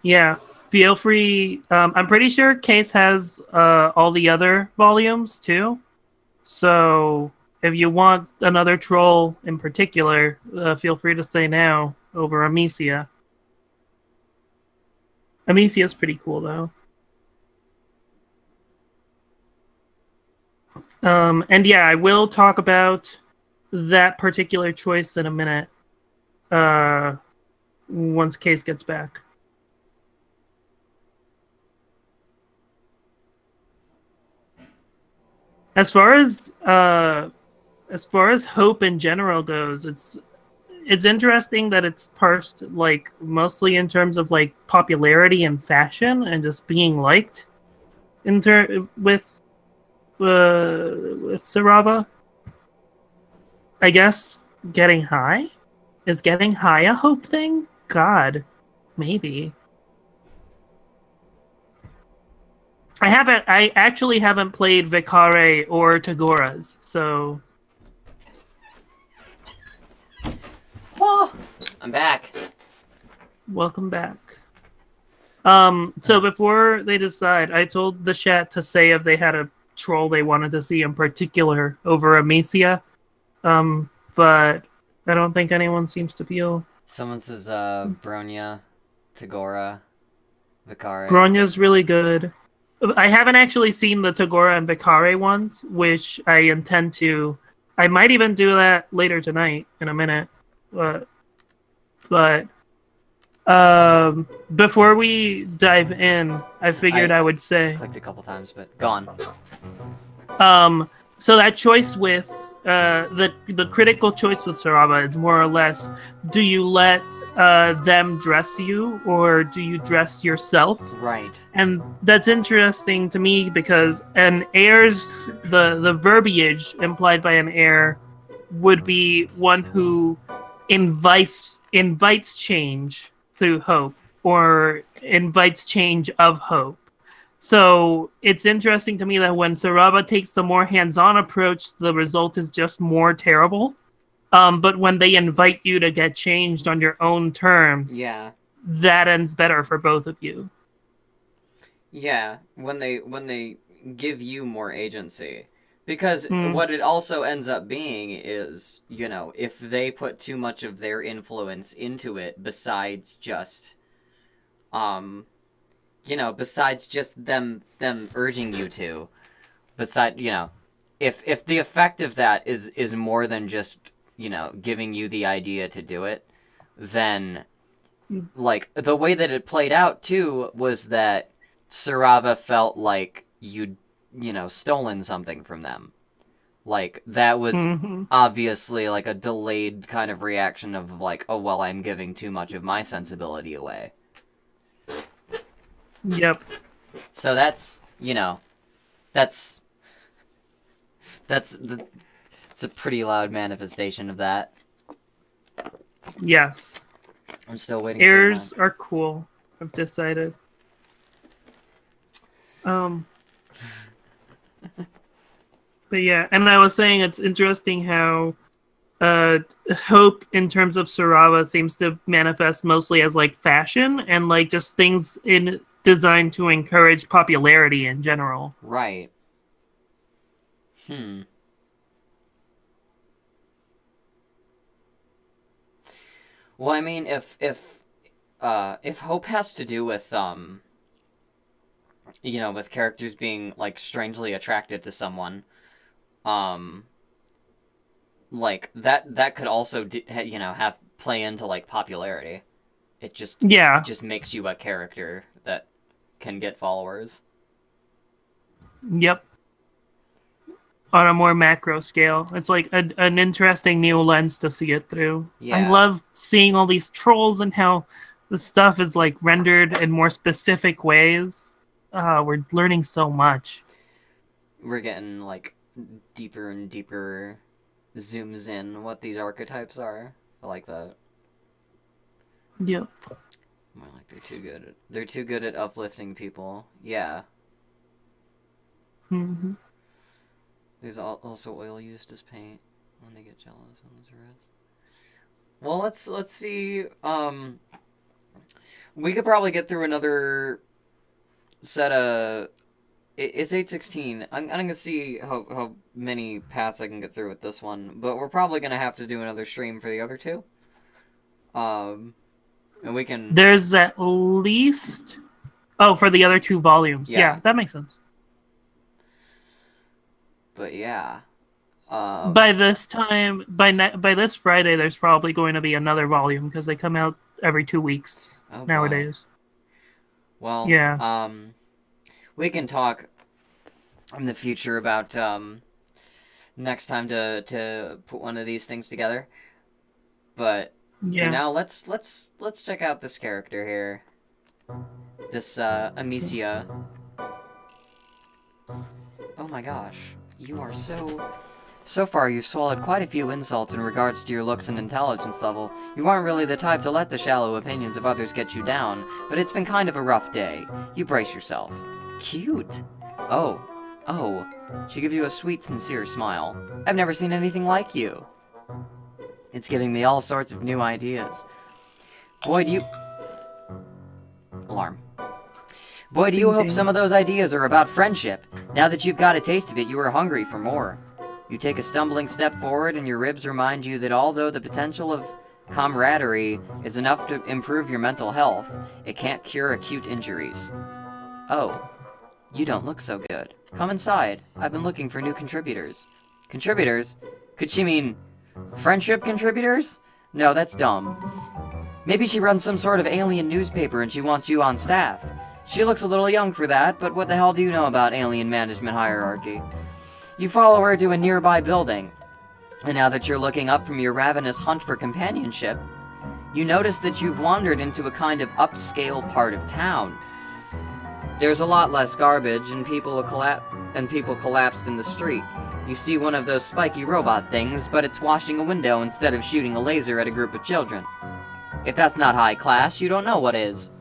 Yeah. Feel free. I'm pretty sure Case has all the other volumes too. So if you want another troll in particular, feel free to say now over Amicia. Amicia's pretty cool though. And yeah, I will talk about that particular choice in a minute. Once Case gets back. As far as hope in general goes, it's interesting that it's parsed like mostly in terms of like popularity and fashion and just being liked with Sarava. I guess getting high? Is getting high a hope thing? God, maybe. I actually haven't played Vicare or Tagoras, so... Oh, I'm back. Welcome back. So before they decide, I told the chat to say if they had a troll they wanted to see in particular over Amicia. But I don't think anyone seems to feel... Someone says, Bronya, Tagora, Vicare. Bronya's really good. I haven't actually seen the Tagora and Vicare ones, which I intend to. I might even do that later tonight in a minute. But before we dive in, I figured I would say... Clicked a couple times, but gone. So that choice with the critical choice with Sarava is more or less: do you let them dress you, or do you dress yourself? Right. And that's interesting to me because an heir's the verbiage implied by an heir would be one who invites change through hope, or invites change of hope. So it's interesting to me that when Sarava takes the more hands-on approach, the result is just more terrible. But when they invite you to get changed on your own terms, yeah, that ends better for both of you. Yeah, when they give you more agency, Because what it also ends up being is, you know, if they put too much of their influence into it, besides just, you know, besides just them urging you to, you know, if the effect of that is more than just, you know, giving you the idea to do it, then, like, the way that it played out, too, was that Sarava felt like you'd, you know, stolen something from them. Like, that was obviously, like, a delayed kind of reaction of, like, oh, well, I'm giving too much of my sensibility away. Yep. So that's, you know, it's a pretty loud manifestation of that. Yes. I'm still waiting Airs are cool, I've decided. But yeah, and I was saying it's interesting how hope in terms of Sarava seems to manifest mostly as like fashion and like just things designed to encourage popularity in general. Right. Well, I mean, if hope has to do with you know, with characters being like strangely attracted to someone, like that could also you know, play into like popularity. It just makes you a character that can get followers. Yep. On a more macro scale, it's like an interesting new lens to see it through. Yeah. I love seeing all these trolls and how the stuff is like rendered in more specific ways. We're learning so much. We're getting like deeper and deeper zooms in what these archetypes are. I like that. Yep. More like they're too good at uplifting people. Yeah. There's also oil used as paint when they get jealous on the rest. Well, let's see. We could probably get through another set of. It's 8:16. I'm gonna see how many paths I can get through with this one, but we're probably gonna have to do another stream for the other two. And we can. There's at least. Oh, for the other 2 volumes. Yeah, that makes sense. But yeah. By this time, by this Friday, there's probably going to be another volume because they come out every 2 weeks nowadays. Well, yeah. We can talk in the future about next time to put one of these things together. But for now, let's check out this character here. This Amicia. Oh my gosh. You are So far, you've swallowed quite a few insults in regards to your looks and intelligence level. You aren't really the type to let the shallow opinions of others get you down, but it's been kind of a rough day. You brace yourself. Cute. Oh. She gives you a sweet, sincere smile. I've never seen anything like you. It's giving me all sorts of new ideas. Boy, do you... Alarm. Boy, do you hope some of those ideas are about friendship. Now that you've got a taste of it, you are hungry for more. You take a stumbling step forward, and your ribs remind you that although the potential of camaraderie is enough to improve your mental health, it can't cure acute injuries. Oh, you don't look so good. Come inside. I've been looking for new contributors. Contributors? Could she mean friendship contributors? No, that's dumb. Maybe she runs some sort of alien newspaper and she wants you on staff. She looks a little young for that, but what the hell do you know about alien management hierarchy? You follow her to a nearby building, and now that you're looking up from your ravenous hunt for companionship, you notice that you've wandered into a kind of upscale part of town. There's a lot less garbage, and people collapsed in the street. You see one of those spiky robot things, but it's washing a window instead of shooting a laser at a group of children. If that's not high class, you don't know what is.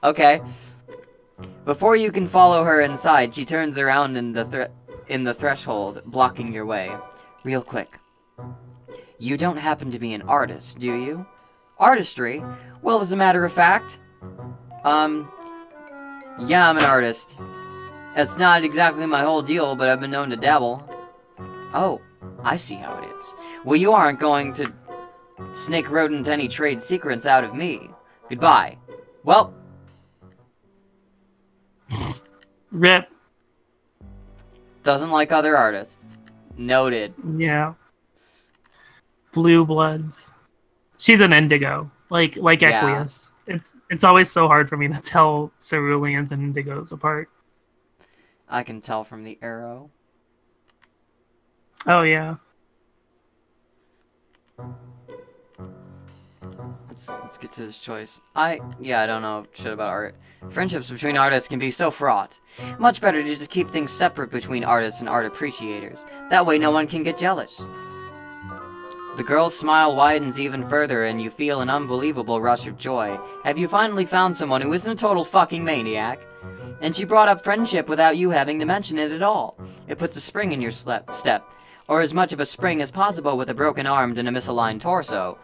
Okay. Before you can follow her inside, she turns around in the threshold, blocking your way. Real quick. You don't happen to be an artist, do you? Artistry? Well, as a matter of fact, yeah, I'm an artist. It's not exactly my whole deal, but I've been known to dabble. Oh, I see how it is. Well, you aren't going to snake rodent any trade secrets out of me. Goodbye. Well. Rip. Doesn't like other artists. Noted. Yeah. Blue bloods. She's an indigo, like Equius. It's always so hard for me to tell ceruleans and indigos apart. I can tell from the arrow. Oh yeah. Let's get to this choice. I don't know shit about art. Friendships between artists can be so fraught. Much better to just keep things separate between artists and art appreciators. That way no one can get jealous. The girl's smile widens even further and you feel an unbelievable rush of joy. Have you finally found someone who isn't a total fucking maniac? And she brought up friendship without you having to mention it at all. It puts a spring in your step, or as much of a spring as possible with a broken arm and a misaligned torso.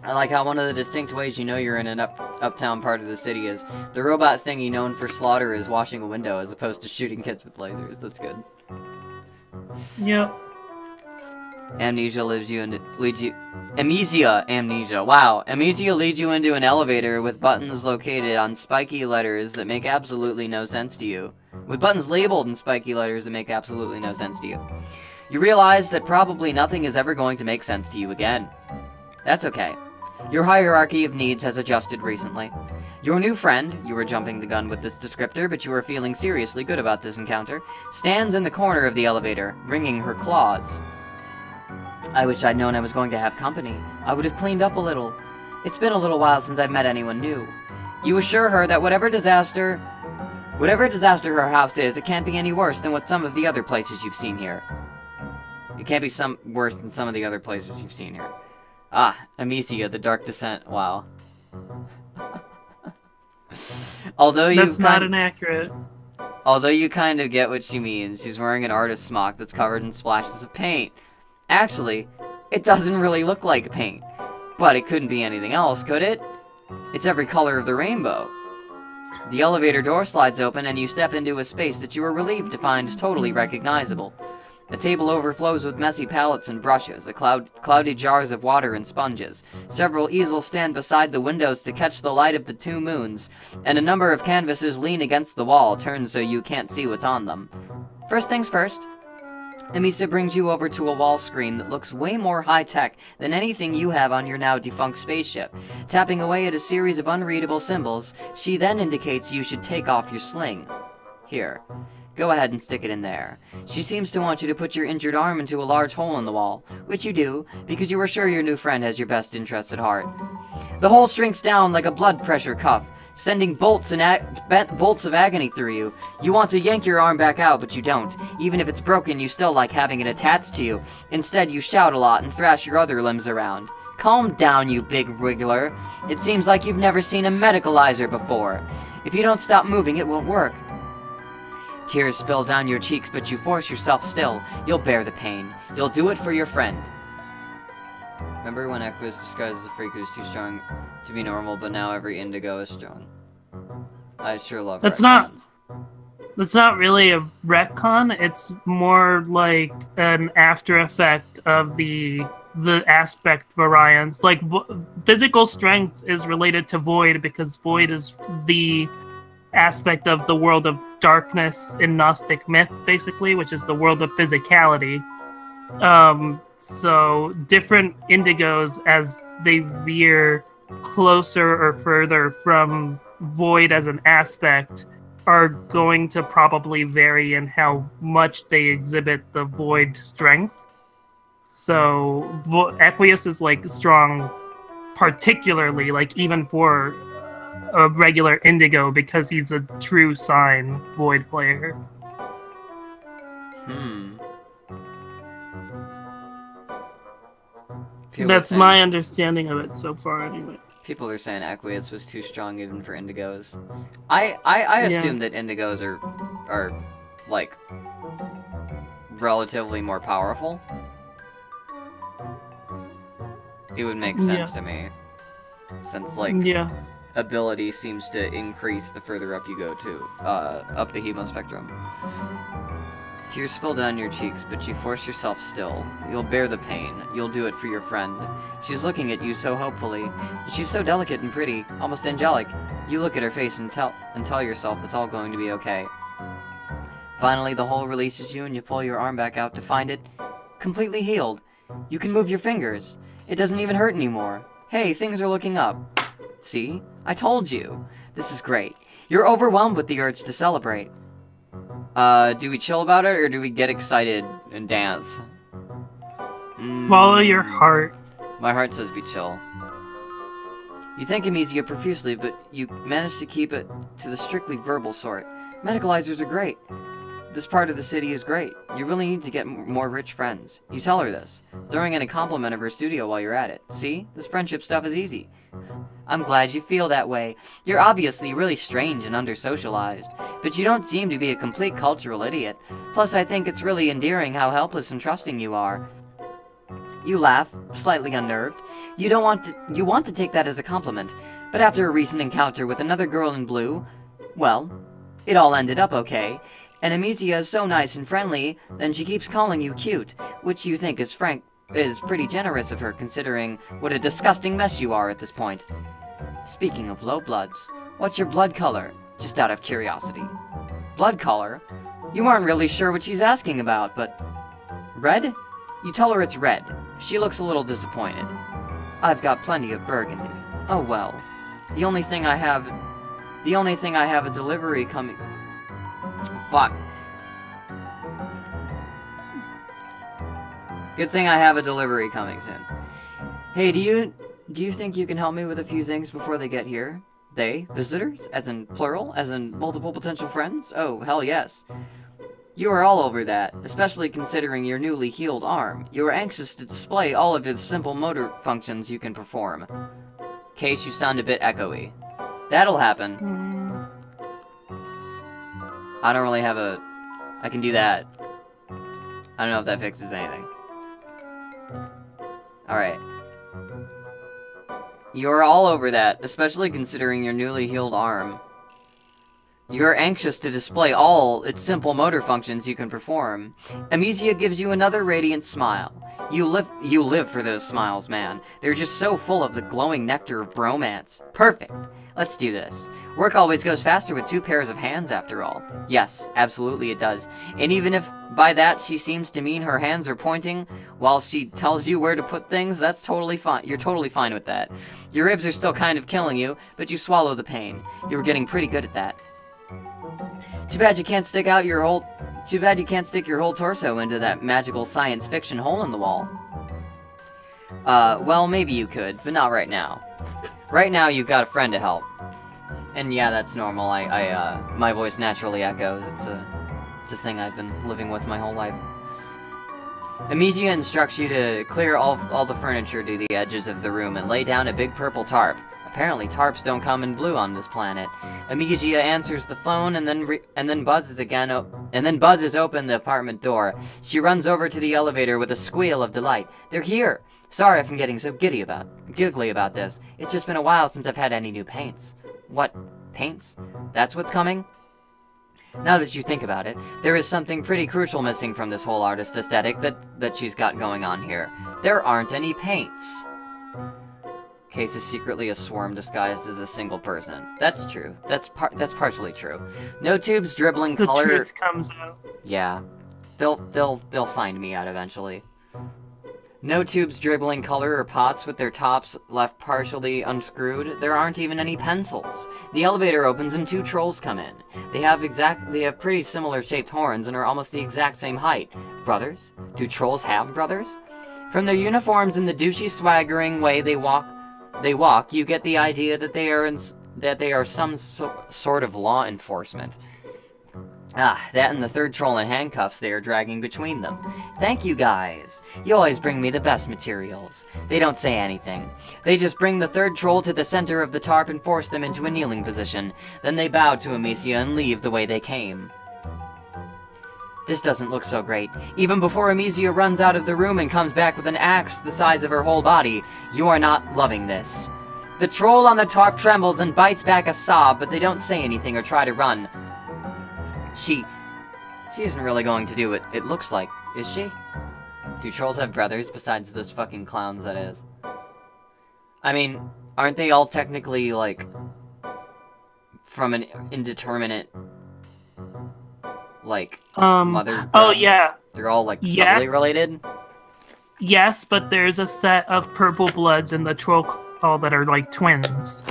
I like how one of the distinct ways you know you're in an uptown part of the city is the robot thingy known for slaughter is washing a window as opposed to shooting kids with lasers. That's good. Yep. Amnesia leads you. Amnesia. Wow. Amnesia leads you into an elevator with buttons located on spiky letters that make absolutely no sense to you. With buttons labeled in spiky letters that make absolutely no sense to you. You realize that probably nothing is ever going to make sense to you again. That's okay. Your hierarchy of needs has adjusted recently. Your new friend, you were jumping the gun with this descriptor, but you were feeling seriously good about this encounter, stands in the corner of the elevator, wringing her claws. I wish I'd known I was going to have company. I would have cleaned up a little. It's been a little while since I've met anyone new. You assure her that whatever disaster her house is, it can't be any worse than what some of the other places you've seen here. It can't be worse than some of the other places you've seen here. Ah, Amicia, the Dark Descent. Wow. That's not inaccurate. Although you kind of get what she means. She's wearing an artist smock that's covered in splashes of paint. Actually, it doesn't really look like paint. But it couldn't be anything else, could it? It's every color of the rainbow. The elevator door slides open and you step into a space that you are relieved to find totally recognizable. A table overflows with messy palettes and brushes, cloudy jars of water and sponges. Several easels stand beside the windows to catch the light of the two moons, and a number of canvases lean against the wall, turned so you can't see what's on them. First things first, Amisa brings you over to a wall screen that looks way more high-tech than anything you have on your now-defunct spaceship. Tapping away at a series of unreadable symbols, she then indicates you should take off your sling. Here. Go ahead and stick it in there. She seems to want you to put your injured arm into a large hole in the wall, which you do, because you are sure your new friend has your best interests at heart. The hole shrinks down like a blood pressure cuff, sending bolts of agony through you. You want to yank your arm back out, but you don't. Even if it's broken, you still like having it attached to you. Instead, you shout a lot and thrash your other limbs around. Calm down, you big wriggler. It seems like you've never seen a medicalizer before. If you don't stop moving, it won't work. Tears spill down your cheeks, but you force yourself still. You'll bear the pain. You'll do it for your friend. Remember when Equius disguised as a freak who's too strong to be normal, but now every indigo is strong? I sure love retcons. That's not really a retcon. It's more like an after effect of the aspect variance. Like, physical strength is related to void because void is the aspect of the world of darkness in Gnostic myth, basically, which is the world of physicality. So different indigos, as they veer closer or further from void as an aspect, are going to probably vary in how much they exhibit the void strength. So Equius is like strong, particularly like even for a regular indigo, because he's a true sign void player. That's my understanding of it so far, anyway. People are saying Equius was too strong even for indigos. I assume that indigos are like relatively more powerful. It would make sense to me, since like ability seems to increase the further up you go to, up the hemo spectrum. Tears spill down your cheeks, but you force yourself still. You'll bear the pain. You'll do it for your friend. She's looking at you so hopefully. She's so delicate and pretty, almost angelic. You look at her face and tell yourself it's all going to be okay. Finally, the hole releases you and you pull your arm back out to find it completely healed. You can move your fingers. It doesn't even hurt anymore. Hey, things are looking up. See? I told you. This is great. You're overwhelmed with the urge to celebrate. Do we chill about it, or do we get excited and dance? Follow your heart. My heart says be chill. You thank Amnesia profusely, but you manage to keep it to the strictly verbal sort. Medicalizers are great. This part of the city is great. You really need to get more rich friends. You tell her this, throwing in a compliment of her studio while you're at it. See? This friendship stuff is easy. I'm glad you feel that way. You're obviously really strange and under-socialized, but you don't seem to be a complete cultural idiot. Plus, I think it's really endearing how helpless and trusting you are. You laugh, slightly unnerved. You want to take that as a compliment, but after a recent encounter with another girl in blue, well, it all ended up okay. And Amicia is so nice and friendly, then she keeps calling you cute, which you think is pretty generous of her considering what a disgusting mess you are at this point. Speaking of low bloods, what's your blood color? Just out of curiosity. Blood color? You aren't really sure what she's asking about, but... Red? You tell her it's red. She looks a little disappointed. I've got plenty of burgundy. Oh well. The only thing I have a delivery coming... Fuck. Good thing I have a delivery coming soon. Hey, do you think you can help me with a few things before they get here? They? Visitors? As in plural? As in multiple potential friends? Oh, hell yes. You are all over that, especially considering your newly healed arm. You are anxious to display all of the simple motor functions you can perform. Case, you sound a bit echoey. That'll happen. I don't really have a... I can do that. I don't know if that fixes anything. Alright. You're all over that, especially considering your newly healed arm. You're anxious to display all its simple motor functions you can perform. Amicia gives you another radiant smile. You live for those smiles, man. They're just so full of the glowing nectar of bromance. Perfect. Let's do this. Work always goes faster with two pairs of hands, after all. Yes, absolutely it does. And even if by that she seems to mean her hands are pointing while she tells you where to put things, that's totally fine. You're totally fine with that. Your ribs are still kind of killing you, but you swallow the pain. You were getting pretty good at that. Too bad you can't stick your whole torso into that magical science fiction hole in the wall. Well, maybe you could, but not right now. Right now, you've got a friend to help. And yeah, that's normal. My voice naturally echoes. It's a thing I've been living with my whole life. Amicia instructs you to clear all the furniture to the edges of the room and lay down a big purple tarp. Apparently, tarps don't come in blue on this planet. Amicia answers the phone and then buzzes open the apartment door. She runs over to the elevator with a squeal of delight. They're here. Sorry if I'm getting so giggly about this. It's just been a while since I've had any new paints. What? Paints? That's what's coming? Now that you think about it, there is something pretty crucial missing from this whole artist aesthetic that she's got going on here. There aren't any paints. Case is secretly a swarm disguised as a single person. That's true. That's partially true. No tubes dribbling color. The truth comes out. Yeah. They'll find me out eventually. No tubes dribbling color or pots with their tops left partially unscrewed. There aren't even any pencils. The elevator opens and two trolls come in. They have pretty similar shaped horns and are almost the exact same height. Brothers? Do trolls have brothers? From their uniforms and the douchey swaggering way they walk, you get the idea that they are some sort of law enforcement. Ah, that and the third troll in handcuffs they are dragging between them. Thank you, guys. You always bring me the best materials. They don't say anything. They just bring the third troll to the center of the tarp and force them into a kneeling position. Then they bow to Amicia and leave the way they came. This doesn't look so great. Even before Amicia runs out of the room and comes back with an axe the size of her whole body, you are not loving this. The troll on the tarp trembles and bites back a sob, but they don't say anything or try to run. She isn't really going to do it, it looks like, is she? Do trolls have brothers besides those fucking clowns, that is? I mean, aren't they all technically, like, from an indeterminate, like, mother? Oh, yeah. They're all, like, subtly related? Yes, but there's a set of purple bloods in the troll call that are, like, twins.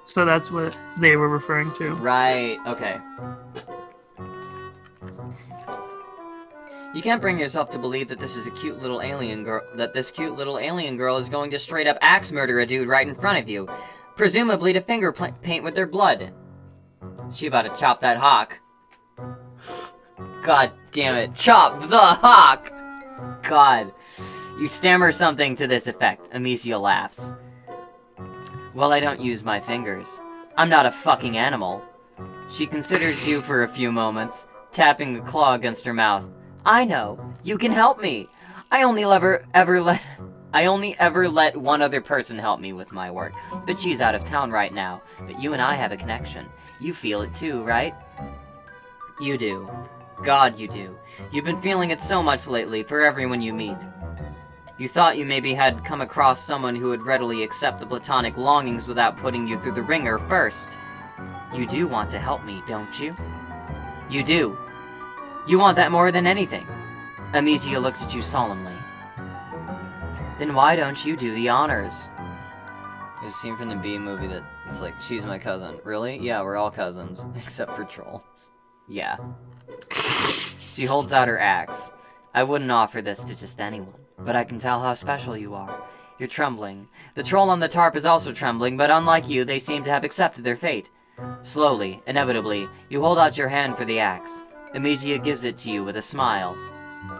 So that's what they were referring to. Right, okay. You can't bring yourself to believe that this is a cute little alien girl, that this cute little alien girl is going to straight up axe murder a dude right in front of you. Presumably to finger paint with their blood. She about to chop that hawk. God damn it. Chop the hawk! God. You stammer something to this effect. Amicia laughs. Well, I don't use my fingers. I'm not a fucking animal. She considers you for a few moments, tapping a claw against her mouth. I know. You can help me. I only ever let one other person help me with my work. But she's out of town right now. But you and I have a connection. You feel it too, right? You do. God, you do. You've been feeling it so much lately for everyone you meet. You thought you maybe had come across someone who would readily accept the platonic longings without putting you through the ringer first. You do want to help me, don't you? You do. You want that more than anything. Amicia looks at you solemnly. Then why don't you do the honors? There's a scene from the B movie that it's like, she's my cousin. Really? Yeah, we're all cousins. Except for trolls. Yeah. She holds out her axe. I wouldn't offer this to just anyone, but I can tell how special you are. You're trembling. The troll on the tarp is also trembling, but unlike you, they seem to have accepted their fate. Slowly, inevitably, you hold out your hand for the axe. Amicia gives it to you with a smile.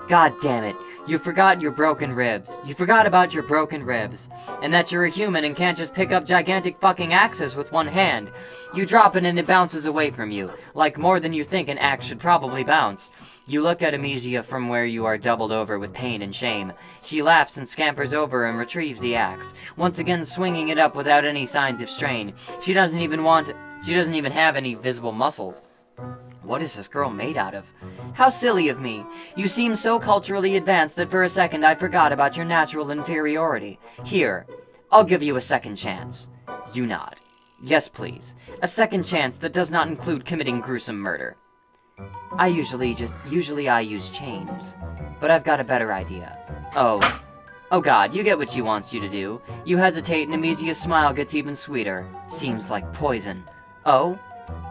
God damn it, you forgot your broken ribs. You forgot about your broken ribs. And that you're a human and can't just pick up gigantic fucking axes with one hand. You drop it and it bounces away from you, like more than you think an axe should probably bounce. You look at Amicia from where you are doubled over with pain and shame. She laughs and scampers over and retrieves the axe, once again swinging it up without any signs of strain. She doesn't even have any visible muscles. What is this girl made out of? How silly of me. You seem so culturally advanced that for a second I forgot about your natural inferiority. Here, I'll give you a second chance. You nod. Yes, please. A second chance that does not include committing gruesome murder. I usually use chains, but I've got a better idea. Oh God, you get what she wants you to do. You hesitate and Amicia's smile gets even sweeter. Seems like poison. Oh?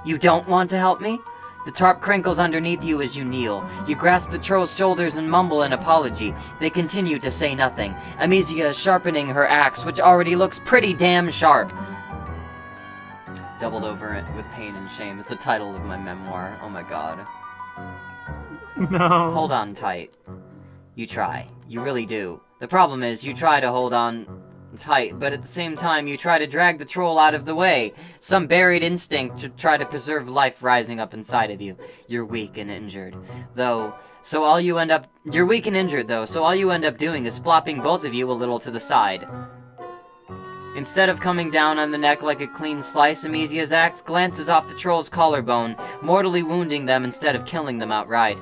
You don't want to help me? The tarp crinkles underneath you as you kneel. You grasp the troll's shoulders and mumble an apology. They continue to say nothing. Amicia is sharpening her axe, which already looks pretty damn sharp. Doubled over it with pain and shame is the title of my memoir. Oh my God. No. Hold on tight. You try. You really do. The problem is, you try to hold on tight, but at the same time, you try to drag the troll out of the way. Some buried instinct to try to preserve life rising up inside of you. You're weak and injured. So all you end up doing is flopping both of you a little to the side. Instead of coming down on the neck like a clean slice, Amicia's axe glances off the troll's collarbone, mortally wounding them instead of killing them outright.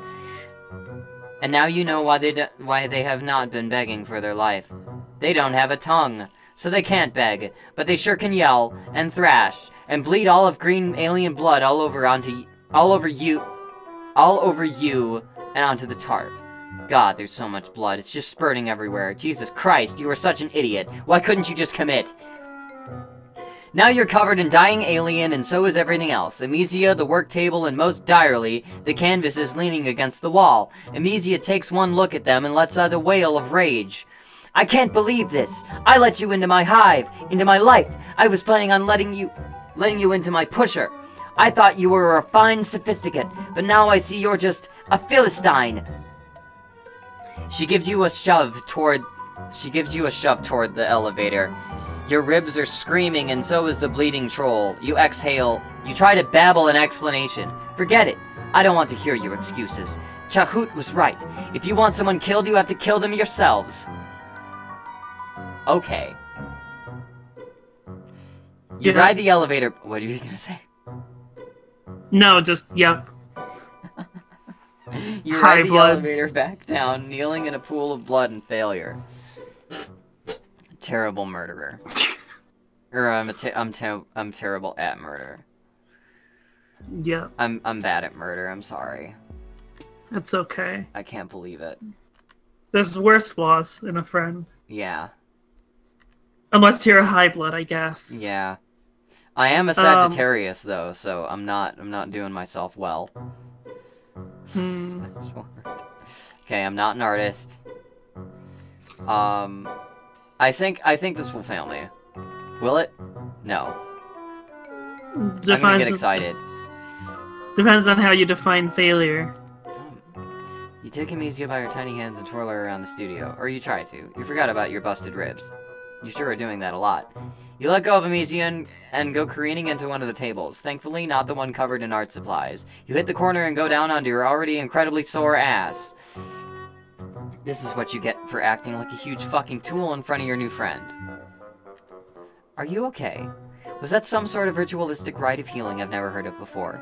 And now you know why they have not been begging for their life. They don't have a tongue, so they can't beg, but they sure can yell, and thrash, and bleed all of green alien blood all over you, and onto the tarp. God, there's so much blood, it's just spurting everywhere. Jesus Christ, you are such an idiot. Why couldn't you just commit? Now you're covered in dying alien, and so is everything else. Amicia, the work table, and most direly, the canvases leaning against the wall. Amicia takes one look at them and lets out a wail of rage. I can't believe this! I let you into my hive, into my life! I was planning on letting you into my pusher. I thought you were a refined sophisticate, but now I see you're just a Philistine! She gives you a shove toward the elevator. Your ribs are screaming and so is the bleeding troll. You exhale. You try to babble an explanation. Forget it. I don't want to hear your excuses. Chahut was right. If you want someone killed, you have to kill them yourselves. Okay. You Yeah. ride the elevator... What are you gonna say? No, just, yep. You High ride the bloods. elevator back down, kneeling in a pool of blood and failure. Terrible murderer. Or I'm terrible at murder. Yep. I'm bad at murder, I'm sorry. It's okay. I can't believe it. There's worse flaws in a friend. Yeah. Unless you're a high blood, I guess. Yeah. I am a Sagittarius though, so I'm not doing myself well. Okay, I'm not an artist. I think this will fail me. Will it? No. I'm gonna get excited. Depends on how you define failure. You take Amicia by her tiny hands and twirl her around the studio. Or you try to. You forgot about your busted ribs. You sure are doing that a lot. You let go of Amicia and go careening into one of the tables. Thankfully, not the one covered in art supplies. You hit the corner and go down onto your already incredibly sore ass. This is what you get for acting like a huge fucking tool in front of your new friend. Are you okay? Was that some sort of ritualistic rite of healing I've never heard of before?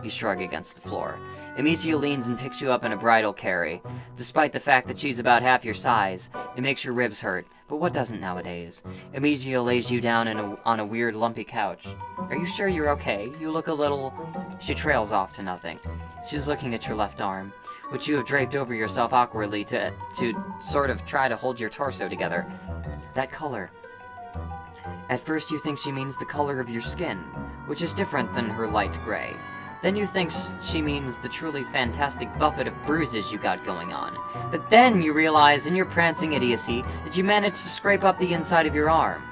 You shrug against the floor. Amicia leans and picks you up in a bridal carry. Despite the fact that she's about half your size, it makes your ribs hurt. But what doesn't nowadays? Amicia lays you down on a weird lumpy couch. Are you sure you're okay? You look a little... She trails off to nothing. She's looking at your left arm, which you have draped over yourself awkwardly to sort of try to hold your torso together. That color. At first you think she means the color of your skin, which is different than her light gray. Then you think she means the truly fantastic buffet of bruises you got going on. But then you realize in your prancing idiocy that you managed to scrape up the inside of your arm.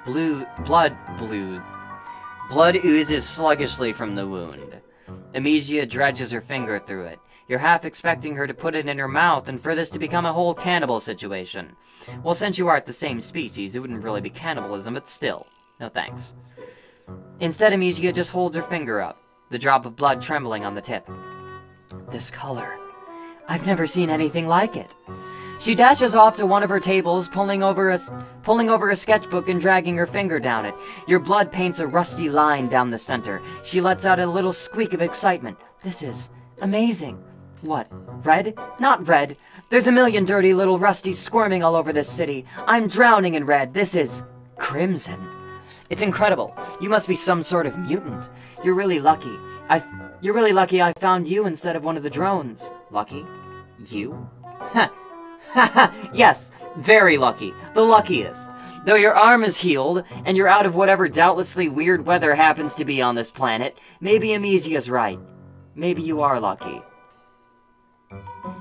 Blood oozes sluggishly from the wound. Amicia dredges her finger through it. You're half expecting her to put it in her mouth and for this to become a whole cannibal situation. Well, since you aren't the same species, it wouldn't really be cannibalism, but still. No thanks. Instead, Amicia just holds her finger up, the drop of blood trembling on the tip. This color. I've never seen anything like it. She dashes off to one of her tables, pulling over a sketchbook and dragging her finger down it. Your blood paints a rusty line down the center. She lets out a little squeak of excitement. This is amazing. What? Red? Not red. There's a million dirty little rusties squirming all over this city. I'm drowning in red. This is crimson. It's incredible. You must be some sort of mutant. You're really lucky. I found you instead of one of the drones. Lucky? You? Ha! Ha ha! Yes, very lucky. The luckiest. Though your arm is healed, and you're out of whatever doubtlessly weird weather happens to be on this planet, maybe Amesia's right. Maybe you are lucky.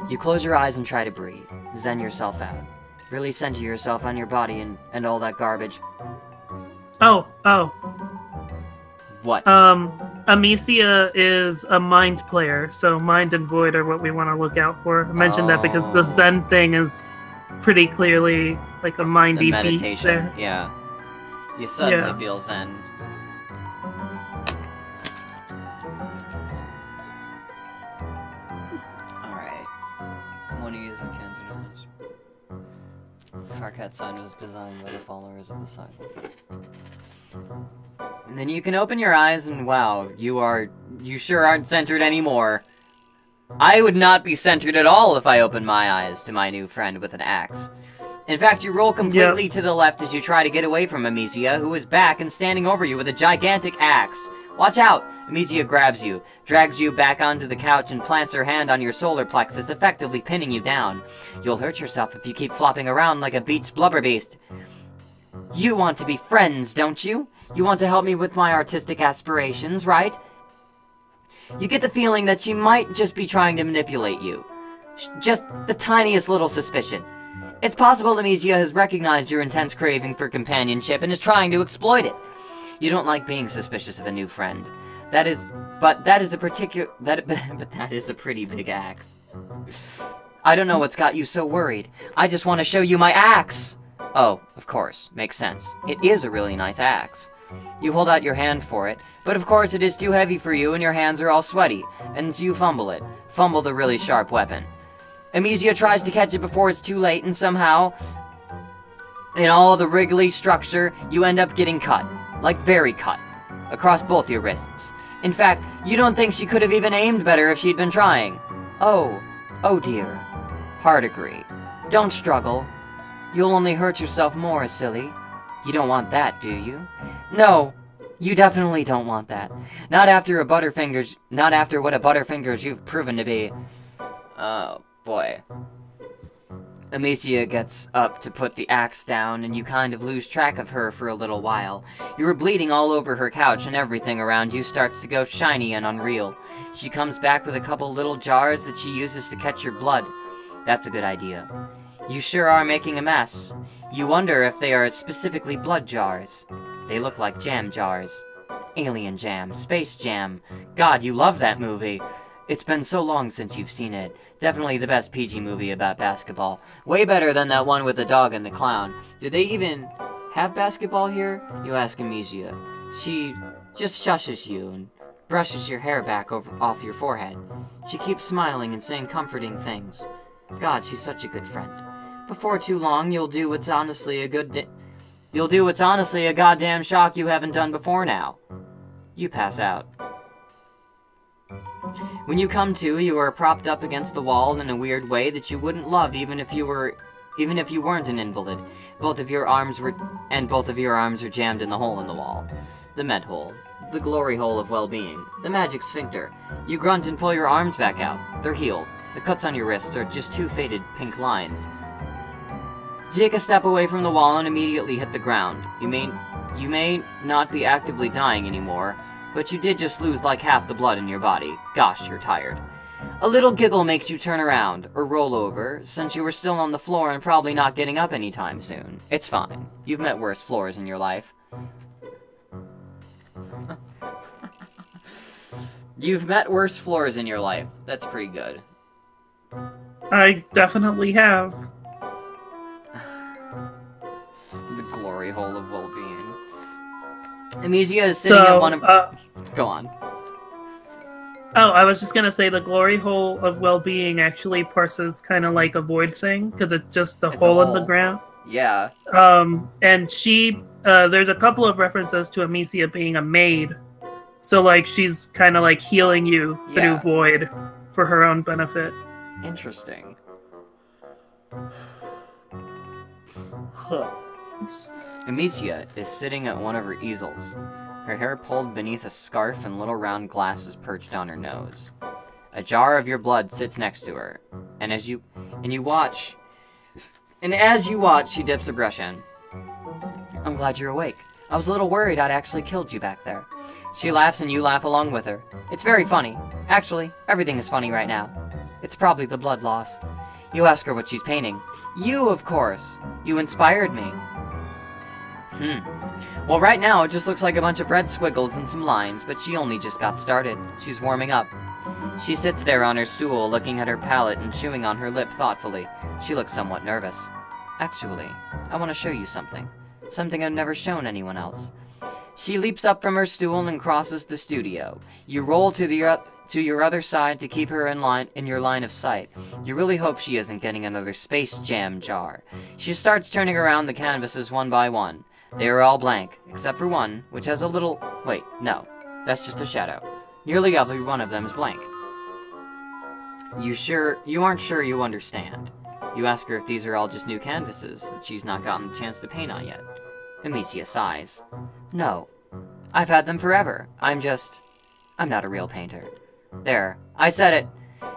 You close your eyes and try to breathe. Zen yourself out. Really center yourself on your body and all that garbage. Oh. What? Amicia is a mind player, so mind and void are what we want to look out for. I mentioned that because the Zen thing is pretty clearly like a mindy beat there. Yeah. You suddenly feel Zen. Alright. One who uses cancer knowledge. Farcat sign was designed by the followers of the sign. And then you can open your eyes and wow, you sure aren't centered anymore. I would not be centered at all if I opened my eyes to my new friend with an axe. In fact, you roll completely to the left as you try to get away from Amicia, who is back and standing over you with a gigantic axe. Watch out! Amicia grabs you, drags you back onto the couch and plants her hand on your solar plexus, effectively pinning you down. You'll hurt yourself if you keep flopping around like a beached blubber beast. You want to be friends, don't you? You want to help me with my artistic aspirations, right? You get the feeling that she might just be trying to manipulate you. Just the tiniest little suspicion. It's possible Amicia has recognized your intense craving for companionship and is trying to exploit it. You don't like being suspicious of a new friend. That is a pretty big axe. I don't know what's got you so worried. I just want to show you my axe! Oh, of course. Makes sense. It is a really nice axe. You hold out your hand for it, but of course it is too heavy for you and your hands are all sweaty, and so you fumble it. Fumble the really sharp weapon. Amicia tries to catch it before it's too late, and somehow, in all the wriggly structure, you end up getting cut. Like very cut. Across both your wrists. In fact, you don't think she could have even aimed better if she'd been trying. Oh dear. Hard agree. Don't struggle. You'll only hurt yourself more, silly. You don't want that, do you? No, you definitely don't want that. Not after what a Butterfingers you've proven to be. Oh, boy. Amicia gets up to put the axe down, and you kind of lose track of her for a little while. You were bleeding all over her couch, and everything around you starts to go shiny and unreal. She comes back with a couple little jars that she uses to catch your blood. That's a good idea. You sure are making a mess. You wonder if they are specifically blood jars. They look like jam jars. Alien Jam, Space Jam. God, you love that movie. It's been so long since you've seen it. Definitely the best PG movie about basketball. Way better than that one with the dog and the clown. Did they even have basketball here? You ask Amicia. She just shushes you and brushes your hair back off your forehead. She keeps smiling and saying comforting things. God, she's such a good friend. Before too long, you'll do what's honestly a goddamn shock you haven't done before now. You pass out. When you come to, you are propped up against the wall in a weird way that you wouldn't love even if you weren't an invalid. Both of your arms are jammed in the hole in the wall. The med hole. The glory hole of well-being. The magic sphincter. You grunt and pull your arms back out. They're healed. The cuts on your wrists are just two faded pink lines. Take a step away from the wall and immediately hit the ground. You may not be actively dying anymore, but you did just lose like half the blood in your body. Gosh, you're tired. A little giggle makes you turn around, or roll over, since you were still on the floor and probably not getting up anytime soon. It's fine. You've met worse floors in your life. You've met worse floors in your life. That's pretty good. I definitely have. The glory hole of well-being. Amicia is sitting at one of... Go on. Oh, I was just gonna say the glory hole of well-being actually parses kind of like a void thing, because it's just a hole in the ground. Yeah. And she... there's a couple of references to Amicia being a maid. So, like, she's kind of, like, healing you through void for her own benefit. Interesting. Amicia is sitting at one of her easels, her hair pulled beneath a scarf and little round glasses perched on her nose. A jar of your blood sits next to her, and as you watch, she dips a brush in. I'm glad you're awake. I was a little worried I'd actually killed you back there. She laughs and you laugh along with her. It's very funny. Actually, everything is funny right now. It's probably the blood loss. You ask her what she's painting. You, of course. You inspired me. Well, right now, it just looks like a bunch of red squiggles and some lines, but she only just got started. She's warming up. She sits there on her stool, looking at her palette and chewing on her lip thoughtfully. She looks somewhat nervous. Actually, I want to show you something. Something I've never shown anyone else. She leaps up from her stool and crosses the studio. You roll to your other side to keep her in your line of sight. You really hope she isn't getting another Space Jam jar. She starts turning around the canvases one by one. They are all blank, except for one, which has a little... Wait, no. That's just a shadow. Nearly every one of them is blank. You aren't sure you understand. You ask her if these are all just new canvases that she's not gotten the chance to paint on yet. Amicia sighs. No. I've had them forever. I'm not a real painter. There. I said it.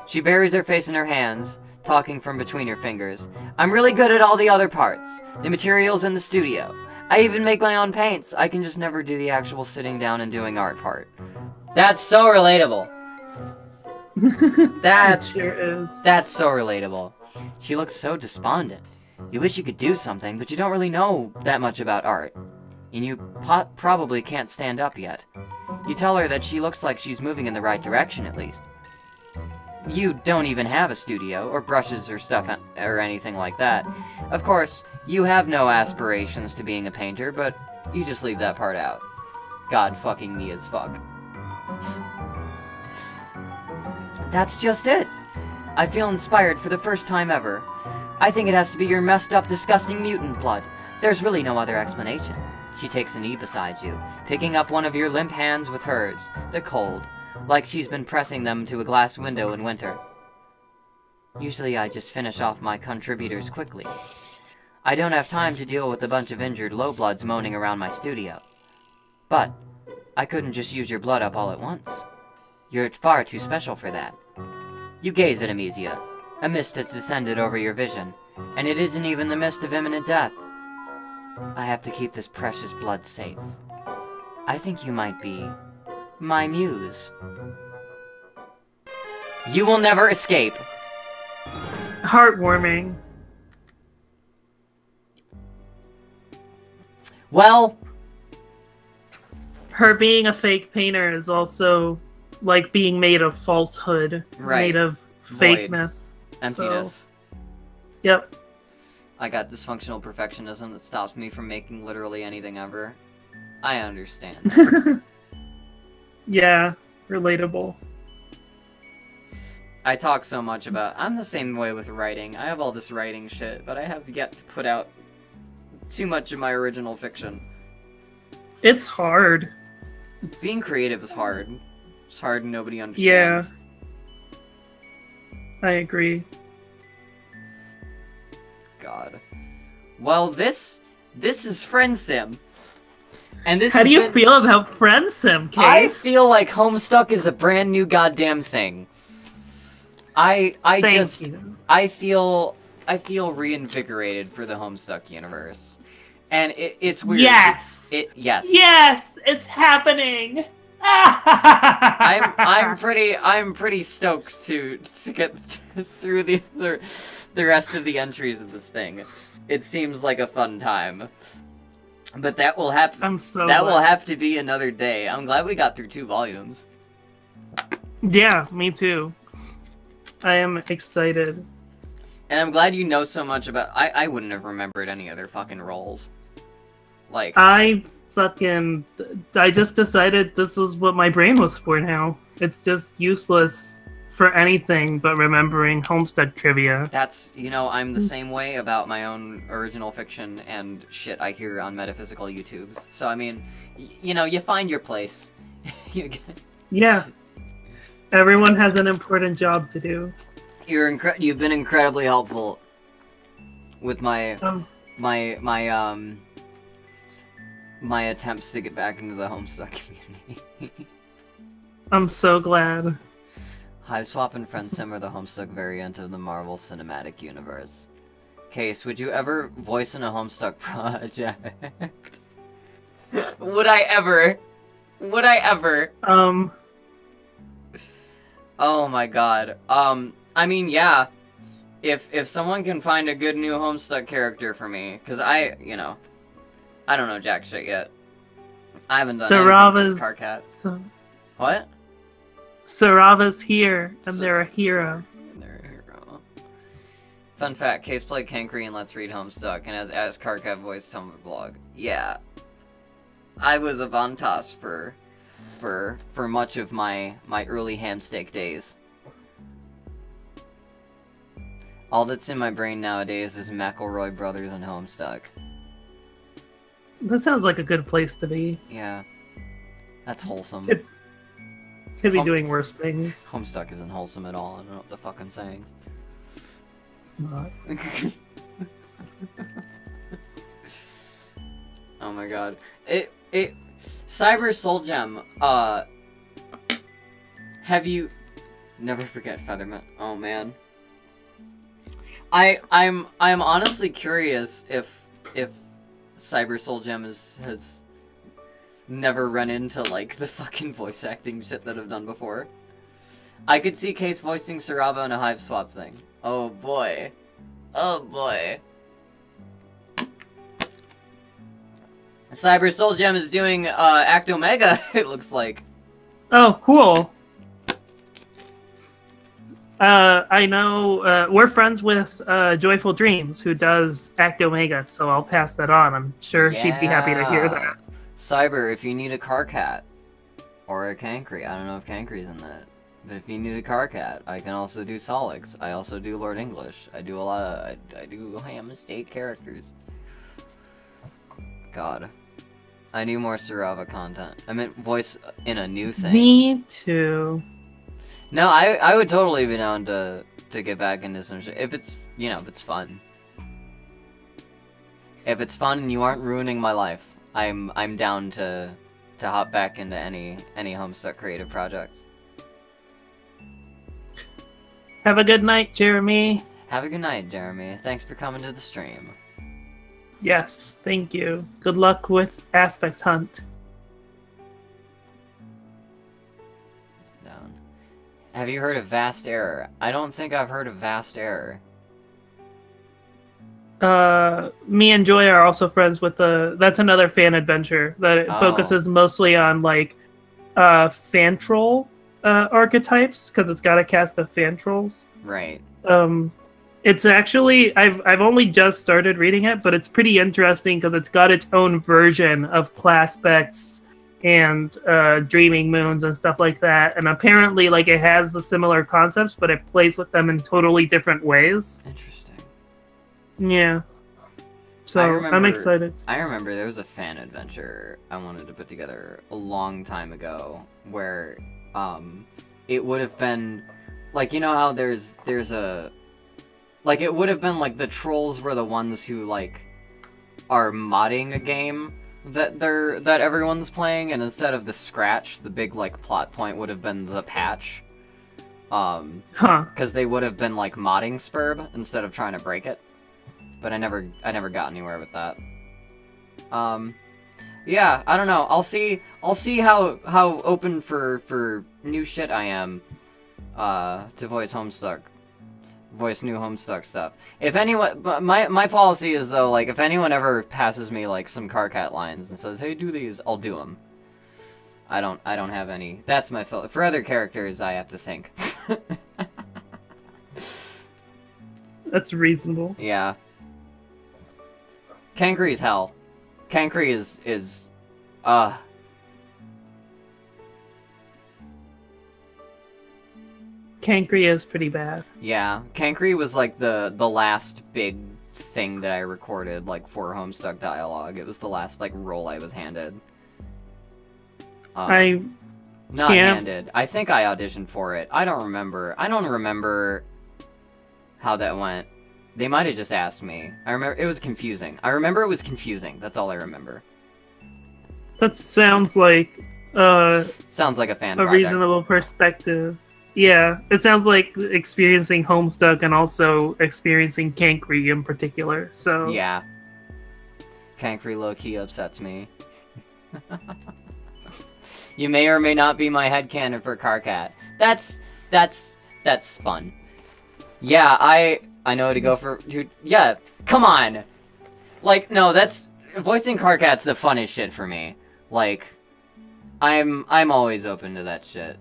She buries her face in her hands, talking from between her fingers. I'm really good at all the other parts. The materials in the studio. I even make my own paints. I can just never do the actual sitting down and doing art part. That's so relatable. That sure is. That's so relatable. She looks so despondent. You wish you could do something, but you don't really know that much about art. And you probably can't stand up yet. You tell her that she looks like she's moving in the right direction, at least. You don't even have a studio, or brushes or stuff, or anything like that. Of course, you have no aspirations to being a painter, but you just leave that part out. God fucking me as fuck. That's just it. I feel inspired for the first time ever. I think it has to be your messed up, disgusting mutant blood. There's really no other explanation. She takes a knee beside you, picking up one of your limp hands with hers. They're cold, like she's been pressing them to a glass window in winter. Usually I just finish off my contributors quickly. I don't have time to deal with a bunch of injured low-bloods moaning around my studio. But I couldn't just use your blood up all at once. You're far too special for that. You gaze at Amnesia. A mist has descended over your vision, and it isn't even the mist of imminent death. I have to keep this precious blood safe. I think you might be my muse. You will never escape. Heartwarming. Well, her being a fake painter is also like being made of falsehood, right. Made of fakeness. Emptiness. So, yep. I got dysfunctional perfectionism that stops me from making literally anything ever. I understand. Yeah, relatable. I talk so much about... I'm the same way with writing. I have all this writing shit, but I have yet to put out too much of my original fiction. It's hard. Being creative is hard. It's hard and nobody understands. Yeah. I agree. God. Well, this is Friendsim. And this How do you feel about Friendsim, Case? I feel like Homestuck is a brand new goddamn thing. I feel reinvigorated for the Homestuck universe. And it's weird. Yes. Yes. Yes, it's happening. I'm pretty stoked to get through the rest of the entries of this thing. It seems like a fun time. But that will happen. I'm so that glad. will have to be another day. I'm glad we got through 2 volumes. Yeah, me too. I am excited. And I'm glad you know so much about... I wouldn't have remembered any other fucking roles. Like... I just decided this was what my brain was for now. It's just useless for anything but remembering Homestuck trivia. That's, I'm the same way about my own original fiction and shit I hear on metaphysical YouTubes. So, I mean, you find your place. Yeah. Everyone has an important job to do. You've been incredibly helpful with my attempts to get back into the Homestuck community. I'm so glad. Hiveswap and Friendsim are the Homestuck variant of the Marvel Cinematic Universe. Case, would you ever voice in a Homestuck project? Would I ever? Would I ever? Oh my god. I mean, yeah. If someone can find a good new Homestuck character for me, because I don't know jack shit yet. I haven't done anything since Carcat. What? Sarava's here, and they're a hero. Fun fact, Case played Cankry and Let's Read Homestuck, and has Carcat voice Tumblr blog. Yeah. I was a Vantas for much of my early Hamstake days. All that's in my brain nowadays is McElroy Brothers and Homestuck. That sounds like a good place to be. Yeah. That's wholesome. Could be doing worse things. Homestuck isn't wholesome at all. I don't know what the fuck I'm saying. It's not. Oh my god. Cyber Soul Gem, have you... Never forget Featherman. Oh man. I'm honestly curious if Cyber Soul Gem has never run into, like, the fucking voice acting shit that I've done before. I could see Case voicing Sarava in a Hiveswap thing. Oh boy. Oh boy. Cyber Soul Gem is doing, Act Omega, it looks like. Oh, cool. I know, we're friends with, Joyful Dreams, who does Act Omega, so I'll pass that on. I'm sure she'd be happy to hear that. Cyber, if you need a Carcat, or a Cankry, I don't know if Cankry's in that, but if you need a Carcat, I can also do Solix. I also do Lord English. I do a lot of, I do Ham Estate characters. God. I need more Sarava content. I meant voice in a new thing. Me too. No, I would totally be down to get back into some shit if it's, you know, if it's fun. If it's fun and you aren't ruining my life, I'm down to hop back into any Homestuck creative projects. Have a good night, Jeremy. Have a good night, Jeremy. Thanks for coming to the stream. Yes, thank you. Good luck with Aspects Hunt. Down. Have you heard of Vast Error? I don't think I've heard of Vast Error. Me and Joy are also friends with that's another fan adventure that it focuses mostly on like Fantrol archetypes, because it's got a cast of Fantrols. Right. It's actually I've only just started reading it, but it's pretty interesting because it's got its own version of Claspecs and Dreaming Moons and stuff like that. And apparently, like, it has the similar concepts, but it plays with them in totally different ways. Interesting. Yeah. So I'm excited. I remember there was a fan adventure I wanted to put together a long time ago where it would have been like, you know how there's a like, it would have been like the trolls were the ones who like are modding a game that everyone's playing, and instead of the scratch, the big like plot point would have been the patch. Because they would have been like modding Spurb instead of trying to break it. But I never got anywhere with that. Yeah, I don't know. I'll see how open for new shit I am to voice new Homestuck stuff. If anyone, my policy is though, like, if anyone ever passes me like some Karkat lines and says, "Hey, do these," I'll do them. I don't have any. That's my fault. For other characters, I have to think. That's reasonable. Yeah. Cankry's hell. Cankry is Cankry is pretty bad. Yeah, Cankry was like the last big thing that I recorded, like, for Homestuck dialogue. It was the last like role I was handed. Handed. I think I auditioned for it. I don't remember how that went. They might have just asked me. I remember it was confusing. That's all I remember. That sounds like sounds like a fan a project. reasonable perspective. Yeah, it sounds like experiencing Homestuck and also experiencing Cankry in particular. So yeah, Cankry low-key upsets me. You may or may not be my headcanon for Karkat. That's fun. Yeah, I know to go for. Yeah, come on. Like, no, that's voicing Karkat's the funnest shit for me. Like, I'm always open to that shit.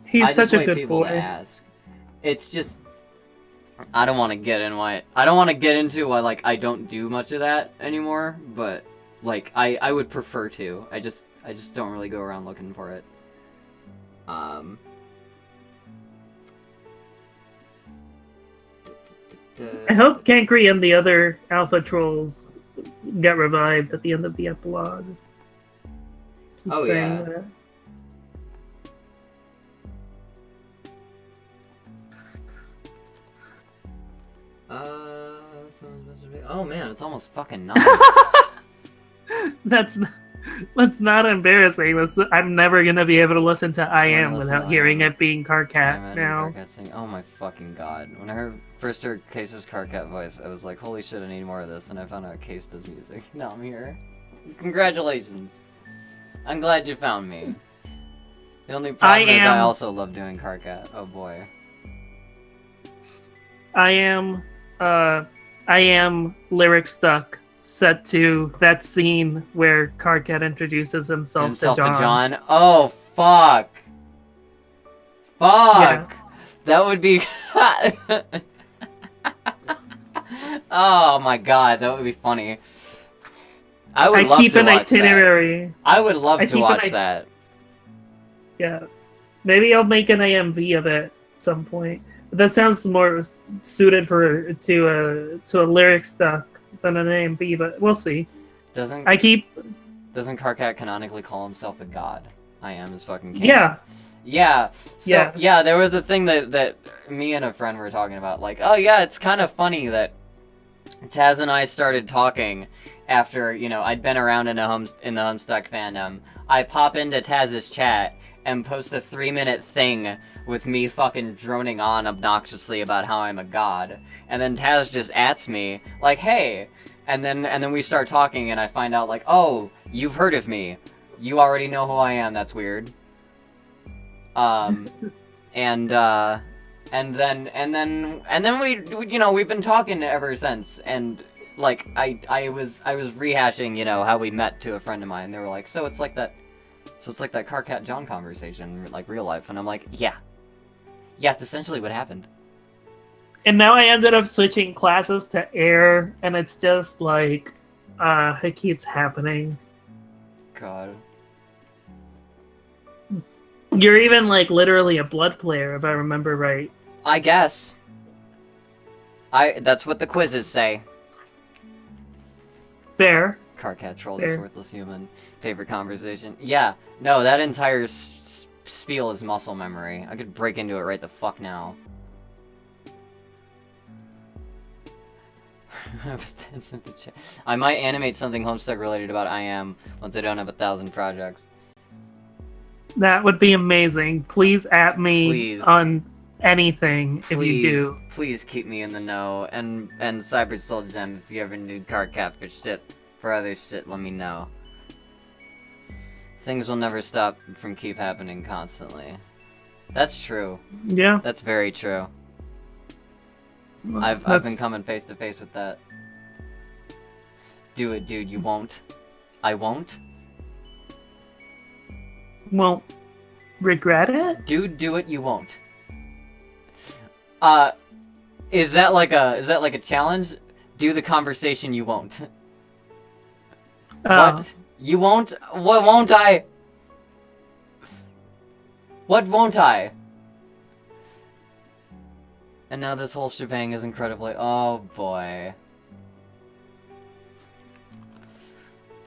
He's such a good boy. To ask. It's just, I don't want to get into why like I don't do much of that anymore. But like I would prefer to. I just don't really go around looking for it. I hope Cankry and the other alpha trolls get revived at the end of the epilogue. Oh yeah. That. Oh man, it's almost fucking 9. That's not embarrassing. I'm never gonna be able to listen to I Am without hearing it being Karkat now. Oh my fucking god. When I first heard Case's Karkat voice, I was like, holy shit, I need more of this, and I found out Case does music. Now I'm here. Congratulations. I'm glad you found me. The only problem is I also love doing Karkat. Oh boy. I am lyric stuck, set to that scene where Karkat introduces himself to John. Oh, fuck. Fuck. Yeah. That would be... Oh my god, that would be funny. I would love to watch that. I keep an itinerary. I would love to watch that. Yes. Maybe I'll make an AMV of it at some point. But that sounds more suited to a lyric stuck than an AMV, but we'll see. Doesn't Karkat canonically call himself a god? I am his fucking king. Yeah. Yeah. So yeah, there was a thing that me and a friend were talking about. Like, oh yeah, it's kind of funny that Taz and I started talking after, you know, I'd been around in the Homestuck fandom. I pop into Taz's chat and post a 3-minute thing with me fucking droning on obnoxiously about how I'm a god. And then Taz just ats me, like, hey! And then we start talking and I find out, like, oh, you've heard of me. You already know who I am, that's weird. And then we, you know, we've been talking ever since, and like I was rehashing, you know, how we met to a friend of mine. They were like, so it's like that Karkat John conversation, like real life, and I'm like, yeah, it's essentially what happened. And now I ended up switching classes to air, and it's just like, it keeps happening. God. You're even like literally a blood player, if I remember right. I guess. That's what the quizzes say. Fair. Karkat troll this worthless human. Favorite conversation. Yeah. No, that entire spiel is muscle memory. I could break into it right the fuck now. I might animate something Homestuck related about I am once I don't have 1,000 projects. That would be amazing. Please at me on anything if you do. Please keep me in the know. And Cyber Soul Gem, if you ever need Karkat for shit, for other shit, let me know. Things will never stop from keep happening constantly. That's true. Yeah. That's very true. Well, I've been coming face to face with that. Do it, dude. You won't. I won't. Won't regret it? Dude, do it, you won't. Is that like a challenge? Do the conversation, you won't. What? You won't? What won't I? What won't I? And now this whole shebang is incredibly... Oh, boy.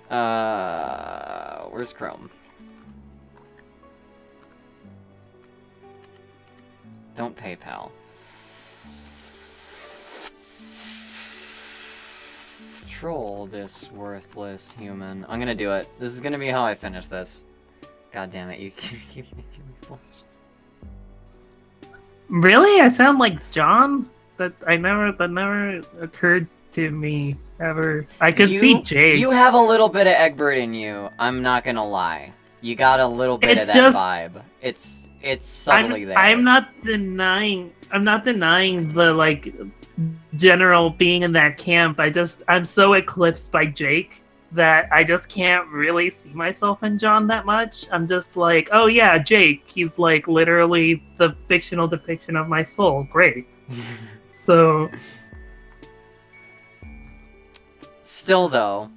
Where's Chrome? Don't PayPal. Troll this worthless human. I'm gonna do it. This is gonna be how I finish this. God damn it, you keep making me blush. Really? I sound like John? That never occurred to me ever. I could see Jake. You have a little bit of Egbert in you. I'm not gonna lie. You got a little bit of that vibe. It's subtly there. I'm not denying the like general being in that camp. I'm so eclipsed by Jake that I just can't really see myself in John that much. I'm just like, oh yeah, Jake. He's like literally the fictional depiction of my soul. Great. So still though,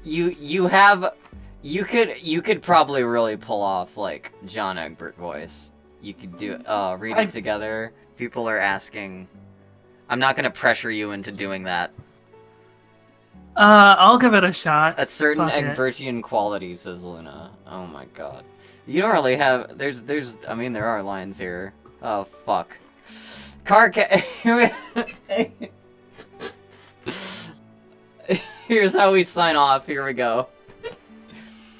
you could probably really pull off like John Egbert voice. You could do read it together. People are asking. I'm not gonna pressure you into doing that. I'll give it a shot. A certain Egbertian quality, says Luna. Oh my god. You don't really have I mean there are lines here. Oh fuck. Here's how we sign off. Here we go.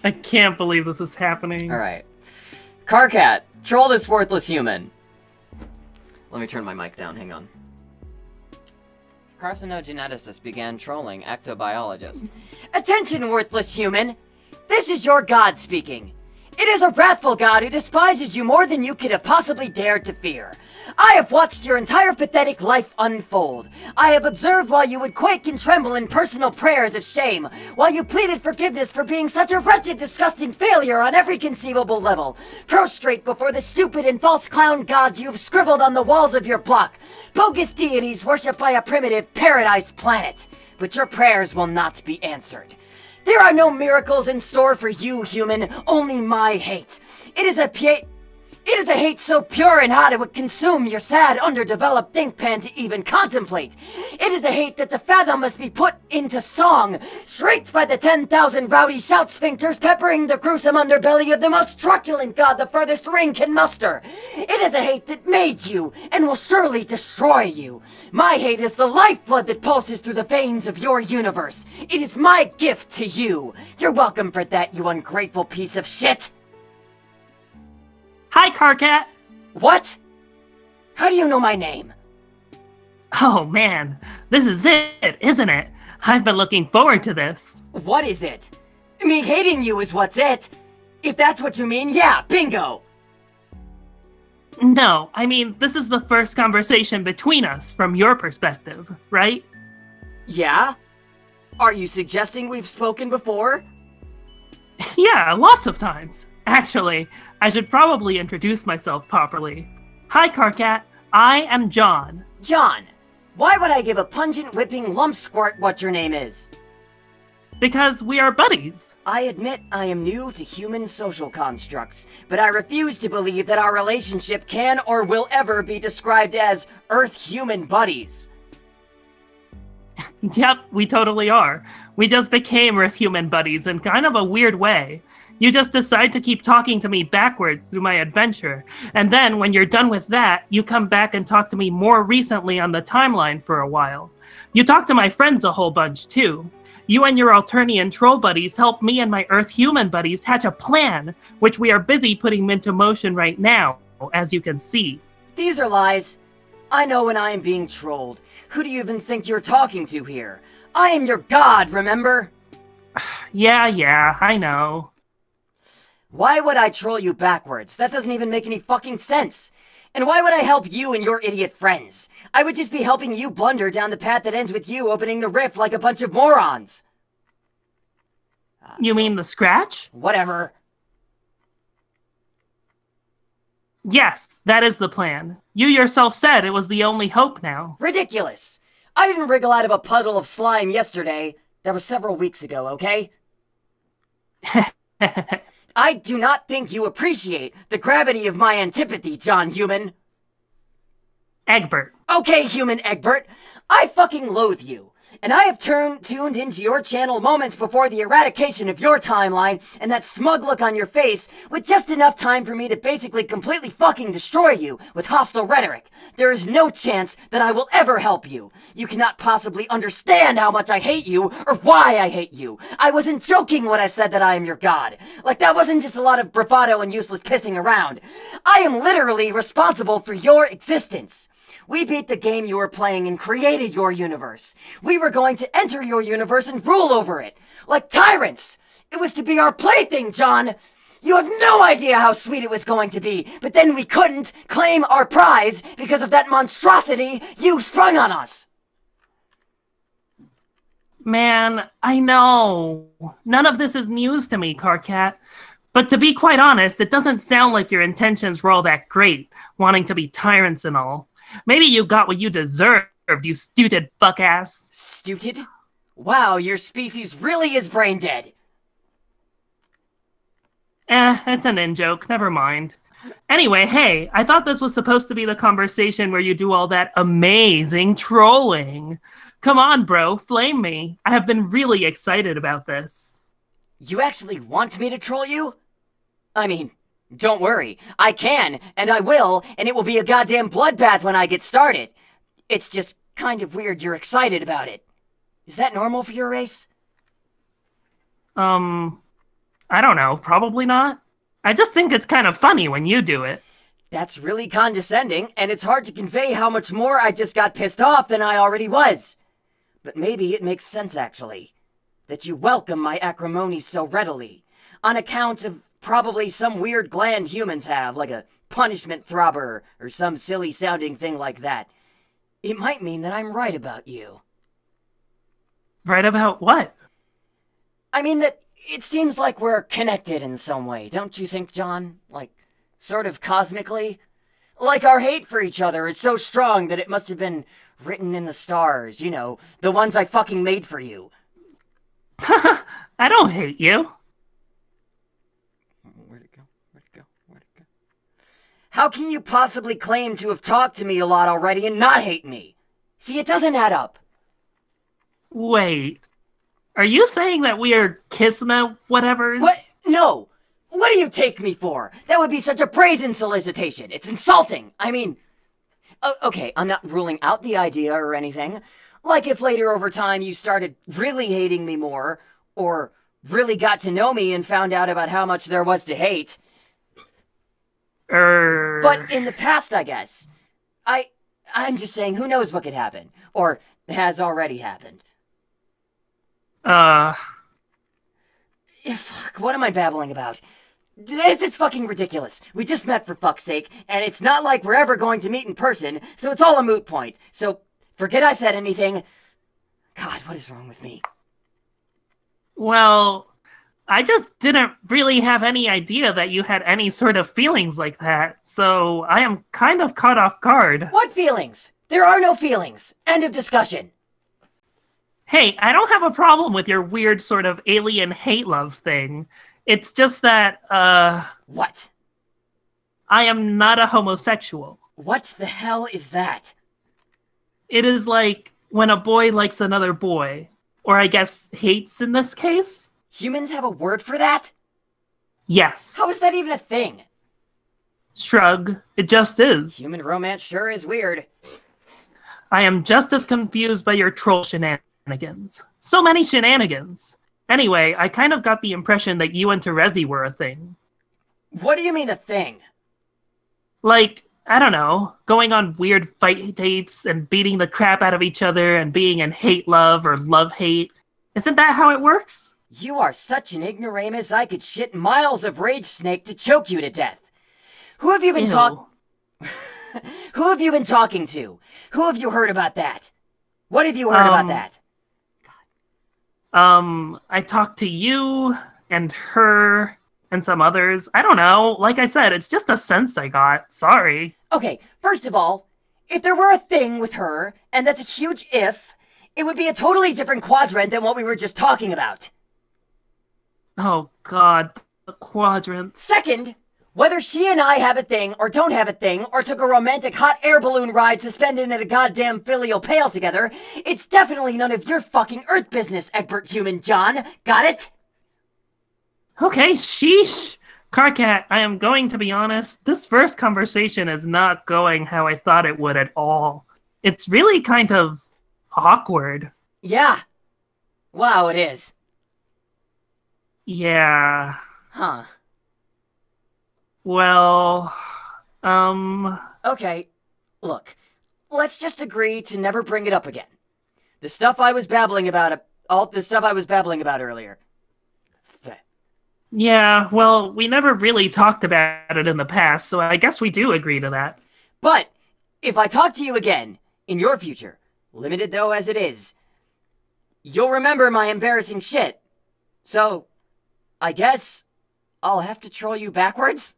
I can't believe this is happening. Alright. Karkat, troll this worthless human. Let me turn my mic down, hang on. Carcinogeneticist began trolling ectobiologist. Attention, worthless human! This is your god speaking. It is a wrathful god who despises you more than you could have possibly dared to fear. I have watched your entire pathetic life unfold. I have observed while you would quake and tremble in personal prayers of shame, while you pleaded forgiveness for being such a wretched, disgusting failure on every conceivable level. Prostrate before the stupid and false clown gods you have scribbled on the walls of your block. Bogus deities worshipped by a primitive paradise planet. But your prayers will not be answered. There are no miracles in store for you, human, only my hate. It It is a hate so pure and hot it would consume your sad, underdeveloped think pan to even contemplate. It is a hate that to fathom must be put into song, shrieked by the 10,000 rowdy shout sphincters peppering the gruesome underbelly of the most truculent god the furthest ring can muster. It is a hate that made you, and will surely destroy you. My hate is the lifeblood that pulses through the veins of your universe. It is my gift to you. You're welcome for that, you ungrateful piece of shit. Hi, Carcat! What? How do you know my name? Oh man, this is it, isn't it? I've been looking forward to this. What is it? Me hating you is what's it. If that's what you mean, yeah, bingo! No, I mean, this is the first conversation between us from your perspective, right? Yeah? Are you suggesting we've spoken before? Yeah, lots of times. Actually, I should probably introduce myself properly. Hi, Carcat. I am John. John, why would I give a pungent whipping lump squirt what your name is? Because we are buddies. I admit I am new to human social constructs, but I refuse to believe that our relationship can or will ever be described as Earth-human buddies. Yep, we totally are. We just became Earth-human buddies in kind of a weird way. You just decide to keep talking to me backwards through my adventure, and then when you're done with that, you come back and talk to me more recently on the timeline for a while. You talk to my friends a whole bunch, too. You and your Alternian troll buddies help me and my Earth-human buddies hatch a plan, which we are busy putting into motion right now, as you can see. These are lies. I know when I am being trolled. Who do you even think you're talking to here? I am your god, remember? Yeah, I know. Why would I troll you backwards? That doesn't even make any fucking sense. And why would I help you and your idiot friends? I would just be helping you blunder down the path that ends with you opening the rift like a bunch of morons. You mean the scratch? Whatever. Yes, that is the plan. You yourself said it was the only hope now. Ridiculous. I didn't wriggle out of a puddle of slime yesterday. That was several weeks ago, okay? I do not think you appreciate the gravity of my antipathy, John Human. Egbert. Okay, Human Egbert. I fucking loathe you. And I have tuned into your channel moments before the eradication of your timeline and that smug look on your face with just enough time for me to basically completely fucking destroy you with hostile rhetoric. There is no chance that I will ever help you. You cannot possibly understand how much I hate you or why I hate you. I wasn't joking when I said that I am your god. Like that wasn't just a lot of bravado and useless pissing around. I am literally responsible for your existence. We beat the game you were playing and created your universe. We were going to enter your universe and rule over it. Like tyrants. It was to be our plaything, John. You have no idea how sweet it was going to be, but then we couldn't claim our prize because of that monstrosity you sprung on us. Man, I know. None of this is news to me, Carcat. But to be quite honest, it doesn't sound like your intentions were all that great, wanting to be tyrants and all. Maybe you got what you deserved, you stupid fuck-ass. Stupid? Wow, your species really is brain dead. It's an in-joke, never mind. Anyway, hey, I thought this was supposed to be the conversation where you do all that amazing trolling. Come on, bro, flame me. I have been really excited about this. You actually want me to troll you? I mean, don't worry. I can, and I will, and it will be a goddamn bloodbath when I get started. It's just kind of weird you're excited about it. Is that normal for your race? I don't know, probably not. I just think it's kind of funny when you do it. That's really condescending, and it's hard to convey how much more I just got pissed off than I already was. But maybe it makes sense, actually, that you welcome my acrimony so readily, on account of probably some weird gland humans have, like a punishment throbber, or some silly-sounding thing like that. It might mean that I'm right about you. Right about what? I mean that it seems like we're connected in some way, don't you think, John? Like, sort of cosmically? Like our hate for each other is so strong that it must have been written in the stars, you know, the ones I fucking made for you. I don't hate you. Where'd it go? Where'd it go? Where'd it go? How can you possibly claim to have talked to me a lot already and not hate me? See, it doesn't add up. Wait. Are you saying that we are kismet whatevers? What? No! What do you take me for? That would be such a brazen solicitation. It's insulting. I mean... okay, I'm not ruling out the idea or anything. Like if later over time you started really hating me more, or really got to know me and found out about how much there was to hate. But in the past, I guess. I'm just saying, who knows what could happen. Or has already happened. Fuck, what am I babbling about? It's fucking ridiculous. We just met for fuck's sake, and it's not like we're ever going to meet in person, so it's all a moot point. So, forget I said anything. God, what is wrong with me? Well, I just didn't really have any idea that you had any sort of feelings like that, so I am kind of caught off guard. What feelings? There are no feelings. End of discussion. Hey, I don't have a problem with your weird sort of alien hate love thing. It's just that, What? I am not a homosexual. What the hell is that? It is like when a boy likes another boy. Or I guess hates in this case? Humans have a word for that? Yes. How is that even a thing? Shrug. It just is. Human romance sure is weird. I am just as confused by your troll shenanigans. So many shenanigans. Anyway, I kind of got the impression that you and Terezi were a thing. What do you mean a thing? Like, I don't know, going on weird fight dates and beating the crap out of each other and being in hate-love or love-hate. Isn't that how it works? You are such an ignoramus I could shit miles of rage snake to choke you to death. Who have you been Who have you been talking to? Who have you heard about that? What have you heard about that? I talked to you and her and some others. I don't know. Like I said, it's just a sense I got. Sorry. Okay, first of all, if there were a thing with her, and that's a huge if, it would be a totally different quadrant than what we were just talking about. Oh, God. The quadrant. Second, whether she and I have a thing, or don't have a thing, or took a romantic hot air balloon ride suspended in a goddamn filial pail together, it's definitely none of your fucking Earth business, Egbert Human John. Got it? Okay, sheesh. Carcat, I am going to be honest. This first conversation is not going how I thought it would at all. It's really kind of awkward. Yeah. Wow, it is. Yeah. Huh. Well, Okay, look, let's just agree to never bring it up again. The stuff I was babbling about, earlier. Yeah, well, we never really talked about it in the past, so I guess we do agree to that. But, if I talk to you again, in your future, limited though as it is, you'll remember my embarrassing shit. So, I guess I'll have to troll you backwards?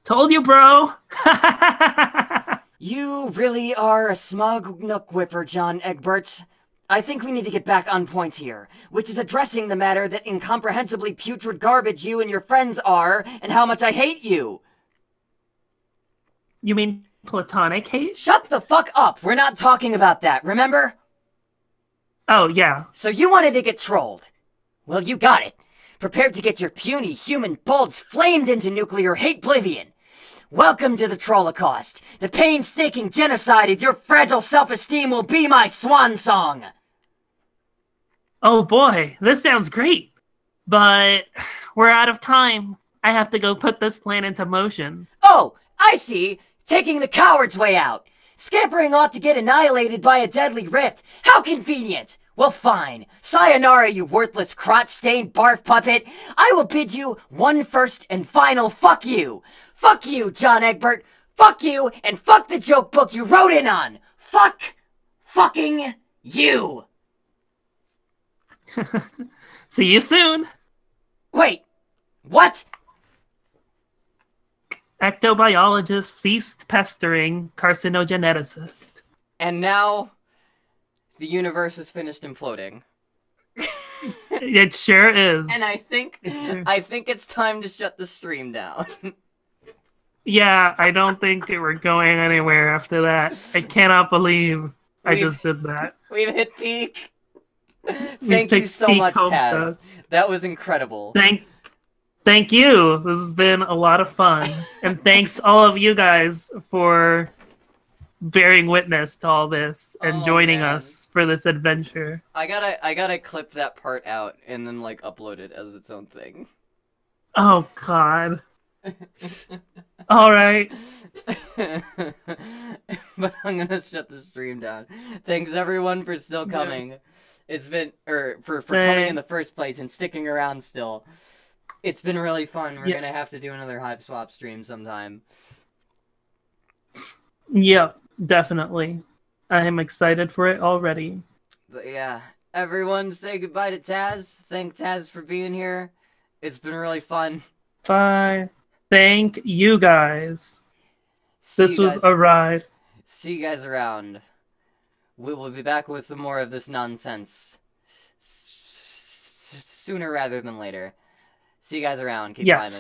Told you, bro! You really are a smug nook whiffer, John Egbert. I think we need to get back on point here, which is addressing the matter that incomprehensibly putrid garbage you and your friends are, and how much I hate you. You mean platonic hate? Shut the fuck up! We're not talking about that, remember? Oh, yeah. So you wanted to get trolled. Well, you got it. Prepared to get your puny human bolts flamed into nuclear hate-blivion. Welcome to the Trollocast. The painstaking genocide of your fragile self-esteem will be my swan song. Oh boy, this sounds great. But we're out of time. I have to go put this plan into motion. Oh, I see. Taking the coward's way out. Scampering off to get annihilated by a deadly rift. How convenient. Well, fine. Sayonara, you worthless crotch-stained barf puppet. I will bid you one first and final fuck you. Fuck you, John Egbert. Fuck you, and fuck the joke book you wrote in on. Fuck fucking you. See you soon. Wait, what? Ectobiologist ceased pestering carcinogeneticist. And now, the universe is finished imploding. It sure is. And I think it's time to shut the stream down. Yeah, I don't think we're going anywhere after that. I cannot believe I We've- just did that. We've hit peak. We've Thank you picked so peak much, Taz. Homestuck. That was incredible. Thank you. This has been a lot of fun. And thanks all of you guys for bearing witness to all this and Oh, joining man. us for this adventure. I gotta clip that part out and then like upload it as its own thing. Oh god. All right. But I'm gonna shut the stream down. Thanks everyone for still coming. It's been for coming in the first place and sticking around still. It's been really fun. We're gonna have to do another Hiveswap stream sometime. Yep, definitely. I am excited for it already. But yeah, everyone say goodbye to Taz. Thank Taz for being here. It's been really fun. Bye. Thank you guys. This was a ride. See you guys around. We will be back with some more of this nonsense. Sooner rather than later. See you guys around. Keep climbing.